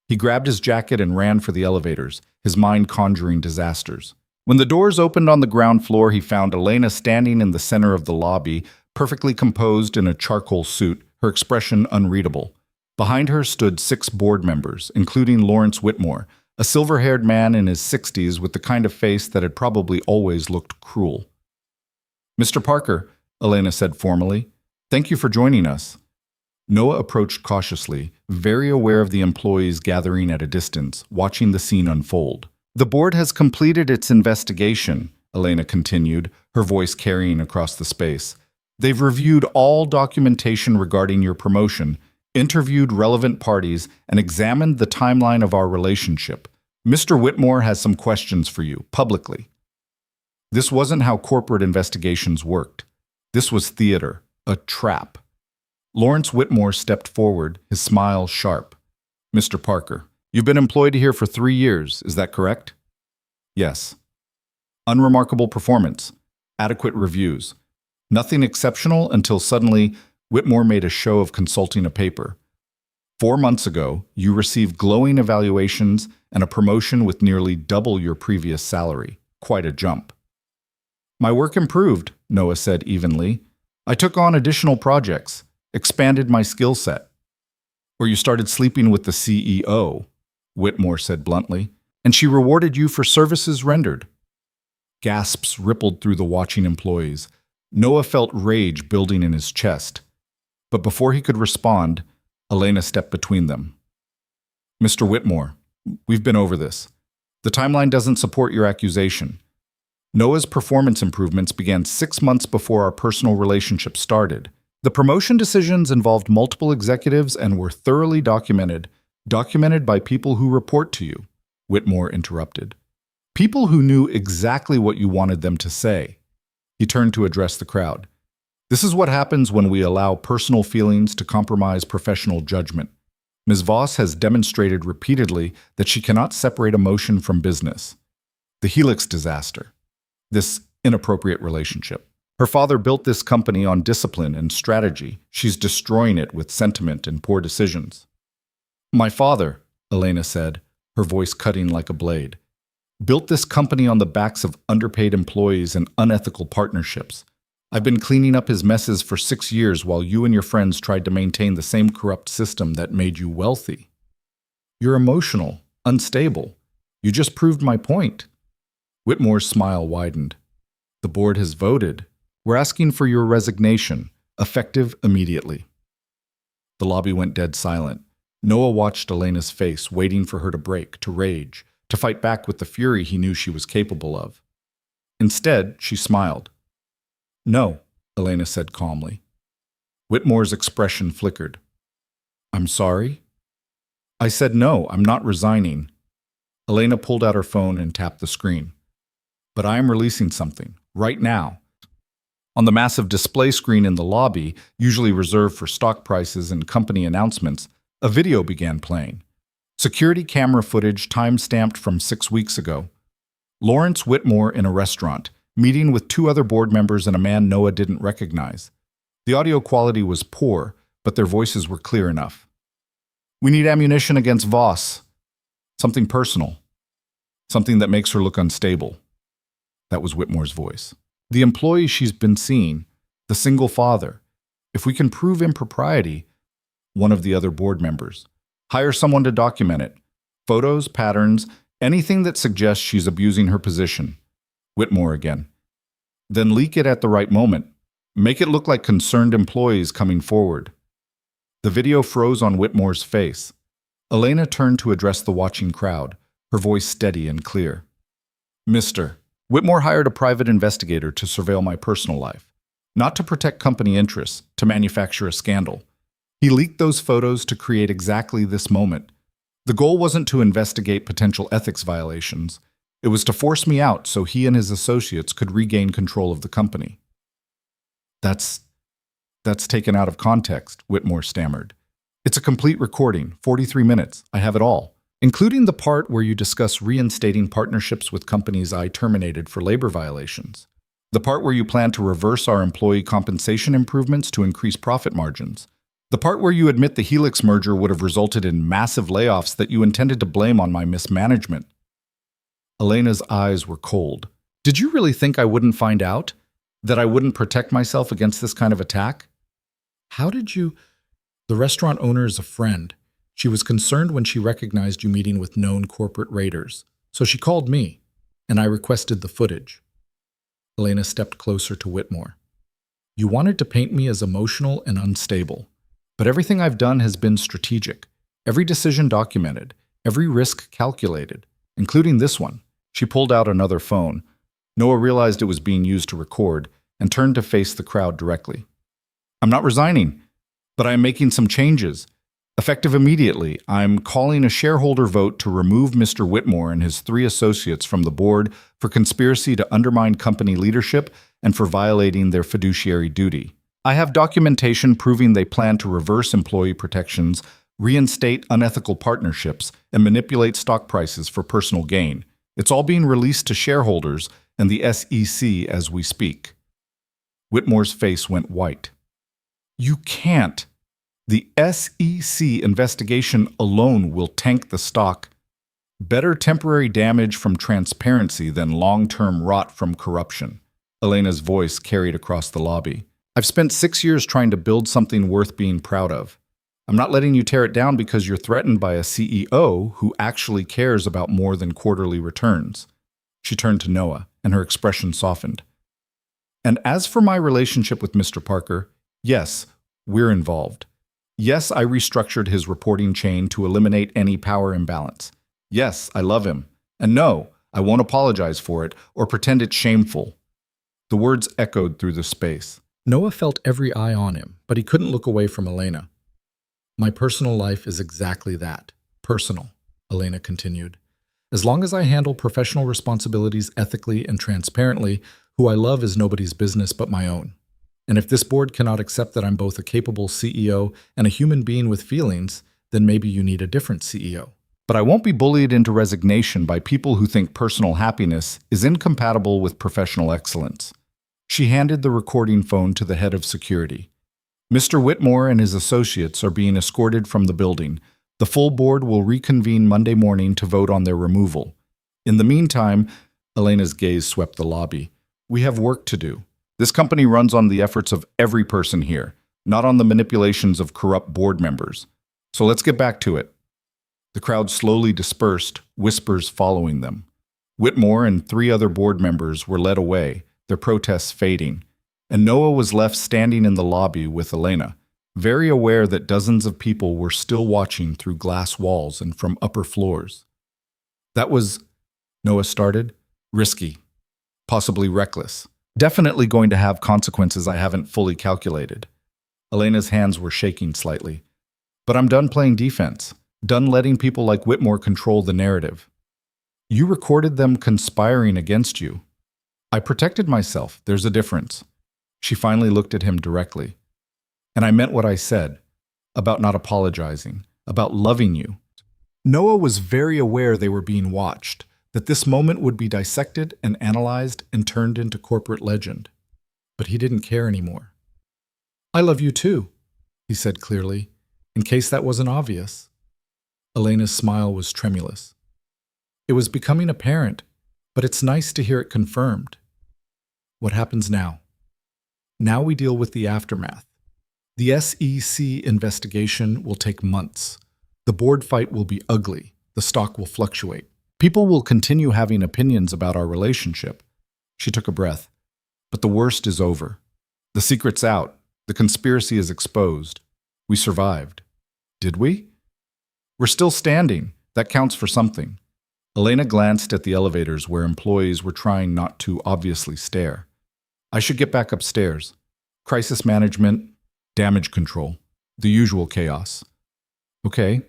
He grabbed his jacket and ran for the elevators, his mind conjuring disasters. When the doors opened on the ground floor, he found Elena standing in the center of the lobby, perfectly composed in a charcoal suit, her expression unreadable. Behind her stood 6 board members, including Lawrence Whitmore, a silver-haired man in his 60s with the kind of face that had probably always looked cruel. "Mr. Parker," Elena said formally, "thank you for joining us." Noah approached cautiously, very aware of the employees gathering at a distance, watching the scene unfold. "The board has completed its investigation," Elena continued, her voice carrying across the space. "They've reviewed all documentation regarding your promotion, interviewed relevant parties, and examined the timeline of our relationship. Mr. Whitmore has some questions for you, publicly. This wasn't how corporate investigations worked. This was theater, a trap. Lawrence Whitmore stepped forward, his smile sharp. Mr. Parker, you've been employed here for 3 years, is that correct? Yes. Unremarkable performance, adequate reviews. Nothing exceptional until suddenly Whitmore made a show of consulting a paper. 4 months ago, you received glowing evaluations and a promotion with nearly double your previous salary. Quite a jump. My work improved, Noah said evenly. I took on additional projects, expanded my skill set. Or you started sleeping with the CEO, Whitmore said bluntly, and she rewarded you for services rendered. Gasps rippled through the watching employees. Noah felt rage building in his chest. But before he could respond, Elena stepped between them. Mr. Whitmore, we've been over this. The timeline doesn't support your accusation. Noah's performance improvements began 6 months before our personal relationship started. The promotion decisions involved multiple executives and were thoroughly documented by people who report to you, Whitmore interrupted. People who knew exactly what you wanted them to say. He turned to address the crowd. This is what happens when we allow personal feelings to compromise professional judgment. Ms. Voss has demonstrated repeatedly that she cannot separate emotion from business. The Helix disaster. This inappropriate relationship. Her father built this company on discipline and strategy. She's destroying it with sentiment and poor decisions. My father, Elena said, her voice cutting like a blade, built this company on the backs of underpaid employees and unethical partnerships. I've been cleaning up his messes for 6 years while you and your friends tried to maintain the same corrupt system that made you wealthy. You're emotional, unstable. You just proved my point. Whitmore's smile widened. The board has voted. We're asking for your resignation, effective immediately. The lobby went dead silent. Noah watched Elena's face, waiting for her to break, to rage, to fight back with the fury he knew she was capable of. Instead, she smiled. No, Elena said calmly. Whitmore's expression flickered. I'm sorry? I said no, I'm not resigning. Elena pulled out her phone and tapped the screen. But I am releasing something, right now. On the massive display screen in the lobby, usually reserved for stock prices and company announcements, a video began playing. Security camera footage time-stamped from 6 weeks ago. Lawrence Whitmore in a restaurant, meeting with 2 other board members and a man Noah didn't recognize. The audio quality was poor, but their voices were clear enough. We need ammunition against Voss. Something personal. Something that makes her look unstable. That was Whitmore's voice. The employee she's been seeing, the single father. If we can prove impropriety, one of the other board members. Hire someone to document it. Photos, patterns, anything that suggests she's abusing her position. Whitmore again. Then leak it at the right moment. Make it look like concerned employees coming forward. The video froze on Whitmore's face. Elena turned to address the watching crowd, her voice steady and clear. Mr. Whitmore hired a private investigator to surveil my personal life, not to protect company interests, to manufacture a scandal. He leaked those photos to create exactly this moment. The goal wasn't to investigate potential ethics violations. It was to force me out so he and his associates could regain control of the company. That's taken out of context, Whitmore stammered. It's a complete recording, 43 minutes. I have it all, including the part where you discuss reinstating partnerships with companies I terminated for labor violations. The part where you plan to reverse our employee compensation improvements to increase profit margins. The part where you admit the Helix merger would have resulted in massive layoffs that you intended to blame on my mismanagement. Elena's eyes were cold. Did you really think I wouldn't find out? That I wouldn't protect myself against this kind of attack? How did you... The restaurant owner is a friend. She was concerned when she recognized you meeting with known corporate raiders. So she called me, and I requested the footage. Elena stepped closer to Whitmore. You wanted to paint me as emotional and unstable. But everything I've done has been strategic. Every decision documented. Every risk calculated. Including this one. She pulled out another phone. Noah realized it was being used to record and turned to face the crowd directly. I'm not resigning, but I am making some changes. Effective immediately, I'm calling a shareholder vote to remove Mr. Whitmore and his 3 associates from the board for conspiracy to undermine company leadership and for violating their fiduciary duty. I have documentation proving they plan to reverse employee protections, reinstate unethical partnerships, and manipulate stock prices for personal gain. It's all being released to shareholders and the SEC as we speak. Whitmore's face went white. You can't. The SEC investigation alone will tank the stock. Better temporary damage from transparency than long-term rot from corruption. Elena's voice carried across the lobby. I've spent 6 years trying to build something worth being proud of. I'm not letting you tear it down because you're threatened by a CEO who actually cares about more than quarterly returns. She turned to Noah, and her expression softened. And as for my relationship with Mr. Parker, yes, we're involved. Yes, I restructured his reporting chain to eliminate any power imbalance. Yes, I love him. And no, I won't apologize for it or pretend it's shameful. The words echoed through the space. Noah felt every eye on him, but he couldn't look away from Elena. My personal life is exactly that. Personal, Elena continued. As long as I handle professional responsibilities ethically and transparently, who I love is nobody's business but my own. And if this board cannot accept that I'm both a capable CEO and a human being with feelings, then maybe you need a different CEO. But I won't be bullied into resignation by people who think personal happiness is incompatible with professional excellence. She handed the recording phone to the head of security. Mr. Whitmore and his associates are being escorted from the building. The full board will reconvene Monday morning to vote on their removal. In the meantime, Elena's gaze swept the lobby. We have work to do. This company runs on the efforts of every person here, not on the manipulations of corrupt board members. So let's get back to it. The crowd slowly dispersed, whispers following them. Whitmore and 3 other board members were led away, their protests fading, and Noah was left standing in the lobby with Elena, very aware that dozens of people were still watching through glass walls and from upper floors. That was, Noah started, risky, possibly reckless. Definitely going to have consequences I haven't fully calculated. Elena's hands were shaking slightly. But I'm done playing defense, done letting people like Whitmore control the narrative. You recorded them conspiring against you. I protected myself, there's a difference. She finally looked at him directly. And I meant what I said, about not apologizing, about loving you. Noah was very aware they were being watched, that this moment would be dissected and analyzed and turned into corporate legend. But he didn't care anymore. I love you too, he said clearly, in case that wasn't obvious. Elena's smile was tremulous. It was becoming apparent, but it's nice to hear it confirmed. What happens now? Now we deal with the aftermath. The SEC investigation will take months. The board fight will be ugly. The stock will fluctuate. People will continue having opinions about our relationship. She took a breath. But the worst is over. The secret's out. The conspiracy is exposed. We survived. Did we? We're still standing. That counts for something. Elena glanced at the elevators where employees were trying not to obviously stare. I should get back upstairs. Crisis management, damage control, the usual chaos. Okay,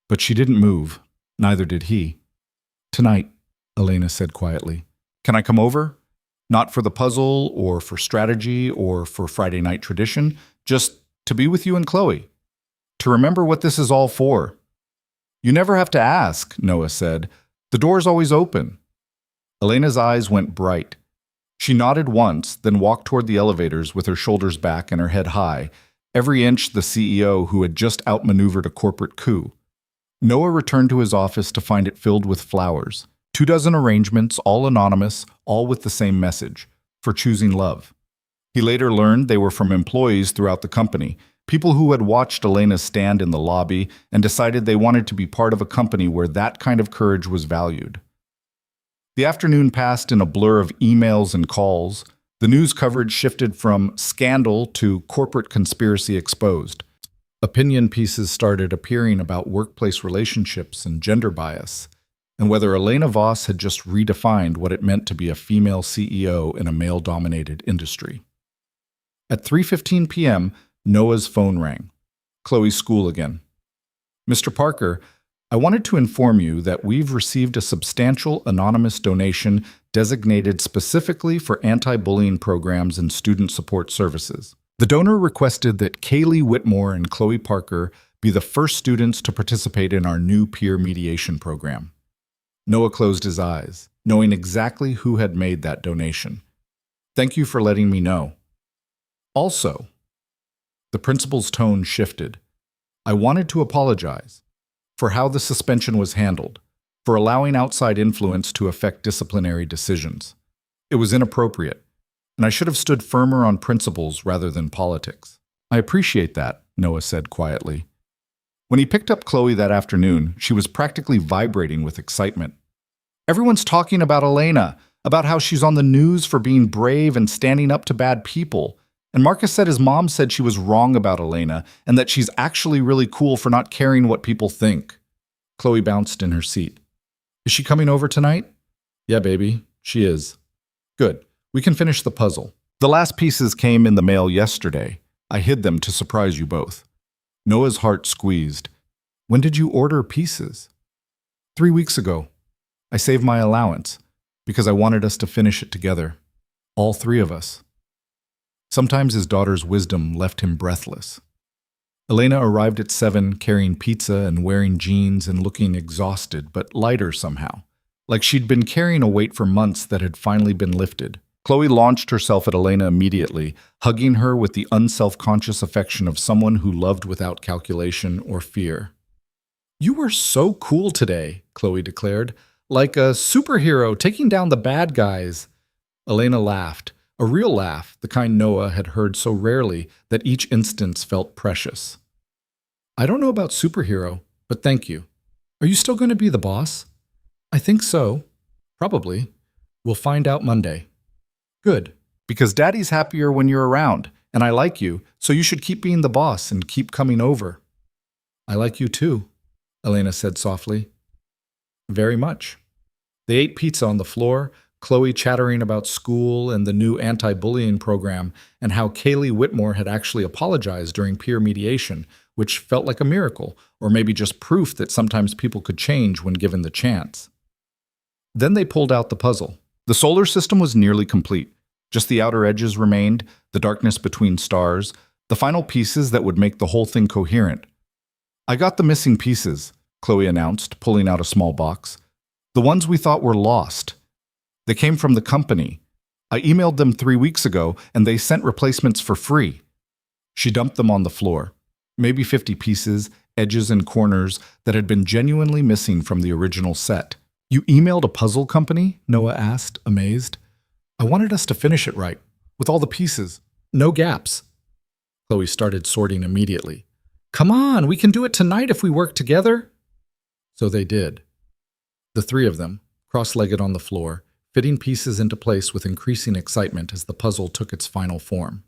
but she didn't move. Neither did he. Tonight, Elena said quietly. Can I come over? Not for the puzzle or for strategy or for Friday night tradition, just to be with you and Chloe. To remember what this is all for. You never have to ask, Noah said. The door's always open. Elena's eyes went bright. She nodded once, then walked toward the elevators with her shoulders back and her head high, every inch the CEO who had just outmaneuvered a corporate coup. Noah returned to his office to find it filled with flowers. 24 arrangements, all anonymous, all with the same message, for choosing love. He later learned they were from employees throughout the company, people who had watched Elena stand in the lobby and decided they wanted to be part of a company where that kind of courage was valued. The afternoon passed in a blur of emails and calls. The news coverage shifted from scandal to corporate conspiracy exposed. Opinion pieces started appearing about workplace relationships and gender bias, and whether Elena Voss had just redefined what it meant to be a female CEO in a male-dominated industry. At 3:15 p.m., Noah's phone rang. Chloe's school again. Mr. Parker, I wanted to inform you that we've received a substantial anonymous donation designated specifically for anti-bullying programs and student support services. The donor requested that Kaylee Whitmore and Chloe Parker be the first students to participate in our new peer mediation program. Noah closed his eyes, knowing exactly who had made that donation. Thank you for letting me know. Also, the principal's tone shifted. I wanted to apologize for how the suspension was handled, for allowing outside influence to affect disciplinary decisions. It was inappropriate, and I should have stood firmer on principles rather than politics. I appreciate that, Noah said quietly. When he picked up Chloe that afternoon, she was practically vibrating with excitement. Everyone's talking about Elena, about how she's on the news for being brave and standing up to bad people. And Marcus said his mom said she was wrong about Elena and that she's actually really cool for not caring what people think. Chloe bounced in her seat. Is she coming over tonight? Yeah, baby, she is. Good. We can finish the puzzle. The last pieces came in the mail yesterday. I hid them to surprise you both. Noah's heart squeezed. When did you order pieces? 3 weeks ago. I saved my allowance because I wanted us to finish it together. All three of us. Sometimes his daughter's wisdom left him breathless. Elena arrived at 7 carrying pizza and wearing jeans and looking exhausted but lighter somehow, like she'd been carrying a weight for months that had finally been lifted. Chloe launched herself at Elena immediately, hugging her with the unself-conscious affection of someone who loved without calculation or fear. You were so cool today, Chloe declared, like a superhero taking down the bad guys. Elena laughed. A real laugh, the kind Noah had heard so rarely that each instance felt precious. I don't know about superhero, but thank you. Are you still going to be the boss? I think so. Probably. We'll find out Monday. Good. Because Daddy's happier when you're around, and I like you, so you should keep being the boss and keep coming over. I like you too, Elena said softly. Very much. They ate pizza on the floor, Chloe chattering about school and the new anti-bullying program and how Kaylee Whitmore had actually apologized during peer mediation, which felt like a miracle, or maybe just proof that sometimes people could change when given the chance. Then they pulled out the puzzle. The solar system was nearly complete. Just the outer edges remained, the darkness between stars, the final pieces that would make the whole thing coherent. I got the missing pieces, Chloe announced, pulling out a small box. The ones we thought were lost. They came from the company. I emailed them 3 weeks ago, and they sent replacements for free. She dumped them on the floor. Maybe 50 pieces, edges and corners that had been genuinely missing from the original set. You emailed a puzzle company? Noah asked, amazed. I wanted us to finish it right, with all the pieces. No gaps. Chloe started sorting immediately. Come on, we can do it tonight if we work together. So they did. The three of them, cross-legged on the floor, fitting pieces into place with increasing excitement as the puzzle took its final form.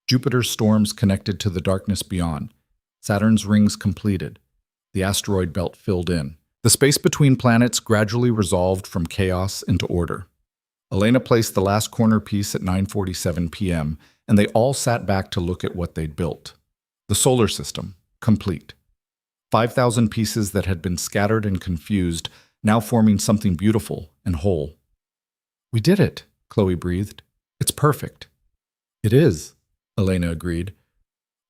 Jupiter's storms connected to the darkness beyond. Saturn's rings completed. The asteroid belt filled in. The space between planets gradually resolved from chaos into order. Elena placed the last corner piece at 9:47 p.m., and they all sat back to look at what they'd built. The solar system, complete. 5,000 pieces that had been scattered and confused, now forming something beautiful and whole. We did it, Chloe breathed. It's perfect. It is, Elena agreed.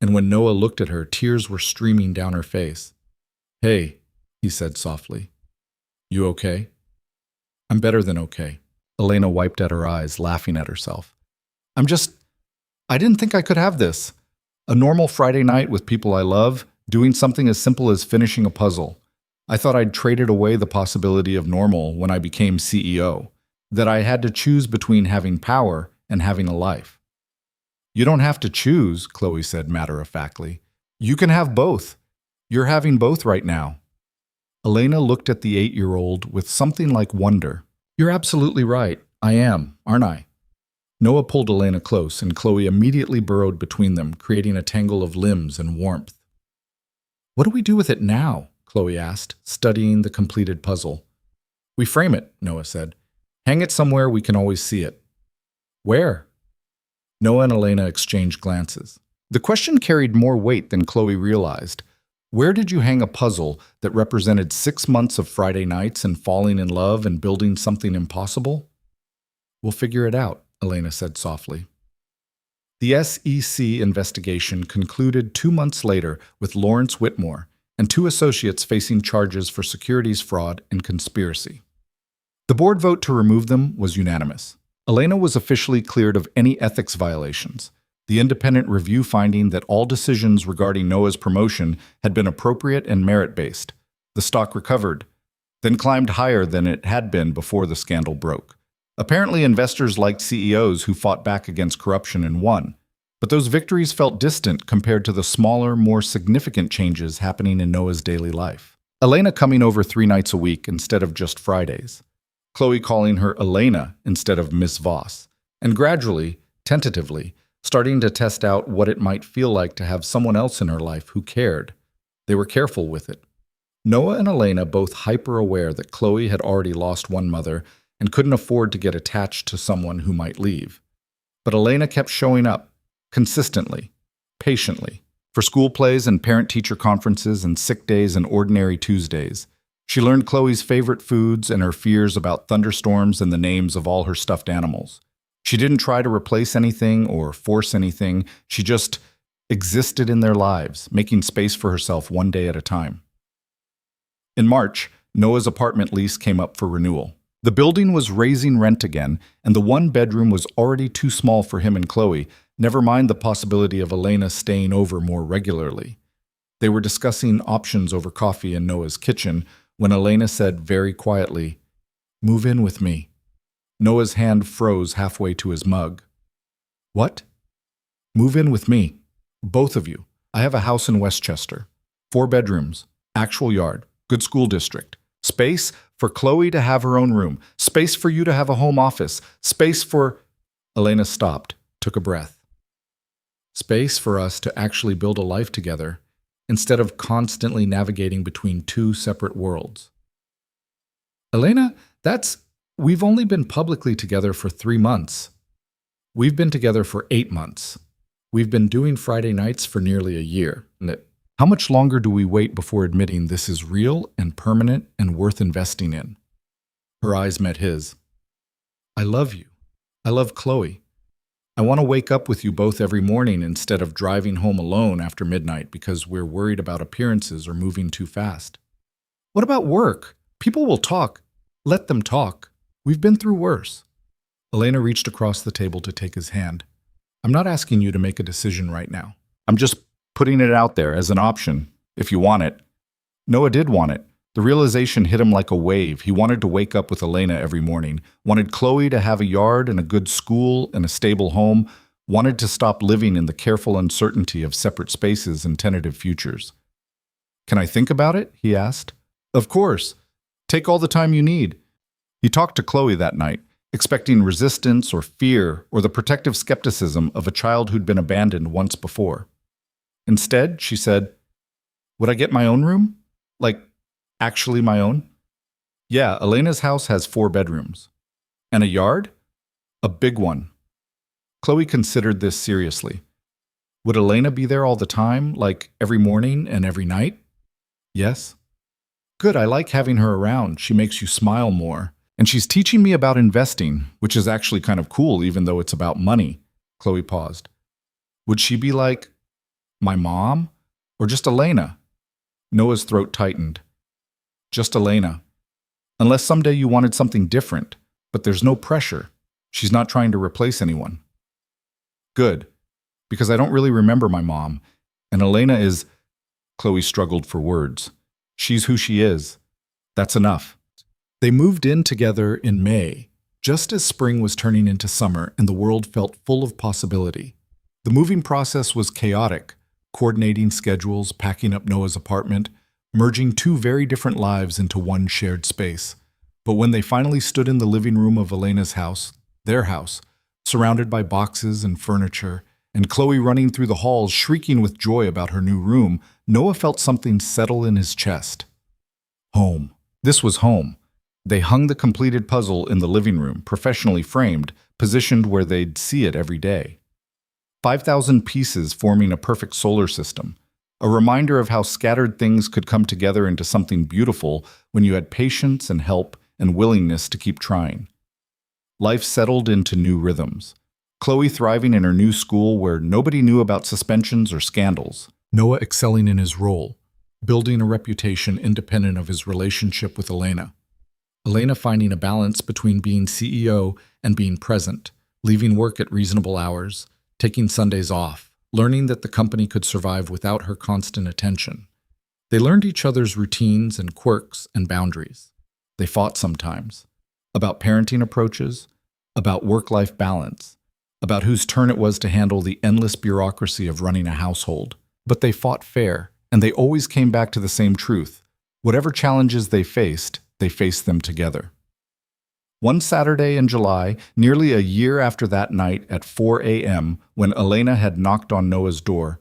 And when Noah looked at her, tears were streaming down her face. Hey, he said softly. You okay? I'm better than okay. Elena wiped at her eyes, laughing at herself. I didn't think I could have this. A normal Friday night with people I love, doing something as simple as finishing a puzzle. I thought I'd traded away the possibility of normal when I became CEO. That I had to choose between having power and having a life. You don't have to choose, Chloe said matter-of-factly. You can have both. You're having both right now. Elena looked at the 8-year-old with something like wonder. You're absolutely right. I am, aren't I? Noah pulled Elena close, and Chloe immediately burrowed between them, creating a tangle of limbs and warmth. What do we do with it now? Chloe asked, studying the completed puzzle. We frame it, Noah said. Hang it somewhere we can always see it. Where? Noah and Elena exchanged glances. The question carried more weight than Chloe realized. Where did you hang a puzzle that represented 6 months of Friday nights and falling in love and building something impossible? We'll figure it out, Elena said softly. The SEC investigation concluded 2 months later with Lawrence Whitmore and 2 associates facing charges for securities fraud and conspiracy. The board vote to remove them was unanimous. Elena was officially cleared of any ethics violations, the independent review finding that all decisions regarding Noah's promotion had been appropriate and merit-based. The stock recovered, then climbed higher than it had been before the scandal broke. Apparently, investors liked CEOs who fought back against corruption and won, but those victories felt distant compared to the smaller, more significant changes happening in Noah's daily life. Elena coming over 3 nights a week instead of just Fridays. Chloe calling her Elena instead of Miss Voss, and gradually, tentatively, starting to test out what it might feel like to have someone else in her life who cared. They were careful with it. Noah and Elena both hyper-aware that Chloe had already lost one mother and couldn't afford to get attached to someone who might leave. But Elena kept showing up, consistently, patiently, for school plays and parent-teacher conferences and sick days and ordinary Tuesdays. She learned Chloe's favorite foods and her fears about thunderstorms and the names of all her stuffed animals. She didn't try to replace anything or force anything. She just existed in their lives, making space for herself one day at a time. In March, Noah's apartment lease came up for renewal. The building was raising rent again, and the 1 bedroom was already too small for him and Chloe, never mind the possibility of Elena staying over more regularly. They were discussing options over coffee in Noah's kitchen when Elena said very quietly, "Move in with me." Noah's hand froze halfway to his mug. "What?" "Move in with me. Both of you. I have a house in Westchester. 4 bedrooms, actual yard, good school district. Space for Chloe to have her own room. Space for you to have a home office. Space for—" Elena stopped, took a breath. "Space for us to actually build a life together, instead of constantly navigating between 2 separate worlds." "Elena, we've only been publicly together for 3 months. We've been together for 8 months. We've been doing Friday nights for nearly a year. How much longer do we wait before admitting this is real and permanent and worth investing in?" Her eyes met his. "I love you. I love Chloe. I want to wake up with you both every morning instead of driving home alone after midnight because we're worried about appearances or moving too fast. What about work? People will talk. Let them talk. We've been through worse." Elena reached across the table to take his hand. "I'm not asking you to make a decision right now. I'm just putting it out there as an option, if you want it." Noah did want it. The realization hit him like a wave. He wanted to wake up with Elena every morning, wanted Chloe to have a yard and a good school and a stable home, wanted to stop living in the careful uncertainty of separate spaces and tentative futures. "Can I think about it?" he asked. "Of course. Take all the time you need." He talked to Chloe that night, expecting resistance or fear or the protective skepticism of a child who'd been abandoned once before. Instead, she said, "Would I get my own room? Like, actually my own?" "Yeah, Elena's house has 4 bedrooms. And a yard? A big one." Chloe considered this seriously. "Would Elena be there all the time, like every morning and every night?" "Yes." "Good, I like having her around. She makes you smile more. And she's teaching me about investing, which is actually kind of cool even though it's about money." Chloe paused. "Would she be like my mom? Or just Elena?" Noah's throat tightened. "Just Elena. Unless someday you wanted something different, but there's no pressure. She's not trying to replace anyone." "Good, because I don't really remember my mom, and Elena is—" Chloe struggled for words. "She's who she is. That's enough." They moved in together in May, just as spring was turning into summer and the world felt full of possibility. The moving process was chaotic, coordinating schedules, packing up Noah's apartment, merging 2 very different lives into one shared space. But when they finally stood in the living room of Elena's house, their house, surrounded by boxes and furniture, and Chloe running through the halls shrieking with joy about her new room, Noah felt something settle in his chest. Home. This was home. They hung the completed puzzle in the living room, professionally framed, positioned where they'd see it every day. 5,000 pieces forming a perfect solar system. a reminder of how scattered things could come together into something beautiful when you had patience and help and willingness to keep trying. Life settled into new rhythms. Chloe thriving in her new school where nobody knew about suspensions or scandals. Noah excelling in his role, building a reputation independent of his relationship with Elena. Elena finding a balance between being CEO and being present, leaving work at reasonable hours, taking Sundays off, learning that the company could survive without her constant attention. They learned each other's routines and quirks and boundaries. They fought sometimes, about parenting approaches, about work-life balance, about whose turn it was to handle the endless bureaucracy of running a household. But they fought fair, and they always came back to the same truth. Whatever challenges they faced them together. One Saturday in July, nearly a year after that night at 4 a.m., when Elena had knocked on Noah's door,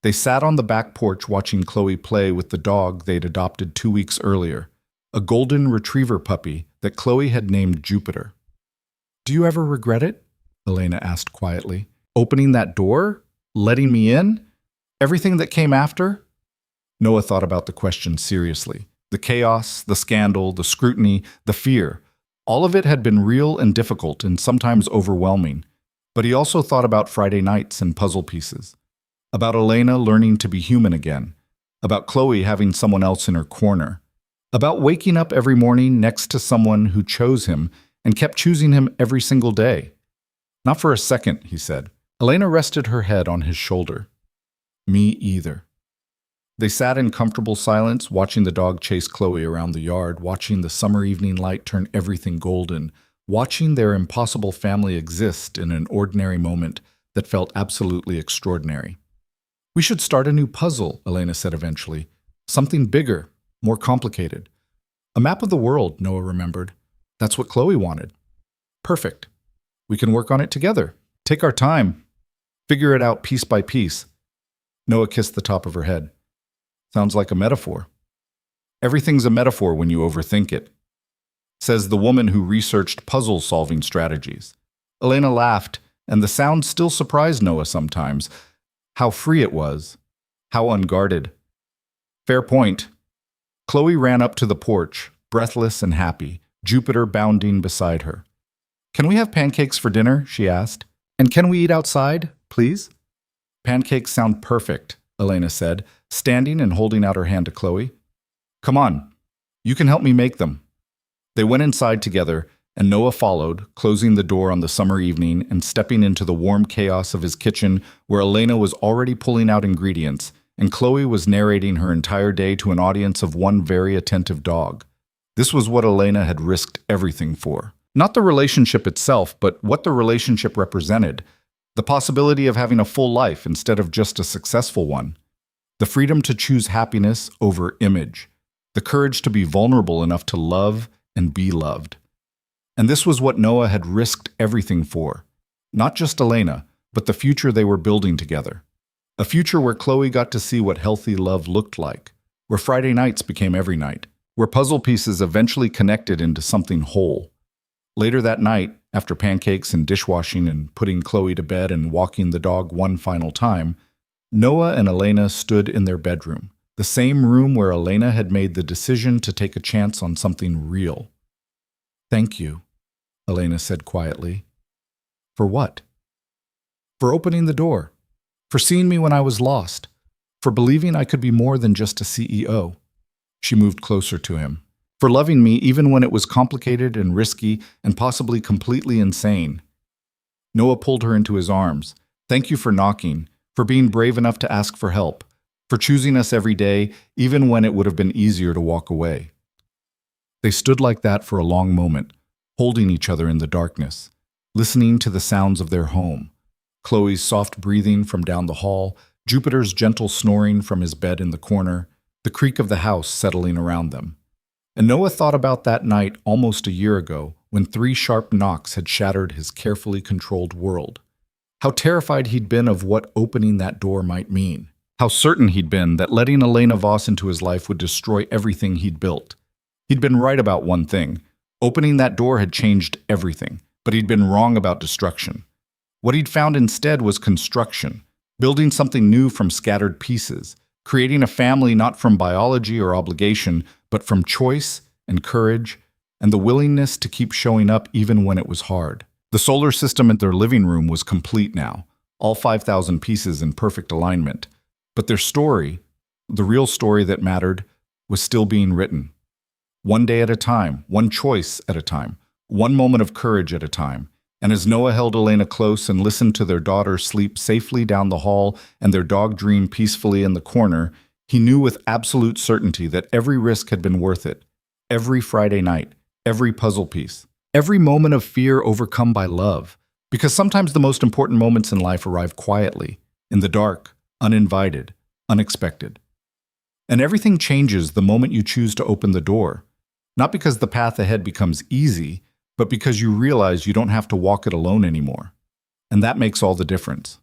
they sat on the back porch watching Chloe play with the dog they'd adopted 2 weeks earlier, a golden retriever puppy that Chloe had named Jupiter. "Do you ever regret it?" Elena asked quietly. "Opening that door? Letting me in? Everything that came after?" Noah thought about the question seriously. The chaos, the scandal, the scrutiny, the fear. All of it had been real and difficult and sometimes overwhelming. But he also thought about Friday nights and puzzle pieces. About Elena learning to be human again. About Chloe having someone else in her corner. About waking up every morning next to someone who chose him and kept choosing him every single day. "Not for a second," he said. Elena rested her head on his shoulder. "Me either." They sat in comfortable silence, watching the dog chase Chloe around the yard, watching the summer evening light turn everything golden, watching their impossible family exist in an ordinary moment that felt absolutely extraordinary. "We should start a new puzzle," Elena said eventually. "Something bigger, more complicated." "A map of the world," Noah remembered. "That's what Chloe wanted." "Perfect. We can work on it together. Take our time. Figure it out piece by piece." Noah kissed the top of her head. "Sounds like a metaphor." "Everything's a metaphor when you overthink it," says the woman who researched puzzle-solving strategies. Elena laughed, and the sound still surprised Noah sometimes. How free it was. How unguarded. "Fair point." Chloe ran up to the porch, breathless and happy, Jupiter bounding beside her. "Can we have pancakes for dinner?" she asked. "And can we eat outside, please?" "Pancakes sound perfect," Elena said, standing and holding out her hand to Chloe. "Come on, you can help me make them." They went inside together, and Noah followed, closing the door on the summer evening and stepping into the warm chaos of his kitchen where Elena was already pulling out ingredients, and Chloe was narrating her entire day to an audience of one very attentive dog. This was what Elena had risked everything for. Not the relationship itself, but what the relationship represented. The possibility of having a full life instead of just a successful one. The freedom to choose happiness over image. The courage to be vulnerable enough to love and be loved. And this was what Noah had risked everything for. Not just Elena, but the future they were building together. A future where Chloe got to see what healthy love looked like. Where Friday nights became every night. Where puzzle pieces eventually connected into something whole. Later that night, after pancakes and dishwashing and putting Chloe to bed and walking the dog one final time, Noah and Elena stood in their bedroom, the same room where Elena had made the decision to take a chance on something real. "Thank you," Elena said quietly. "For what?" "For opening the door. For seeing me when I was lost. For believing I could be more than just a CEO." She moved closer to him. "For loving me even when it was complicated and risky and possibly completely insane." Noah pulled her into his arms. "Thank you for knocking. For being brave enough to ask for help, for choosing us every day, even when it would have been easier to walk away." They stood like that for a long moment, holding each other in the darkness, listening to the sounds of their home. Chloe's soft breathing from down the hall, Jupiter's gentle snoring from his bed in the corner, the creak of the house settling around them. And Noah thought about that night almost a year ago, when 3 sharp knocks had shattered his carefully controlled world. How terrified he'd been of what opening that door might mean. How certain he'd been that letting Elena Voss into his life would destroy everything he'd built. He'd been right about one thing. Opening that door had changed everything, but he'd been wrong about destruction. What he'd found instead was construction, building something new from scattered pieces, creating a family not from biology or obligation, but from choice and courage and the willingness to keep showing up even when it was hard. The solar system in their living room was complete now, all 5,000 pieces in perfect alignment. But their story, the real story that mattered, was still being written. One day at a time, one choice at a time, one moment of courage at a time. And as Noah held Elena close and listened to their daughter sleep safely down the hall and their dog dream peacefully in the corner, he knew with absolute certainty that every risk had been worth it. Every Friday night, every puzzle piece, every moment of fear overcome by love. Because sometimes the most important moments in life arrive quietly, in the dark, uninvited, unexpected. And everything changes the moment you choose to open the door. Not because the path ahead becomes easy, but because you realize you don't have to walk it alone anymore. And that makes all the difference.